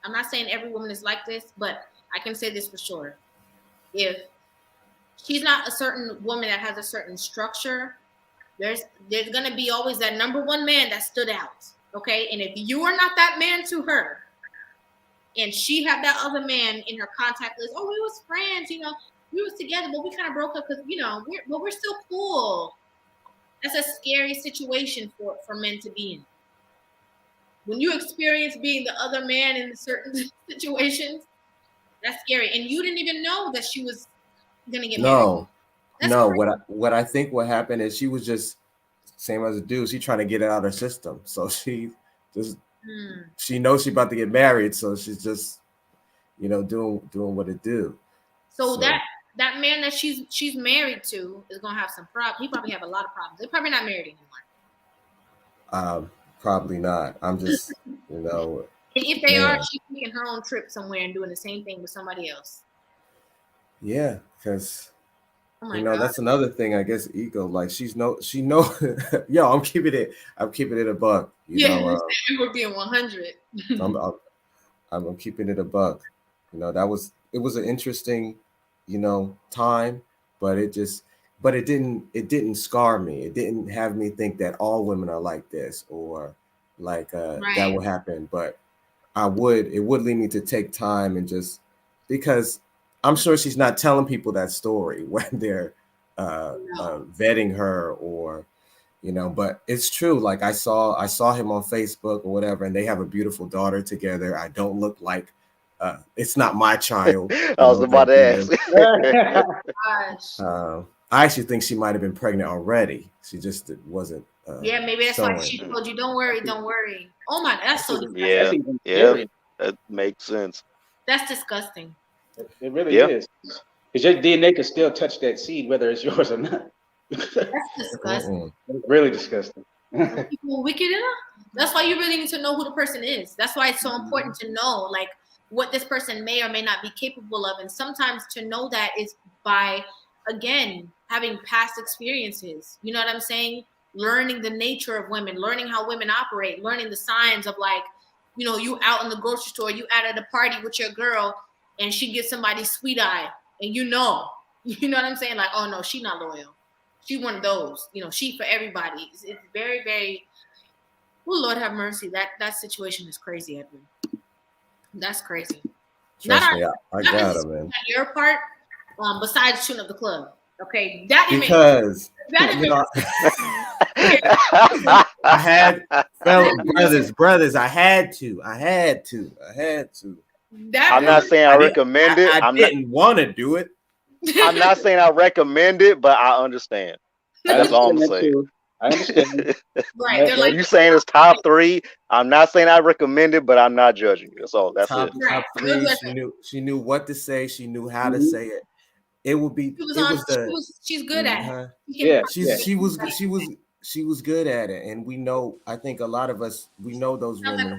I'm not saying every woman is like this, but I can say this for sure. If she's not a certain woman that has a certain structure, there's going to be always that number one man that stood out, okay? And if you are not that man to her, and she had that other man in her contact list, "Oh, we was friends, we was together, but we kind of broke up because, we're still cool." That's a scary situation for men to be in. when you experience being the other man in certain situations, that's scary. And you didn't even know that she was gonna get married. No, That's no. crazy. What I think what happened is she was just same as a dude. She trying to get it out of her system, so she just she knows she about to get married, so she's just doing what it do. So that man that she's married to is gonna have some problems. He probably have a lot of problems. They're probably not married anymore. Probably not. I'm just And if they man. are, she's taking her own trip somewhere and doing the same thing with somebody else. Yeah, because God. that's another thing. I guess ego. Like she know. Yo, I'm keeping it a buck. It would be a 100. I'm keeping it a buck. It was an interesting, time, but it didn't scar me. It didn't have me think that all women are like this or like that will happen. But it would lead me to take time and just because I'm sure she's not telling people that story when they're vetting her or but it's true. Like I saw him on Facebook or whatever, and they have a beautiful daughter together. I don't look like it's not my child. I was about to ask. I actually think she might have been pregnant already. She just wasn't. Maybe that's why she told you, "Don't worry, don't worry." Oh my, that's so disgusting. Yeah, that makes sense. That's disgusting. It really is. Because your DNA can still touch that seed, whether it's yours or not. That's disgusting. It's really disgusting. People wicked enough. That's why you really need to know who the person is. That's why it's so important to know, like, what this person may or may not be capable of. And sometimes to know that is by, again, having past experiences. You know what I'm saying? Learning the nature of women, learning how women operate, learning the signs of, like, you out in the grocery store, you out at a party with your girl, and she gives somebody sweet eye, and you know what I'm saying? Like, oh no, she not loyal. She one of those, she for everybody. It's very, very, oh Lord have mercy. That situation is crazy, Edwin. That's crazy. Trust me, I got him, man. Your part, besides shooting up the club. Okay, that because I had brothers. I had to. I'm not saying I recommend it. I didn't want to do it. I'm not saying I recommend it, but I understand. That's all I'm saying. I understand. Right. They're like, you saying it's top 3. I'm not saying I recommend it, but I'm not judging you. That's all. That's top, it. Top 3. She knew what to say. She knew how to say it. It would be. She's good at it. Yeah. She was good at it, and we know. I think a lot of us know those women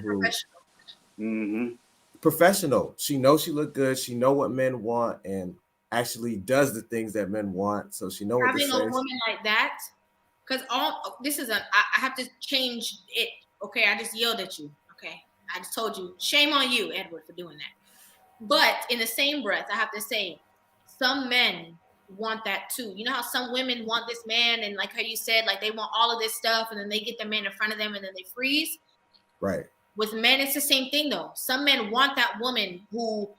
who professional. She knows she looked good. She know what men want, and actually does the things that men want. So she know what to say. Having a woman like that, because I have to change it. Okay, I just yelled at you. Okay, I just told you, shame on you, Edward, for doing that. But in the same breath, I have to say, some men want that too. You know how some women want this man, and like how you said, like they want all of this stuff, and then they get the man in front of them, and then they freeze. Right. With men, it's the same thing though. Some men want that woman who,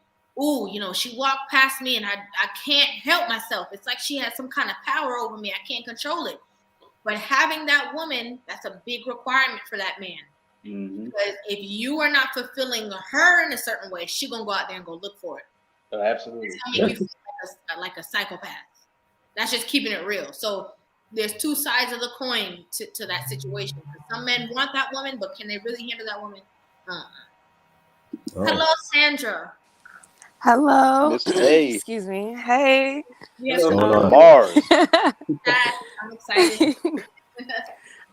she walked past me and I can't help myself. It's like she has some kind of power over me. I can't control it. But having that woman, that's a big requirement for that man. Because if you are not fulfilling her in a certain way, she's going to go out there and go look for it. Oh, absolutely. It's going to make you feel like a psychopath. That's just keeping it real. So there's two sides of the coin to that situation. Some men want that woman, but can they really handle that woman? Hello, Sandra. Hello. Hey. Excuse me. Hey. Yes, Mars. I'm excited.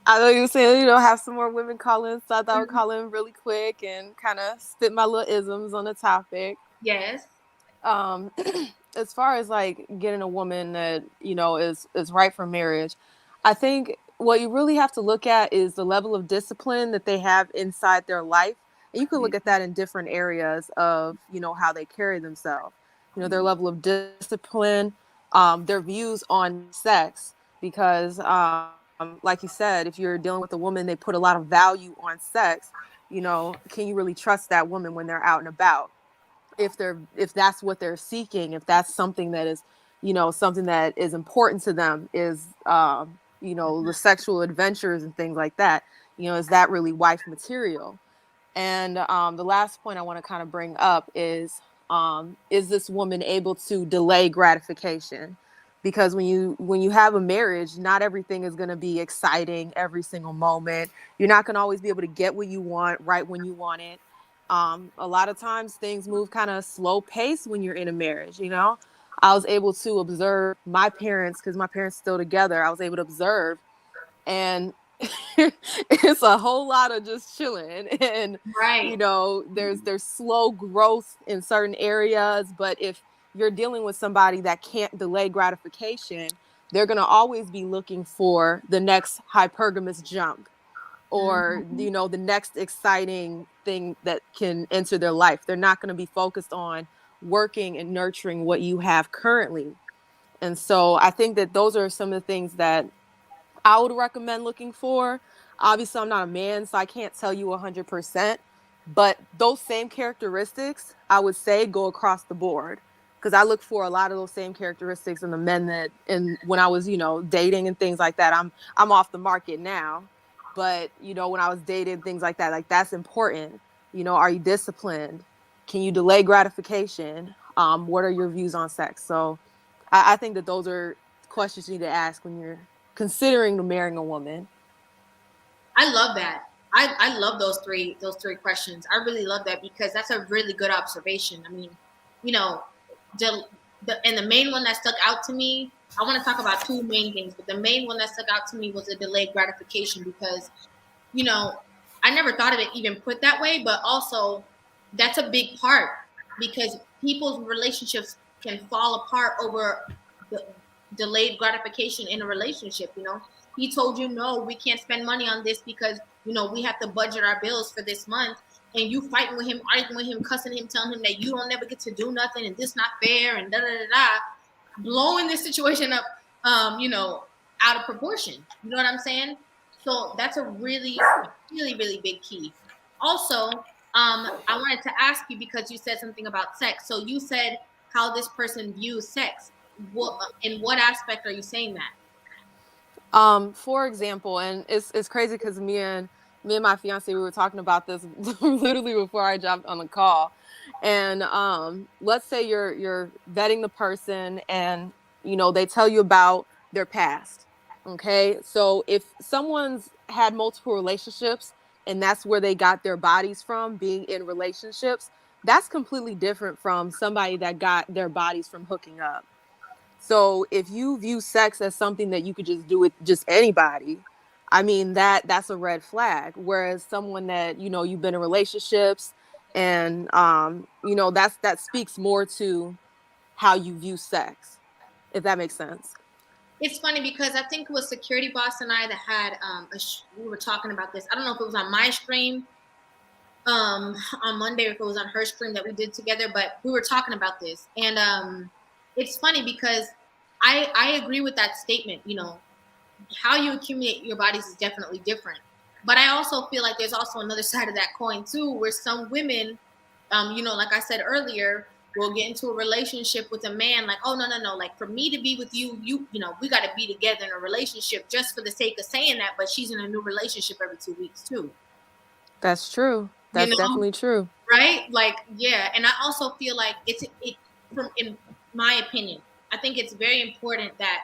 I know you were saying have some more women calling, so I thought I would call in really quick and kind of spit my little isms on the topic. Yes. As far as like getting a woman that is right for marriage, I think what you really have to look at is the level of discipline that they have inside their life. And you can look at that in different areas of, how they carry themselves, their level of discipline, their views on sex, because like you said, if you're dealing with a woman, they put a lot of value on sex, can you really trust that woman when they're out and about? If that's what they're seeking, if that's something that is, something that is important to them is, the sexual adventures and things like that, is that really wife material? And the last point I want to kind of bring up is this woman able to delay gratification? Because when you have a marriage, not everything is going to be exciting every single moment. You're not going to always be able to get what you want right when you want it. A lot of times things move kind of slow pace when you're in a marriage. You know, I was able to observe my parents, because my parents still together. I was able to observe, and it's a whole lot of just chilling, and Right. you know, there's slow growth in certain areas, but if you're dealing with somebody that can't delay gratification, they're going to always be looking for the next hypergamous jump, or you know, the next exciting thing that can enter their life. They're not going to be focused on working and nurturing what you have currently. And so I think that those are some of the things that I would recommend looking for. Obviously, I'm not a man, so I can't tell you 100%, but those same characteristics, I would say, go across the board, because I look for a lot of those same characteristics in the men that, and when I was, you know, dating and things like that. I'm off the market now, but you know, when I was dating, things like that, like that's important. You know, are you disciplined? Can you delay gratification? What are your views on sex? So I think that those are questions you need to ask when you're considering marrying a woman. I love that. I love those three questions. I really love that, because that's a really good observation. I mean, you know, the main one that stuck out to me, I want to talk about two main things, but the main one that stuck out to me was the delayed gratification, because, you know, I never thought of it even put that way, but also that's a big part, because people's relationships can fall apart over the delayed gratification in a relationship. You know, he told you, no, we can't spend money on this because, you know, we have to budget our bills for this month, and you fighting with him, arguing with him, cussing him, telling him that you don't never get to do nothing and this not fair and da da da da, blowing this situation up, you know, out of proportion. You know what I'm saying? So that's a really, really, really big key. Also, I wanted to ask you, because you said something about sex. So you said how this person views sex. In what aspect are you saying that? For example, and it's crazy because me and my fiance, we were talking about this literally before I jumped on the call. And let's say you're vetting the person, and you know, they tell you about their past. Okay, so if someone's had multiple relationships and that's where they got their bodies from, being in relationships, that's completely different from somebody that got their bodies from hooking up. So if you view sex as something that you could just do with just anybody, I mean, that's a red flag. Whereas someone that, you know, you've been in relationships, and you know, that speaks more to how you view sex, if that makes sense. It's funny because I think it was Security Boss and I that had we were talking about this. I don't know if it was on my stream on Monday, or if it was on her stream that we did together, but we were talking about this. And it's funny because I agree with that statement. You know, how you accumulate your bodies is definitely different. But I also feel like there's also another side of that coin too, where some women, you know, like I said earlier, will get into a relationship with a man like, oh, no, like for me to be with you, you know, we got to be together in a relationship just for the sake of saying that. But she's in a new relationship every 2 weeks too. That's true. That's definitely true. Right? Like, yeah. And I also feel like in my opinion, I think it's very important that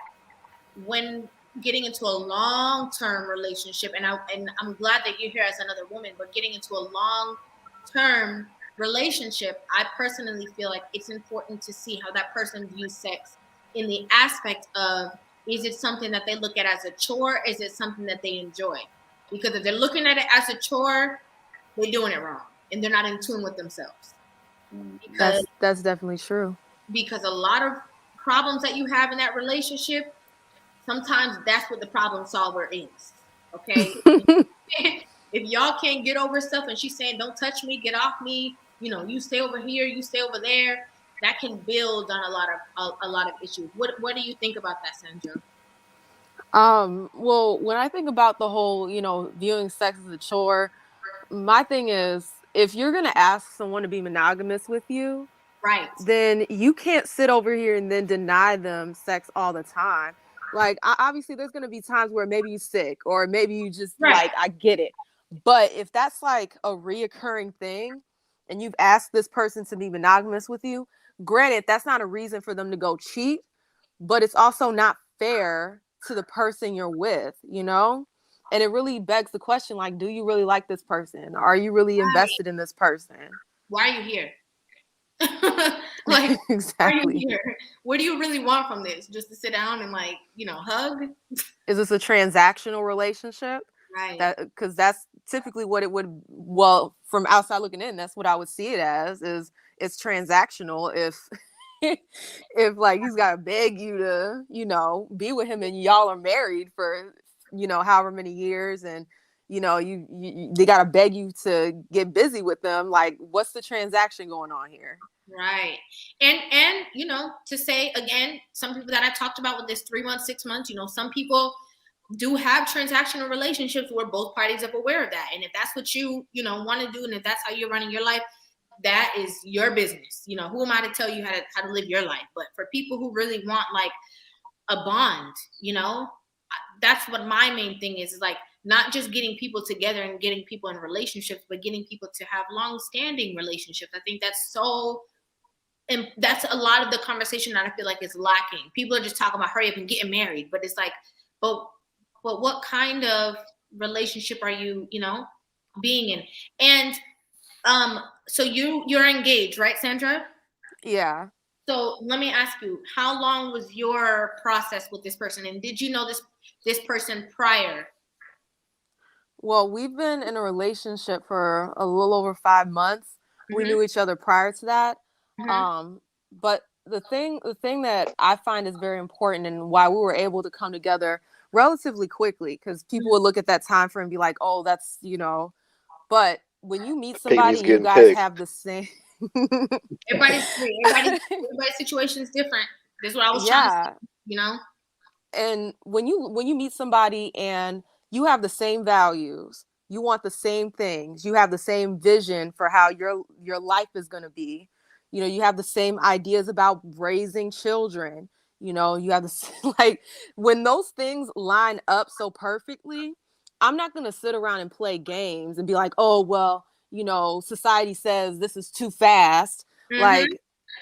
when getting into a long-term relationship, and I'm glad that you're here as another woman, but getting into a long-term relationship, I personally feel like it's important to see how that person views sex in the aspect of, is it something that they look at as a chore? Is it something that they enjoy? Because if they're looking at it as a chore, they're doing it wrong, and they're not in tune with themselves. Because that's definitely true. Because a lot of problems that you have in that relationship, sometimes that's what the problem solver is. Okay. If y'all can't get over stuff and she's saying, don't touch me, get off me, you know, you stay over here, you stay over there, that can build on a lot of issues. What do you think about that, Sandra? Well, when I think about the whole, you know, viewing sex as a chore, my thing is, if you're going to ask someone to be monogamous with you, right, then you can't sit over here and then deny them sex all the time. Like, obviously there's going to be times where maybe you're sick, or maybe you just like, I get it. But if that's like a reoccurring thing and you've asked this person to be monogamous with you, granted, that's not a reason for them to go cheat, but it's also not fair to the person you're with, you know? And it really begs the question, like, do you really like this person? Are you really invested in this person? Why are you here? Like, exactly. Why are you here? What do you really want from this? Just to sit down and like, hug? Is this a transactional relationship? Right. Because that's typically what it would. Well, from outside looking in, that's what I would see it as. Is it's transactional if if like he's got to beg you to be with him and y'all are married for however many years and you they got to beg you to get busy with them. Like, what's the transaction going on here? Right. And to say again, some people that I talked about with this 3 months, 6 months, some people do have transactional relationships where both parties are aware of that. And if that's what you want to do, and if that's how you're running your life, that is your business. Who am I to tell you how to live your life? But for people who really want like a bond, that's what my main thing is like, not just getting people together and getting people in relationships, but getting people to have long-standing relationships. I think and that's a lot of the conversation that I feel like is lacking. People are just talking about hurry up and getting married, but it's like, but what kind of relationship are you, being in? And so you're engaged, right, Sandra? Yeah. So let me ask you, how long was your process with this person, and did you know this person prior? Well, we've been in a relationship for a little over 5 months. We knew each other prior to that. But the thing that I find is very important and why we were able to come together relatively quickly, because people would look at that time frame and be like, oh, that's, but when you meet somebody and you guys have the same everybody's situation is different. This is what I was trying to say, And when you meet somebody and you have the same values, you want the same things, you have the same vision for how your life is going to be, you have the same ideas about raising children, you have this like, when those things line up so perfectly, I'm not going to sit around and play games and be like, oh, well, society says this is too fast. Like,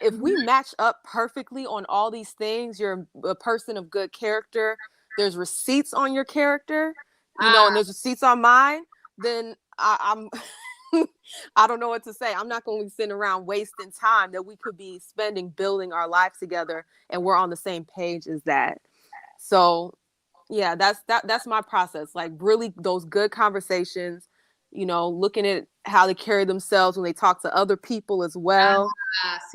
if we match up perfectly on all these things, you're a person of good character, there's receipts on your character, and there's receipts on mine, then I'm I don't know what to say. I'm not going to be sitting around wasting time that we could be spending building our life together, and we're on the same page as that. So yeah, that's my process. Like, really, those good conversations, looking at how they carry themselves when they talk to other people as well,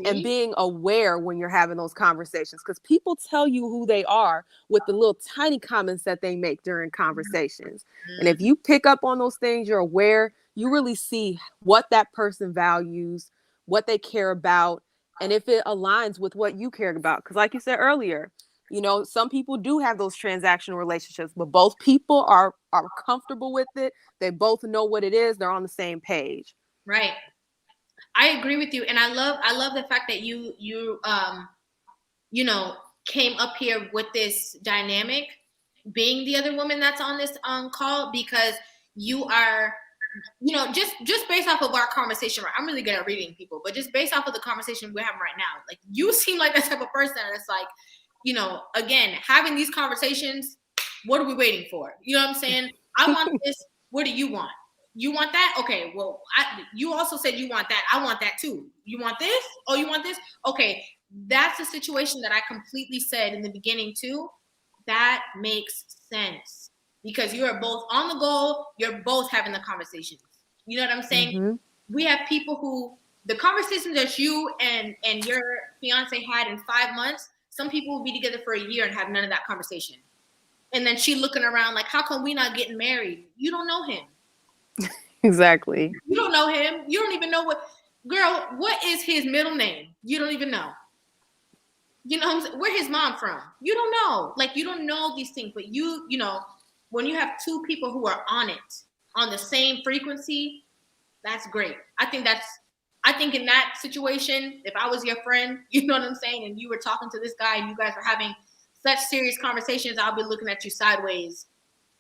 and being aware when you're having those conversations, because people tell you who they are with the little tiny comments that they make during conversations. And if you pick up on those things, you're aware, you really see what that person values, what they care about, and if it aligns with what you care about. Because like you said earlier, some people do have those transactional relationships, but both people are comfortable with it. They both know what it is. They're on the same page. Right. I agree with you. And I love the fact that you came up here with this dynamic, being the other woman that's on this call, because you are, just based off of our conversation, right? I'm really good at reading people, but just based off of the conversation we're having right now, like, you seem like that type of person that's like, again, having these conversations, what are we waiting for? You know what I'm saying? I want this. What do you want? You want that? Okay, well, you also said you want that. I want that too. You want this? Oh, you want this? Okay, that's a situation that I completely said in the beginning too. That makes sense, because you are both on the goal. You're both having the conversations. You know what I'm saying? We have people who, the conversations that you and your fiance had in 5 months, some people will be together for a year and have none of that conversation. And then she looking around like, how come we not getting married? You don't know him. Exactly. You don't know him. You don't even know what is his middle name? You don't even know. You know what I'm saying? Where his mom from? You don't know. Like, you don't know these things, but when you have two people who are on it, on the same frequency, that's great. I think in that situation, if I was your friend, you know what I'm saying, and you were talking to this guy and you guys were having such serious conversations, I'll be looking at you sideways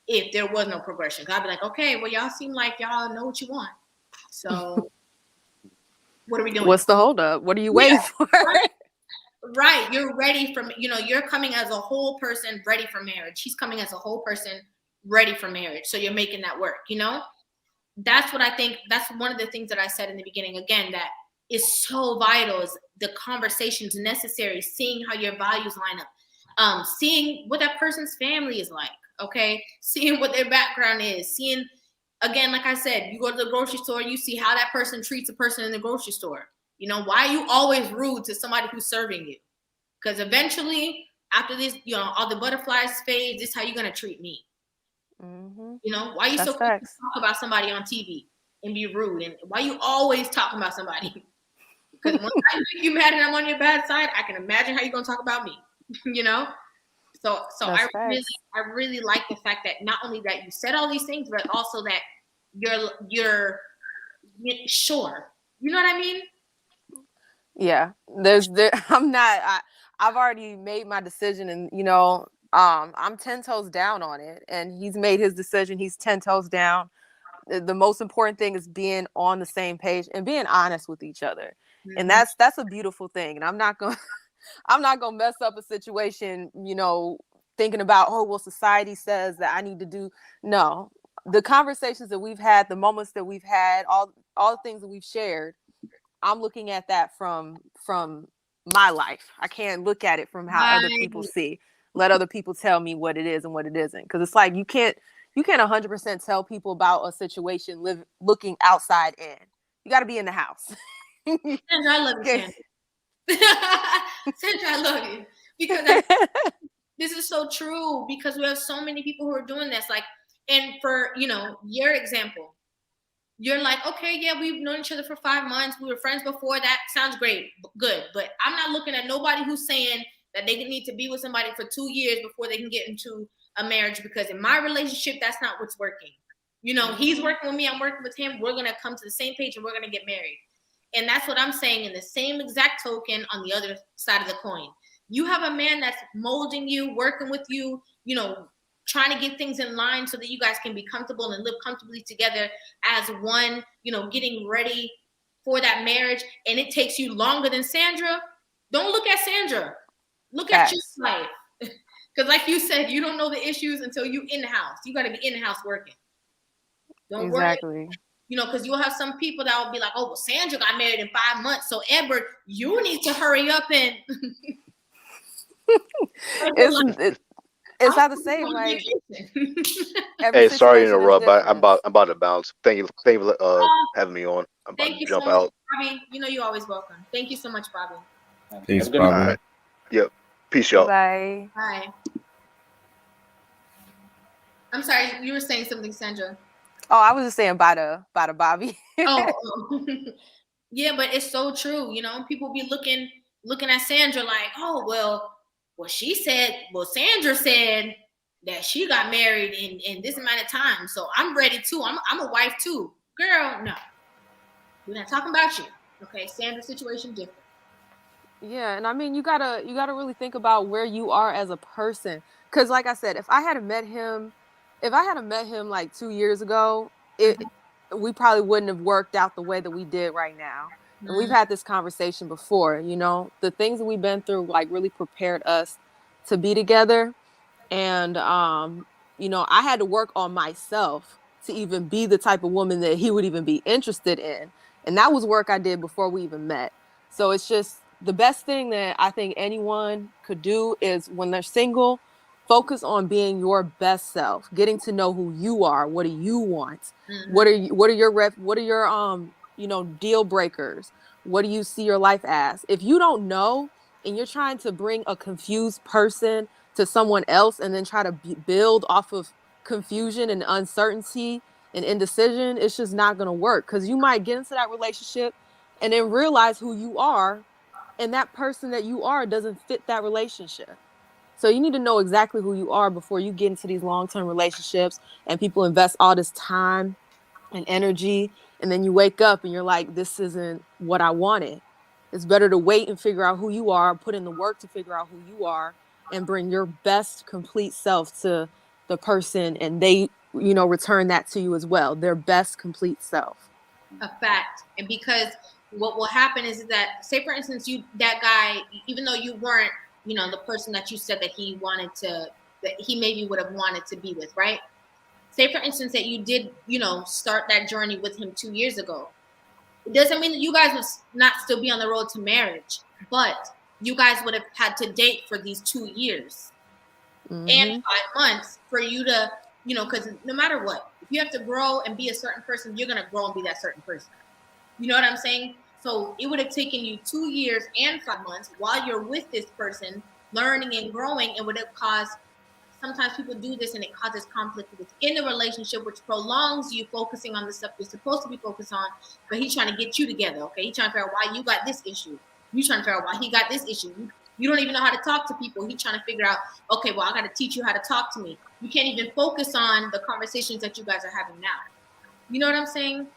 if there was no progression. I'd be like, okay, well, y'all seem like y'all know what you want. So what are we doing? What's the holdup? What are you waiting for? Right. You're ready for, you're coming as a whole person ready for marriage. He's coming as a whole person ready for marriage. So you're making that work, That's what I think. That's one of the things that I said in the beginning, again, that is so vital, is the conversations necessary, seeing how your values line up, seeing what that person's family is like, okay? Seeing what their background is, seeing, again, like I said, you go to the grocery store, you see how that person treats a person in the grocery store. Why are you always rude to somebody who's serving you? Because eventually, after this, all the butterflies fade, this is how you're going to treat me. Mm-hmm. Why are you so quick to talk about somebody on TV and be rude? And why are you always talking about somebody? Because when I make you mad and I'm on your bad side, I can imagine how you're going to talk about me, So I really like the fact that not only that you said all these things, but also that you're sure. You know what I mean? Yeah, I've already made my decision, and I'm 10 toes down on it, and he's made his decision. He's 10 toes down. The most important thing is being on the same page and being honest with each other. Mm-hmm. And that's a beautiful thing. And I'm not going to mess up a situation, thinking about, oh, well, society says that I need to do. No, the conversations that we've had, the moments that we've had, all the things that we've shared, I'm looking at that from my life. I can't look at it from how other people see. Let other people tell me what it is and what it isn't. Because it's like you can't 100% tell people about a situation looking outside in. You got to be in the house. Sandra, I love you, Sandra. Sandra, I love you. Because this is so true, because we have so many people who are doing this. Like, and for, your example, you're like, okay, yeah, we've known each other for 5 months. We were friends before. That sounds great. Good. But I'm not looking at nobody who's saying that they need to be with somebody for 2 years before they can get into a marriage, because in my relationship, that's not what's working. He's working with me. I'm working with him. We're going to come to the same page and we're going to get married. And that's what I'm saying. In the same exact token, on the other side of the coin, you have a man that's molding you, working with you, trying to get things in line so that you guys can be comfortable and live comfortably together as one, getting ready for that marriage. And it takes you longer than Sandra. Don't look at Sandra. Look at your life. Because like you said, you don't know the issues until you in the house. You got to be in the house working. Don't worry. Because you'll have some people that will be like, oh, well, Sandra got married in 5 months. So Edward, you need to hurry up and it's not the same. Like, hey, sorry to interrupt, but I'm about to bounce. Thank you for having me on. I'm about to jump out. Bobby, you're always welcome. Thank you so much, Bobby. Thanks, Bobby. Right. Yep. Peace, y'all. Bye. Bye. I'm sorry, you were saying something, Sandra. Oh, I was just saying bye to Bobby. Oh. Yeah, but it's so true. People be looking at Sandra like, oh, well, Sandra said that she got married in this amount of time, so I'm ready too. I'm a wife too. Girl, no. We're not talking about you. Okay, Sandra's situation different. Yeah, and I mean, you gotta really think about where you are as a person. Because like I said, if I had met him like 2 years ago, we probably wouldn't have worked out the way that we did right now. And we've had this conversation before, the things that we've been through, like, really prepared us to be together. And, I had to work on myself to even be the type of woman that he would even be interested in. And that was work I did before we even met. So it's just the best thing that I think anyone could do is, when they're single, focus on being your best self, getting to know who you are. What do you want? Mm-hmm. What are your deal breakers? What do you see your life as? If you don't know and you're trying to bring a confused person to someone else and then try to build off of confusion and uncertainty and indecision, it's just not going to work, because you might get into that relationship and then realize who you are, and that person that you are doesn't fit that relationship. So you need to know exactly who you are before you get into these long-term relationships, and people invest all this time and energy, and then you wake up and you're like, this isn't what I wanted. It's better to wait and figure out who you are, put in the work to figure out who you are, and bring your best complete self to the person, and they, you know, return that to you as well, their best complete self. A fact. And because what will happen is that, say for instance, that guy, even though you weren't, you know, the person that you said that he maybe would have wanted to be with, right? Say for instance that you did, you know, start that journey with him 2 years ago. It doesn't mean that you guys would not still be on the road to marriage, but you guys would have had to date for these 2 years and 5 months for you to, you know, because no matter what, if you have to grow and be a certain person, you're going to grow and be that certain person. You know what I'm saying? So it would have taken you 2 years and 5 months while you're with this person, learning and growing. It would have caused, sometimes people do this and it causes conflict within the relationship, which prolongs you focusing on the stuff you're supposed to be focused on, but he's trying to get you together, okay? He's trying to figure out why you got this issue. You trying to figure out why he got this issue. You don't even know how to talk to people. He's trying to figure out, okay, well, I got to teach you how to talk to me. You can't even focus on the conversations that you guys are having now. You know what I'm saying?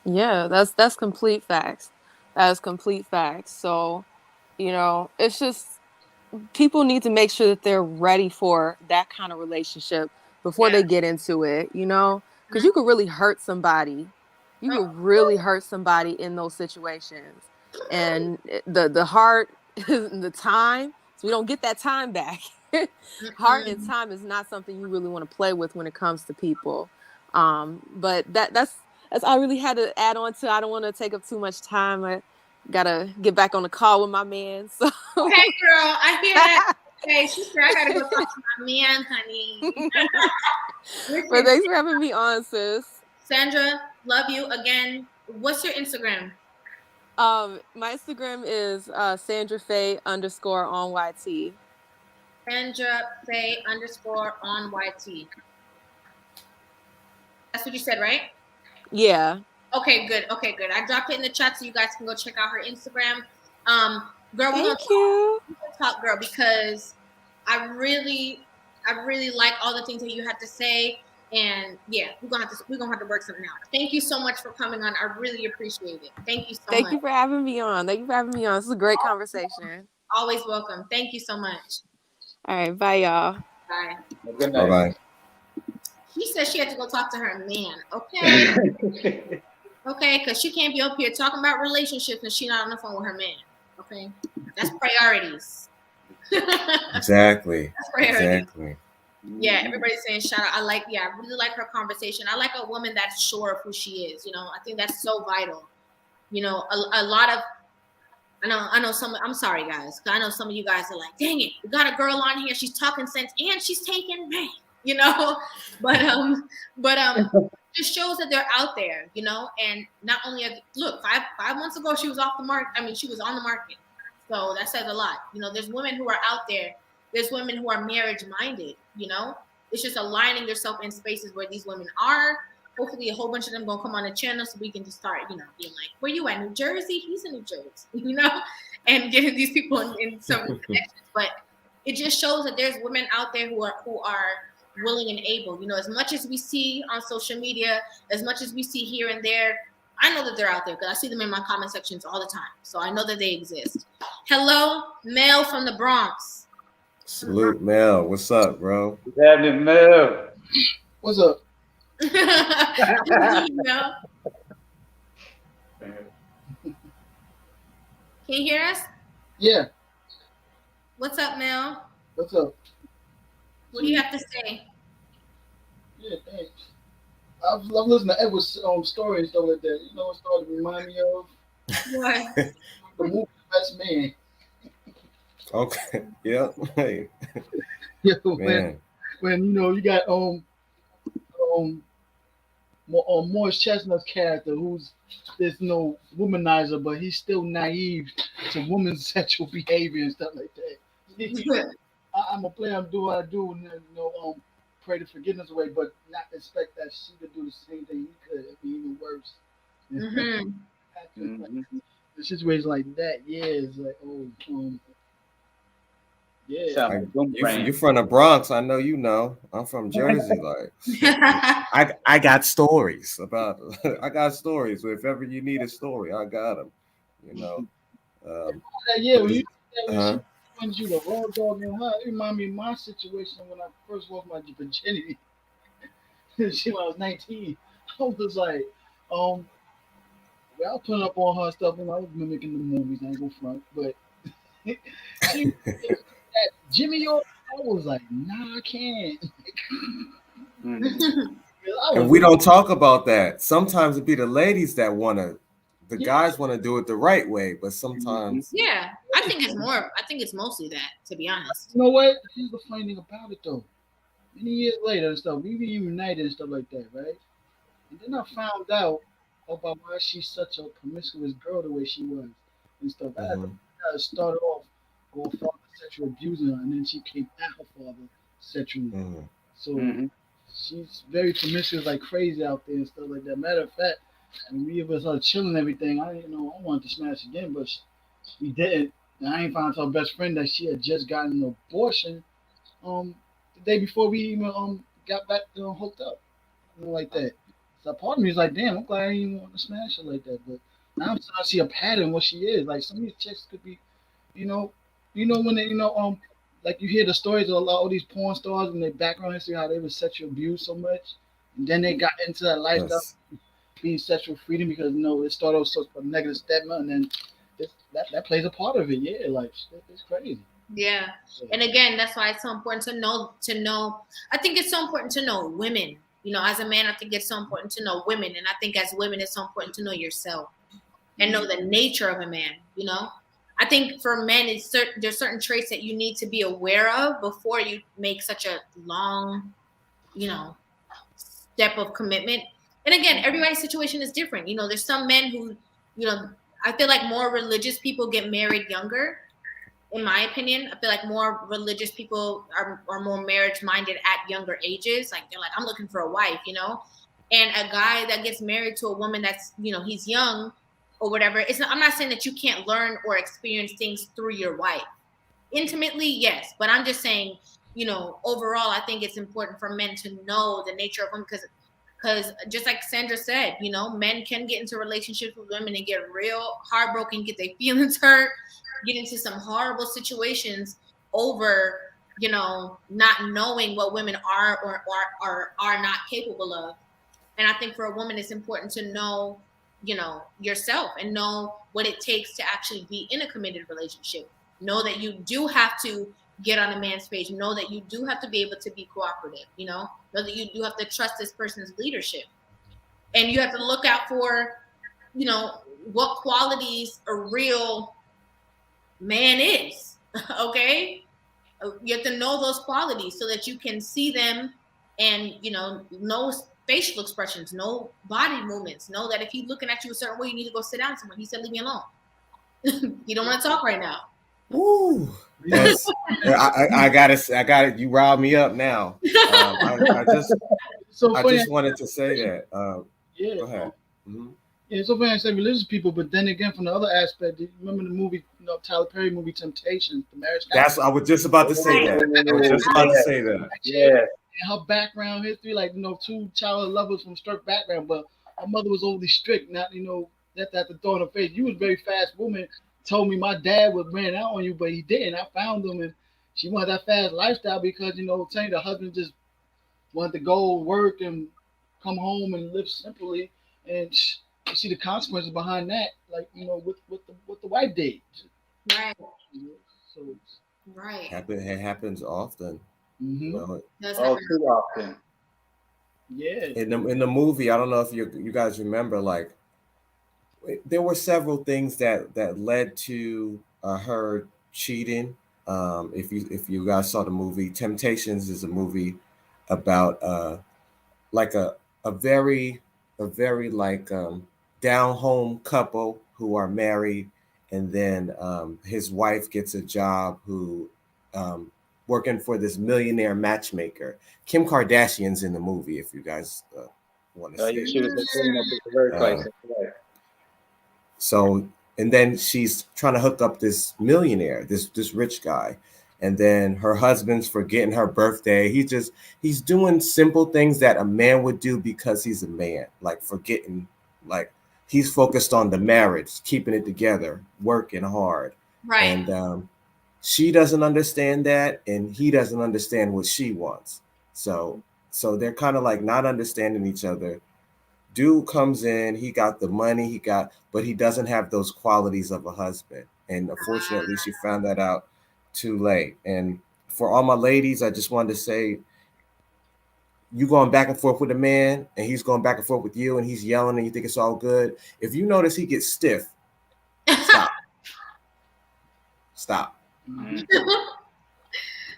Yeah, that's complete facts. That is complete facts. So, you know, it's just, people need to make sure that they're ready for that kind of relationship before they get into it, you know, because you could really hurt somebody. You could really hurt somebody in those situations. And the heart, the time, so we don't get that time back. Heart and time is not something you really want to play with when it comes to people. But that's all I really had to add on to. I don't want to take up too much time. I gotta get back on the call with my man. So. Okay, girl, I hear that. Okay, she said I gotta go talk to my man, honey. But thanks for having me on, sis. Sandra, love you again. What's your Instagram? My Instagram is Sandra Faye _on YT. Sandra Faye _on YT. That's what you said, right? Yeah. Okay, good. Okay, good. I dropped it in the chat so you guys can go check out her Instagram. Girl, we're gonna talk, girl, because I really like all the things that you had to say. And yeah, we're gonna have to work something out. Thank you so much for coming on. I really appreciate it. Thank you so much. Thank you for having me on. This is a great conversation. Always welcome. Thank you so much. All right, bye, y'all. Bye. Good night. Bye. She said she had to go talk to her man. Okay. Okay, because she can't be up here talking about relationships and she's not on the phone with her man. Okay, that's priorities. Exactly. That's priorities. Exactly. Yeah, everybody's saying shout out. I really like her conversation. I like a woman that's sure of who she is. You know, I think that's so vital. You know, a lot of, I know some, I'm sorry guys, because I know some of you guys are like, dang it, we got a girl on here, she's talking sense and she's taking man, you know, but just shows that they're out there, you know, and not only, look, five months ago, she was off the market. I mean, she was on the market. So that says a lot. You know, there's women who are out there. There's women who are marriage minded, you know, it's just aligning yourself in spaces where these women are. Hopefully a whole bunch of them gonna come on the channel so we can just start, you know, being like, where you at, New Jersey? He's in New Jersey, you know, and getting these people in some connections. But it just shows that there's women out there who are willing and able. You know, as much as we see on social media, as much as we see here and there, I know that they're out there because I see them in my comment sections all the time. So I know that they exist. Hello, Mel from the Bronx. Salute, Mel. What's up, bro? What's happening, Mel? What's up? Can you hear us? Yeah. What's up, Mel? What's up? What do you have to say? Yeah, thanks. I'm listening to Edward's story and stuff like that. You know what started to remind me of? What? The movie Best Man. Okay. Yep. Hey. Yeah, Man. when you know you got Morris Chestnut's character, who's this womanizer, but he's still naive to women's sexual behavior and stuff like that. I'm a player. I'm doing what I do, and pray the forgiveness away, but not expect that she could do the same thing he could. It'd be even worse. Mm-hmm. The situation like that, yeah, it's like yeah. You from the Bronx? I know you know. I'm from Jersey. Like, I got stories about. I got stories. If ever you need a story, I got them. You know. Yeah. When you the raw dog in her, it remind me of my situation when I first lost my virginity. She when I was 19. I was like, um, well, I was putting up on her stuff and I was mimicking the movies. I ain't go front, but she that Jimmy York. I was like, nah, I can't. And we don't talk about that. Sometimes it be the ladies that the guys want to do it the right way, but sometimes. Yeah, I think it's mostly that, to be honest. You know what? Here's the funny thing about it though. Many years later and stuff, we reunited and stuff like that, right? And then I found out about why she's such a promiscuous girl the way she was and stuff. I started off with her father sexual abusing her, and then she came at her father sexually. So she's very promiscuous, like crazy out there and stuff like that. Matter of fact, when we was chilling and everything, I wanted to smash again, but we didn't. And I ain't found out her best friend that she had just gotten an abortion the day before we even got back hooked up, like that. So part of me is like, damn, I'm glad I didn't even want to smash her like that. But now I'm starting to see a pattern what she is. Like some of these chicks could be, when they, like you hear the stories of a lot of these porn stars and their background history, how they were sexual abused so much, and then they got into that lifestyle, being sexual freedom because it started with such a negative stigma, and then that plays a part of it. Yeah, like it's crazy. Yeah. And again, that's why it's so important to know. I think it's so important to know women. As a man, I think it's so important to know women, and I think as women, it's so important to know yourself and know the nature of a man. I think for men, there's certain traits that you need to be aware of before you make such a long, step of commitment. And again, everybody's situation is different. There's some men who, I feel like more religious people get married younger. In my opinion, I feel like more religious people are more marriage minded at younger ages. Like they're like, I'm looking for a wife, and a guy that gets married to a woman that's, he's young or whatever. I'm not saying that you can't learn or experience things through your wife. Intimately, yes. But I'm just saying, overall, I think it's important for men to know the nature of them because just like Sandra said, men can get into relationships with women and get real heartbroken, get their feelings hurt, get into some horrible situations over, not knowing what women are or are not capable of. And I think for a woman, it's important to know, yourself and know what it takes to actually be in a committed relationship. Know that you do have to get on a man's page. Know that you do have to be able to be cooperative, know that you do have to trust this person's leadership. And you have to look out for, what qualities a real man is. Okay? You have to know those qualities so that you can see them and, know facial expressions, know body movements, know that if he's looking at you a certain way, you need to go sit down somewhere. He said, leave me alone. You don't want to talk right now. Ooh. Yes. I got it. You riled me up now. I just wanted to say that. Yeah. Go ahead. Mm-hmm. Yeah, it's so funny I say religious people, but then again, from the other aspect, remember the movie, Tyler Perry movie Temptations, the marriage. I was just about to say that. Yeah. And her background history, like two child lovers from strict background, but her mother was overly strict. Not that the throw in her face. You was a very fast woman. Told me my dad would ran out on you, but he didn't. I found him, and she wanted that fast lifestyle because saying the husband just wanted to go work and come home and live simply, and you see the consequences behind that, like what the wife did. Right. So right. It happens often. Too often. Yeah. In the movie, I don't know if you guys remember, like there were several things that led to her cheating. If you guys saw the movie, Temptations is a movie about like a very like down home couple who are married, and then his wife gets a job who working for this millionaire matchmaker. Kim Kardashian's in the movie, if you guys want to see. She was the very place. So, and then she's trying to hook up this millionaire, this rich guy. And then her husband's forgetting her birthday. He's doing simple things that a man would do because he's a man, like forgetting, like he's focused on the marriage, keeping it together, working hard. Right. And she doesn't understand that, and he doesn't understand what she wants. So they're kind of like not understanding each other. Dude comes in, he got the money, but he doesn't have those qualities of a husband. And unfortunately, she found that out too late. And for all my ladies, I just wanted to say, you going back and forth with a man, and he's going back and forth with you, and he's yelling, and you think it's all good. If you notice he gets stiff, stop. Stop.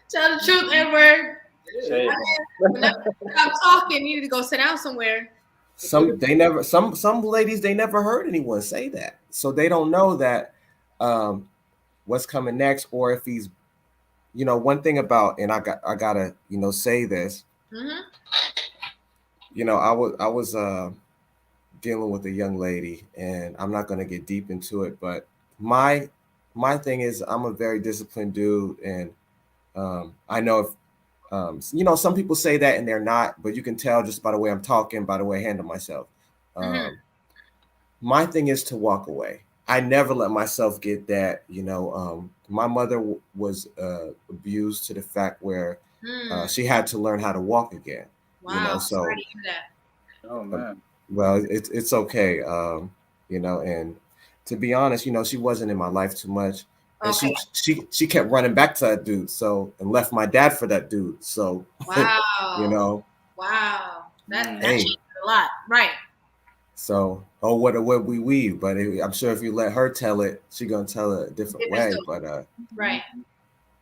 Tell the truth, Edward. Say it. Whenever I'm talking, you need to go sit down somewhere. Some ladies, they never heard anyone say that, so they don't know that what's coming next, or if he's, one thing about, and I gotta say this. Mm-hmm. I was dealing with a young lady, and I'm not gonna get deep into it, but my thing is, I'm a very disciplined dude, and I know if some people say that and they're not, but you can tell just by the way I'm talking, by the way I handle myself. My thing is to walk away. I never let myself get that. My mother was abused to the fact where she had to learn how to walk again. Wow, So sorry to hear that. Oh man. well, it's okay. And to be honest, she wasn't in my life too much. And Okay. she kept running back to that dude, and left my dad for that dude. So Wow. Wow. That Hey. changed a lot. Right. So what we weave, but I'm sure if you let her tell it, she's gonna tell it a different way. story. But Right.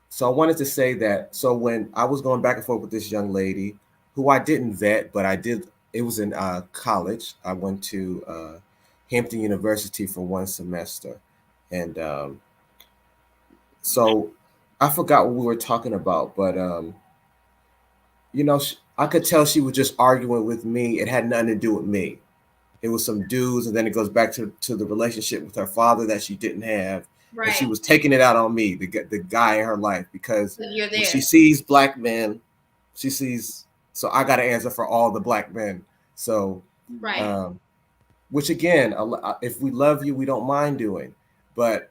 so I wanted to say that. So when I was going back and forth with this young lady, who I didn't vet, but I did. It was in college. I went to Hampton University for one semester, and so I forgot what we were talking about, but I could tell she was just arguing with me. It had nothing to do with me. It was some dudes, and then it goes back to the relationship with her father that she didn't have, and she Right. was taking it out on me, the guy in her life, because You're when there. she sees black men, she sees. So I got to answer for all the black men. So, Right. which again, if we love you, we don't mind doing, but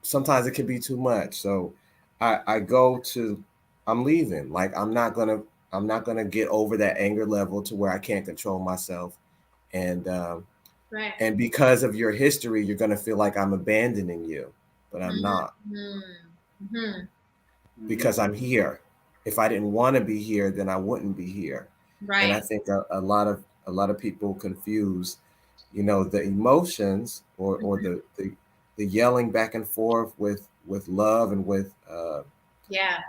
sometimes it can be too much. So I'm leaving. Like I'm not gonna get over that anger level to where I can't control myself. And Right. and because of your history, you're gonna feel like I'm abandoning you, but I'm not, Mm-hmm. because I'm here. If I didn't want to be here, then I wouldn't be here. And I Right. think a lot of people confuse, the emotions or the yelling back and forth with love and with Yeah.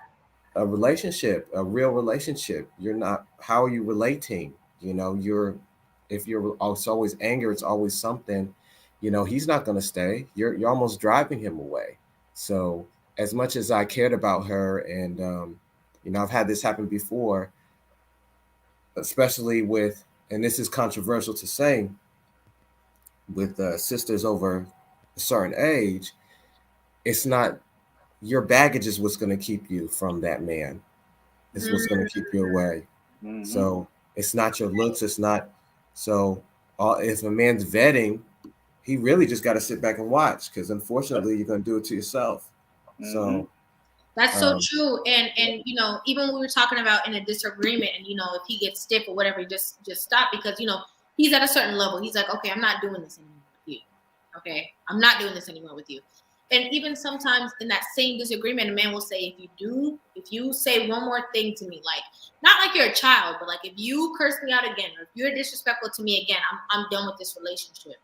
a relationship, a real relationship. You're not. How are you relating? If it's always anger, it's always something. He's not going to stay. You're almost driving him away. So as much as I cared about her, and I've had this happen before, especially with, and this is controversial to say, with sisters over a certain age. It's not your baggage is what's going to keep you from that man. It's what's going to keep you away. Mm-hmm. So it's not your looks. It's not. So if a man's vetting, he really just got to sit back and watch, because unfortunately you're going to do it to yourself. Mm-hmm. So That's so true. And even when we were talking about in a disagreement, and if he gets stiff or whatever, just stop, because he's at a certain level. He's like, okay, I'm not doing this anymore with you. Okay, I'm not doing this anymore with you. And even sometimes in that same disagreement, a man will say, if you say one more thing to me, like, not like you're a child, but like if you curse me out again, or if you're disrespectful to me again, I'm done with this relationship.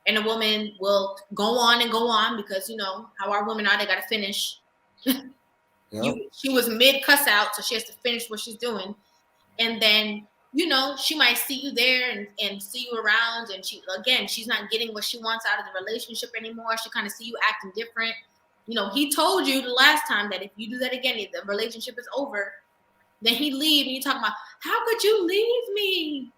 And a woman will go on because how our women are, they got to finish. Yep. She was mid cuss out, so she has to finish what she's doing, and then she might see you there and see you around, and she's not getting what she wants out of the relationship anymore. She kind of see you acting different. He told you the last time that if you do that again, the relationship is over. Then he leave, and you talking about, how could you leave me?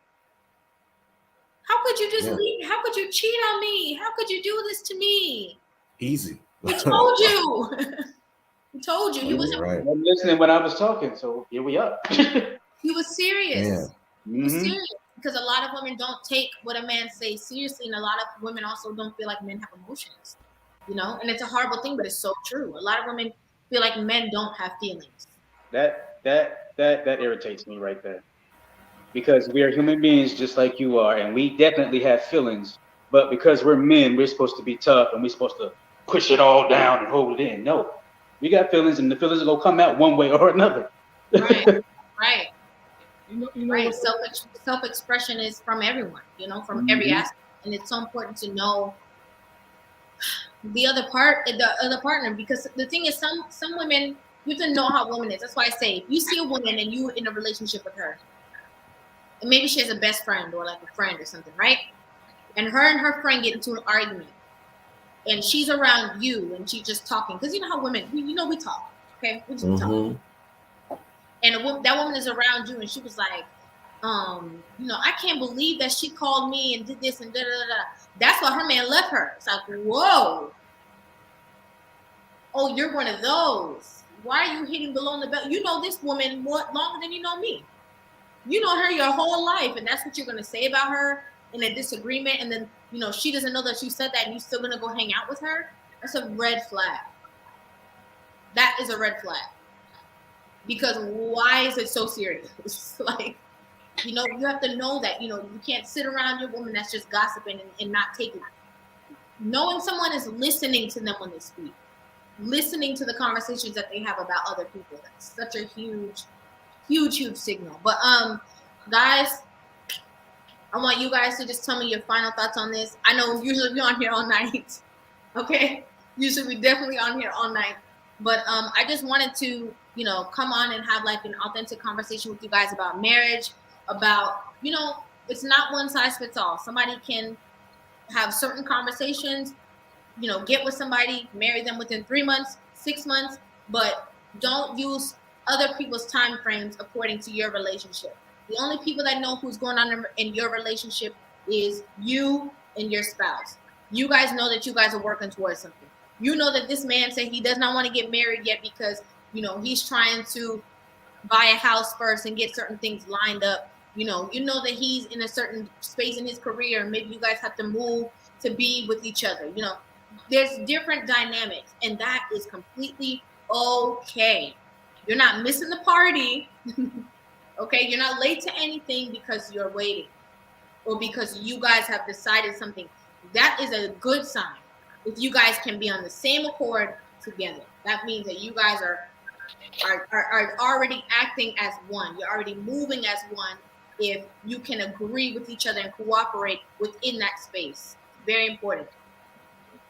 How could you just leave? How could you cheat on me? How could you do this to me? Easy. He told you. He told you. He wasn't right. I'm listening when I was talking, so here we are. He was serious. Yeah. He was serious, because a lot of women don't take what a man says seriously, and a lot of women also don't feel like men have emotions. You know, and it's a horrible thing, but it's so true. A lot of women feel like men don't have feelings. That irritates me right there. Because we are human beings just like you are, and we definitely have feelings. But because we're men, we're supposed to be tough and we're supposed to push it all down and hold it in. No, we got feelings, and the feelings are gonna come out one way or another. Right, right, You know right. what? Self expression is from everyone, you know, from every Mhm. aspect, and it's so important to know the other partner, because the thing is, some women, you have to know how a woman is. That's why I say, if you see a woman and you in a relationship with her, and maybe she has a best friend or like a friend or something, right? And her friend get into an argument, and she's around you, and she's just talking, because you know how women, we talk, okay, we just be talking, and that woman is around you, and she was like, I can't believe that she called me and did this and da da da. That's why her man left her. It's like, whoa. Oh, you're one of those. Why are you hitting below the belt? You know this woman more longer than you know me. You know her your whole life, and that's what you're gonna say about her in a disagreement, and then she doesn't know that you said that, and you're still gonna go hang out with her. That's a red flag. That is a red flag. Because why is it so serious? Like, you have to know that you can't sit around your woman that's just gossiping and not taking it. Knowing someone is listening to them when they speak, listening to the conversations that they have about other people. That's such a huge, huge, huge signal. But guys, I want you guys to just tell me your final thoughts on this. I know usually we're on here all night. Okay? Usually we definitely on here all night. But I just wanted to, come on and have like an authentic conversation with you guys about marriage, about, it's not one size fits all. Somebody can have certain conversations, get with somebody, marry them within 3 months, 6 months, but don't use other people's time frames according to your relationship. The only people that know who's going on in your relationship is you and your spouse. You guys know that you guys are working towards something. You know that this man said he does not want to get married yet because, he's trying to buy a house first and get certain things lined up. You know that he's in a certain space in his career, and maybe you guys have to move to be with each other. There's different dynamics, and that is completely okay. You're not missing the party. Okay, you're not late to anything because you're waiting or because you guys have decided something. That is a good sign. If you guys can be on the same accord together, that means that you guys are already acting as one. You're already moving as one. If you can agree with each other and cooperate within that space, very important.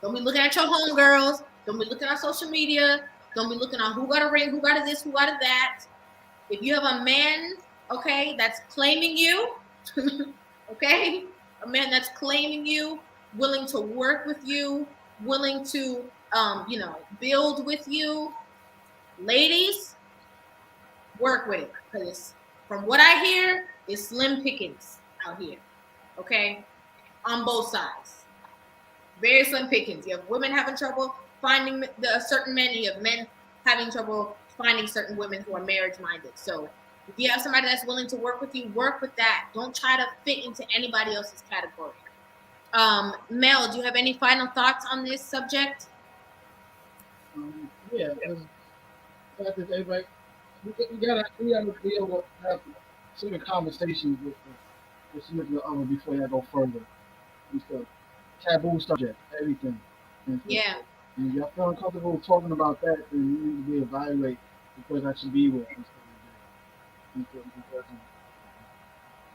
Don't be looking at your homegirls. Don't be looking on social media. Don't be looking on who got a ring, who got a this, who got a that. If you have a man, okay, that's claiming you, okay, a man that's claiming you, willing to work with you, willing to, build with you, ladies, work with it, because from what I hear, it's slim pickings out here, okay, on both sides. Very slim pickings. You have women having trouble finding certain men, and you have men having trouble finding certain women who are marriage minded. So if you have somebody that's willing to work with you, work with that. Don't try to fit into anybody else's category. Mel, do you have any final thoughts on this subject? Yeah, everybody, we gotta be able to have certain conversations with significant other before you go further. And stuff. Taboo subject, everything. And stuff. Yeah. And if y'all feel uncomfortable talking about that, then you need to be evaluate the person I should be with and stuff like that.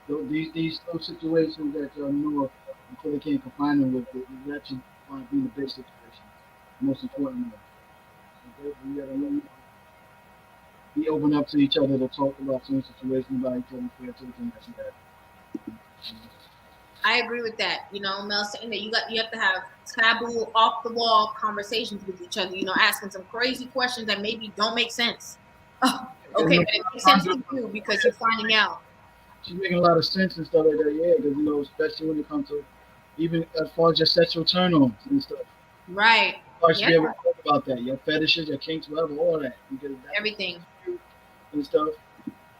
Because these those situations that y'all know until they can't confine them with it, you actually want to be in the best situation. Most importantly. So we gotta be open up to each other to talk about certain situations about each other for everything that you have. I agree with that. Mel saying that you have to have taboo, off the wall conversations with each other. Asking some crazy questions that maybe don't make sense. Oh, okay, but it makes sense to you because you're finding out. She's making a lot of sense and stuff like that. Yeah, because especially when it comes to even as far as your sexual turn-ons and stuff. Right. You should be able to talk about that. Your fetishes, your kinks, whatever, all that. Because everything. And stuff.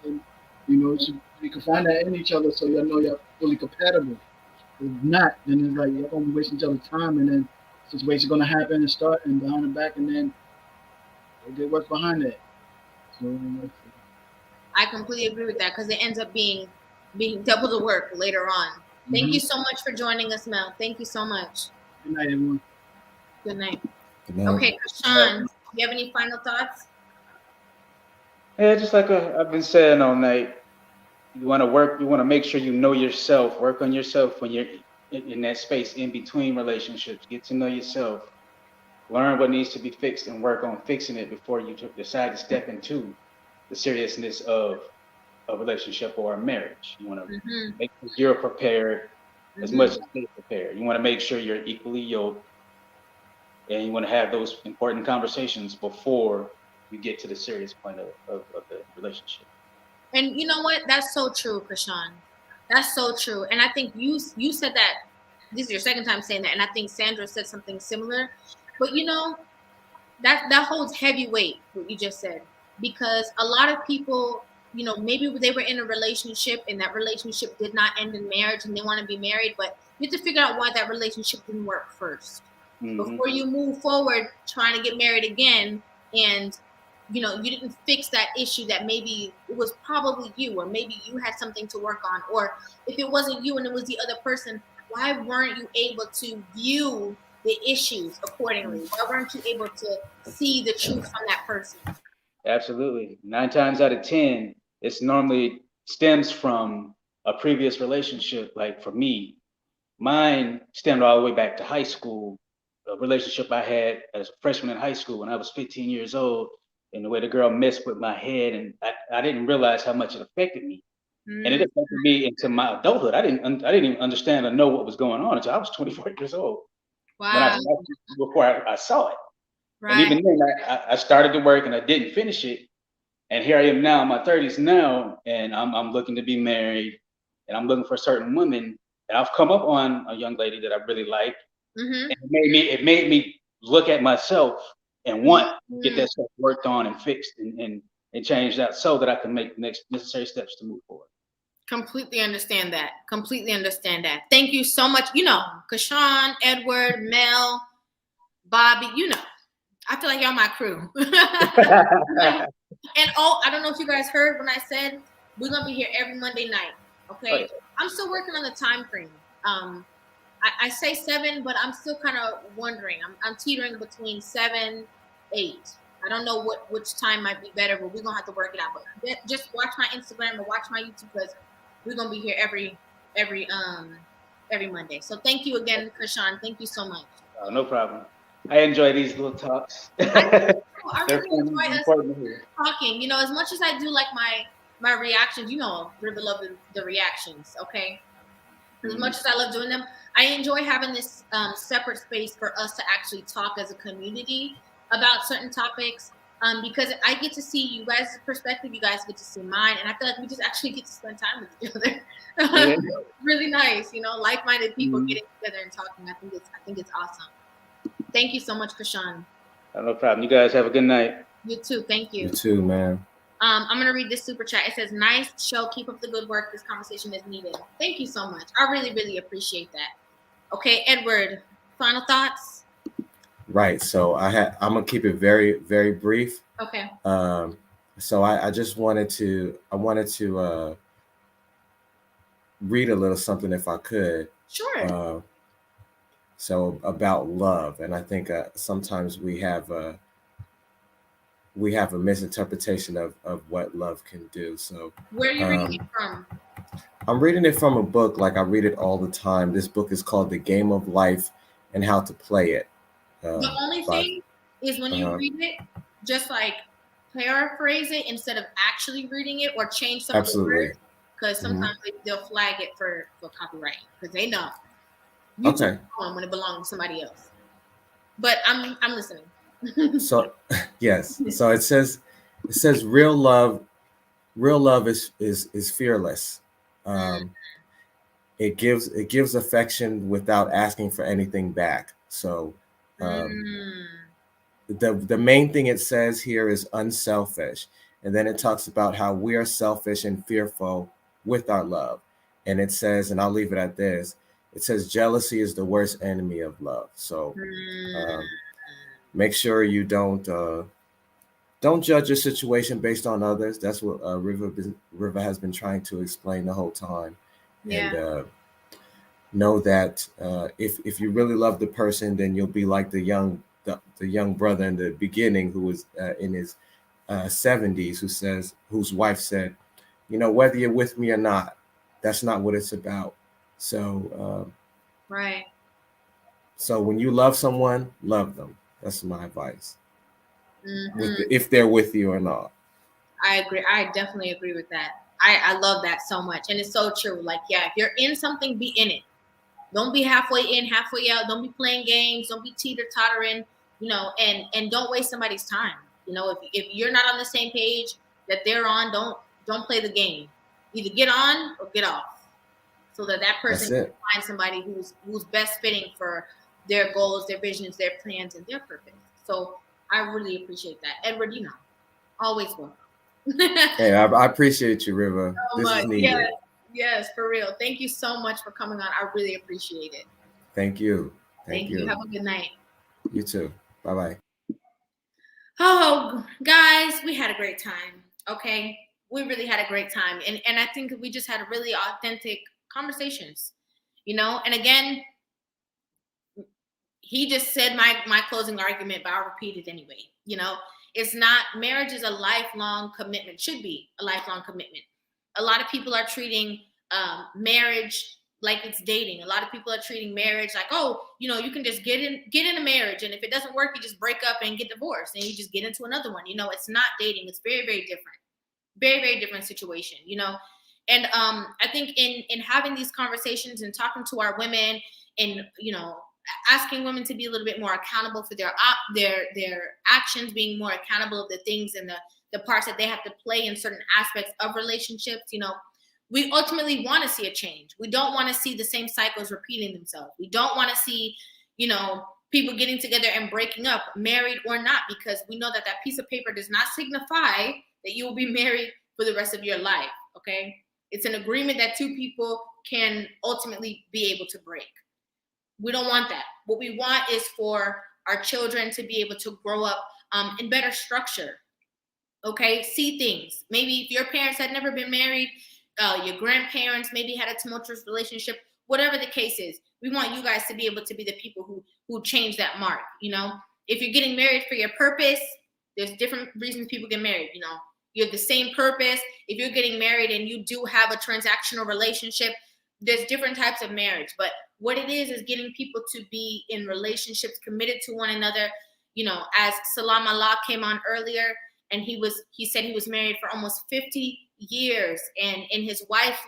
And, you can find that in each other so y'all know you're fully compatible. If not, then it's like you're going to be wasting each other's time and then situations going to happen and start and behind the back, and then they did work behind that. So, I completely agree with that because it ends up being double the work later on. Thank you so much for joining us, Mel. Thank you so much. Good night, everyone. Good night. Good night. Okay, Krishan, do you have any final thoughts? Yeah, just like I've been saying all night, you want to work, you want to make sure you know yourself, work on yourself when you're in that space in between relationships, get to know yourself, learn what needs to be fixed and work on fixing it before you decide to step into the seriousness of a relationship or a marriage. You want to make sure you're prepared as much as they're prepared. You want to make sure you're equally yoked, and you want to have those important conversations before you get to the serious point of the relationship. And you know what? That's so true, Krishan. That's so true. And I think you said that. This is your second time saying that, and I think Sandra said something similar. But you know, that holds heavy weight, what you just said, because a lot of people, you know, maybe they were in a relationship and that relationship did not end in marriage and they want to be married, but you have to figure out why that relationship didn't work first before you move forward trying to get married again. And you know, you didn't fix that issue that maybe it was probably you, or maybe you had something to work on, or if it wasn't you and it was the other person, why weren't you able to view the issues accordingly? Why weren't you able to see the truth from that person? Absolutely. 9 times out of 10, it's normally stems from a previous relationship. Like for me, mine stemmed all the way back to high school, a relationship I had as a freshman in high school when I was 15 years old, and the way the girl messed with my head, and I didn't realize how much it affected me. And it affected me into my adulthood. I didn't even understand or know what was going on until I was 24 years old. Wow. Before I saw it. Right. And even then, I started to work and I didn't finish it. And here I am now in my 30s now, and I'm looking to be married, and I'm looking for a certain woman. And I've come up on a young lady that I really like. And it made me look at myself and want to get that stuff worked on and fixed and changed out so that I can make the next necessary steps to move forward. Completely understand that. Completely understand that. Thank you so much. You know, Krishan, Edward, Mel, Bobby, you know, I feel like y'all my crew. And I don't know if you guys heard when I said we're gonna be here every Monday night. Okay. I'm still working on the time frame. I say 7, but I'm still kind of wondering. I'm teetering between 7, 8. I don't know which time might be better, but we're gonna have to work it out. But just watch my Instagram or watch my YouTube because we're gonna be here every Monday. So thank you again, Krishan. Thank you so much. No problem. I enjoy these little talks. I really enjoy us talking. You know, as much as I do like my reactions, you know, Rivah love the reactions. Okay. As much as I love doing them, I enjoy having this separate space for us to actually talk as a community about certain topics because I get to see you guys' perspective, you guys get to see mine, and I feel like we just actually get to spend time with each other. Yeah. Really nice, you know, like-minded people getting together and talking. I think it's awesome. Thank you so much, Krishan. No problem. You guys have a good night. You too. Thank you. You too, man. I'm gonna read this super chat. It says, "Nice show. Keep up the good work. This conversation is needed." Thank you so much. I really, really appreciate that. Okay, Edward. Final thoughts. Right. So I'm gonna keep it very, very brief. Okay. So I just wanted to read a little something if I could. Sure. So about love, and I think sometimes we have a misinterpretation of what love can do. So where are you reading it from? I'm reading it from a book, like I read it all the time. This book is called The Game of Life and How to Play It. The only thing is when you read it, just like paraphrase it instead of actually reading it, or change some of the words, because sometimes they'll flag it for copyright because they know. Okay. When it belongs to somebody else. But I'm listening. So yes. So it says real love is fearless. It gives affection without asking for anything back. So the main thing it says here is unselfish. And then it talks about how we are selfish and fearful with our love. And it says, and I'll leave it at this, it says jealousy is the worst enemy of love. So make sure you don't judge your situation based on others. That's what Rivah has been trying to explain the whole time. Yeah. And know that if you really love the person, then you'll be like the young brother in the beginning who was in his 70s, whose wife said, you know, whether you're with me or not, that's not what it's about. So right. So when you love someone, love them. That's my advice. Mm-hmm. If they're with you or not. I agree. I definitely agree with that. I love that so much. And it's so true. Like, yeah, if you're in something, be in it. Don't be halfway in, halfway out. Don't be playing games. Don't be teeter-tottering, you know, and don't waste somebody's time. You know, if you're not on the same page that they're on, don't play the game. Either get on or get off, so that person can find somebody who's best fitting for their goals, their visions, their plans, and their purpose. So I really appreciate that. Edward, you know, always welcome. Hey, I appreciate you, Rivah. So this much. is needed. Yes, for real. Thank you so much for coming on. I really appreciate it. Thank you. Thank you. Have a good night. You too. Bye-bye. Oh, guys, we had a great time. Okay. We really had a great time. And I think we just had really authentic conversations, you know? And again, he just said my closing argument, but I'll repeat it anyway. You know, marriage is a lifelong commitment, should be a lifelong commitment. A lot of people are treating marriage like it's dating. A lot of people are treating marriage like, oh, you know, you can just get in a marriage, and if it doesn't work, you just break up and get divorced, and you just get into another one. You know, it's not dating. It's very, very different. Very, very different situation, you know. And I think in having these conversations and talking to our women, and, you know, asking women to be a little bit more accountable for their actions, being more accountable of the things and the parts that they have to play in certain aspects of relationships, you know, we ultimately want to see a change. We don't want to see the same cycles repeating themselves. We don't want to see, you know, people getting together and breaking up, married or not, because we know that piece of paper does not signify that you will be married for the rest of your life, okay? It's an agreement that two people can ultimately be able to break. We don't want that. What we want is for our children to be able to grow up in better structure, okay? See things. Maybe if your parents had never been married, your grandparents maybe had a tumultuous relationship, whatever the case is, we want you guys to be able to be the people who change that mark, you know? If you're getting married for your purpose, there's different reasons people get married, you know? You have the same purpose. If you're getting married and you do have a transactional relationship, there's different types of marriage. But what it is getting people to be in relationships committed to one another. You know, as Salam Allah came on earlier, and he said he was married for almost 50 years, and in his wife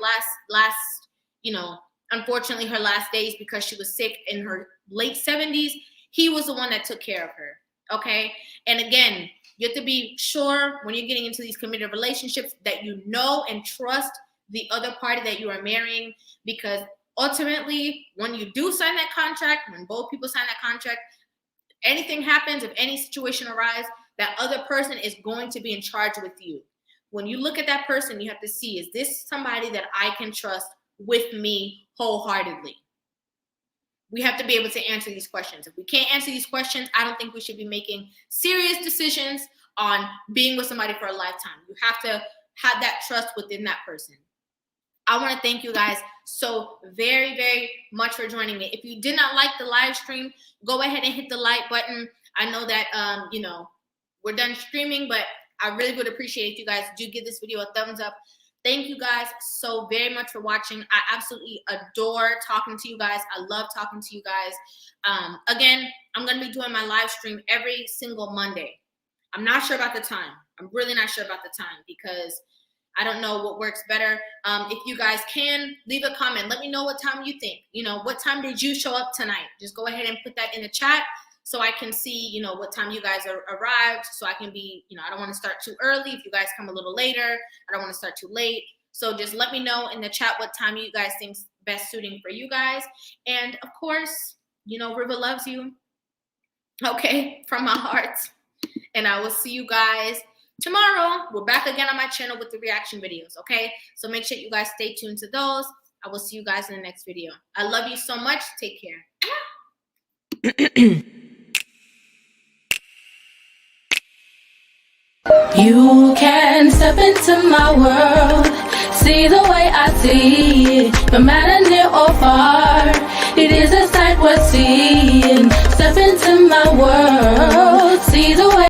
last, you know, unfortunately her last days, because she was sick in her late 70s, he was the one that took care of her. Okay. And again, you have to be sure when you're getting into these committed relationships that you know and trust the other party that you are marrying, because ultimately, when you do sign that contract, when both people sign that contract, anything happens, if any situation arises, that other person is going to be in charge with you. When you look at that person, you have to see, is this somebody that I can trust with me wholeheartedly? We have to be able to answer these questions. If we can't answer these questions, I don't think we should be making serious decisions on being with somebody for a lifetime. You have to have that trust within that person. I want to thank you guys so very, very much for joining me. If you did not like the live stream, go ahead and hit the like button. I know that, you know, we're done streaming, but I really would appreciate if you guys do give this video a thumbs up. Thank you guys so very much for watching. I absolutely adore talking to you guys. I love talking to you guys. Again, I'm going to be doing my live stream every single Monday. I'm not sure about the time. I'm really not sure about the time, because I don't know what works better. If you guys can, leave a comment. Let me know what time you think. You know, what time did you show up tonight? Just go ahead and put that in the chat so I can see, you know, what time you guys arrived, so I can be, you know, I don't want to start too early. If you guys come a little later, I don't want to start too late. So just let me know in the chat what time you guys think's best suiting for you guys. And of course, you know, Rivah loves you. Okay, from my heart. And I will see you guys tomorrow. We're back again on my channel with the reaction videos, okay? So make sure you guys stay tuned to those. I will see you guys in the next video. I love you so much. Take care. You can step into my world, see the way I see it, no matter near or far. It is a sight worth seeing. Step into my world, see the way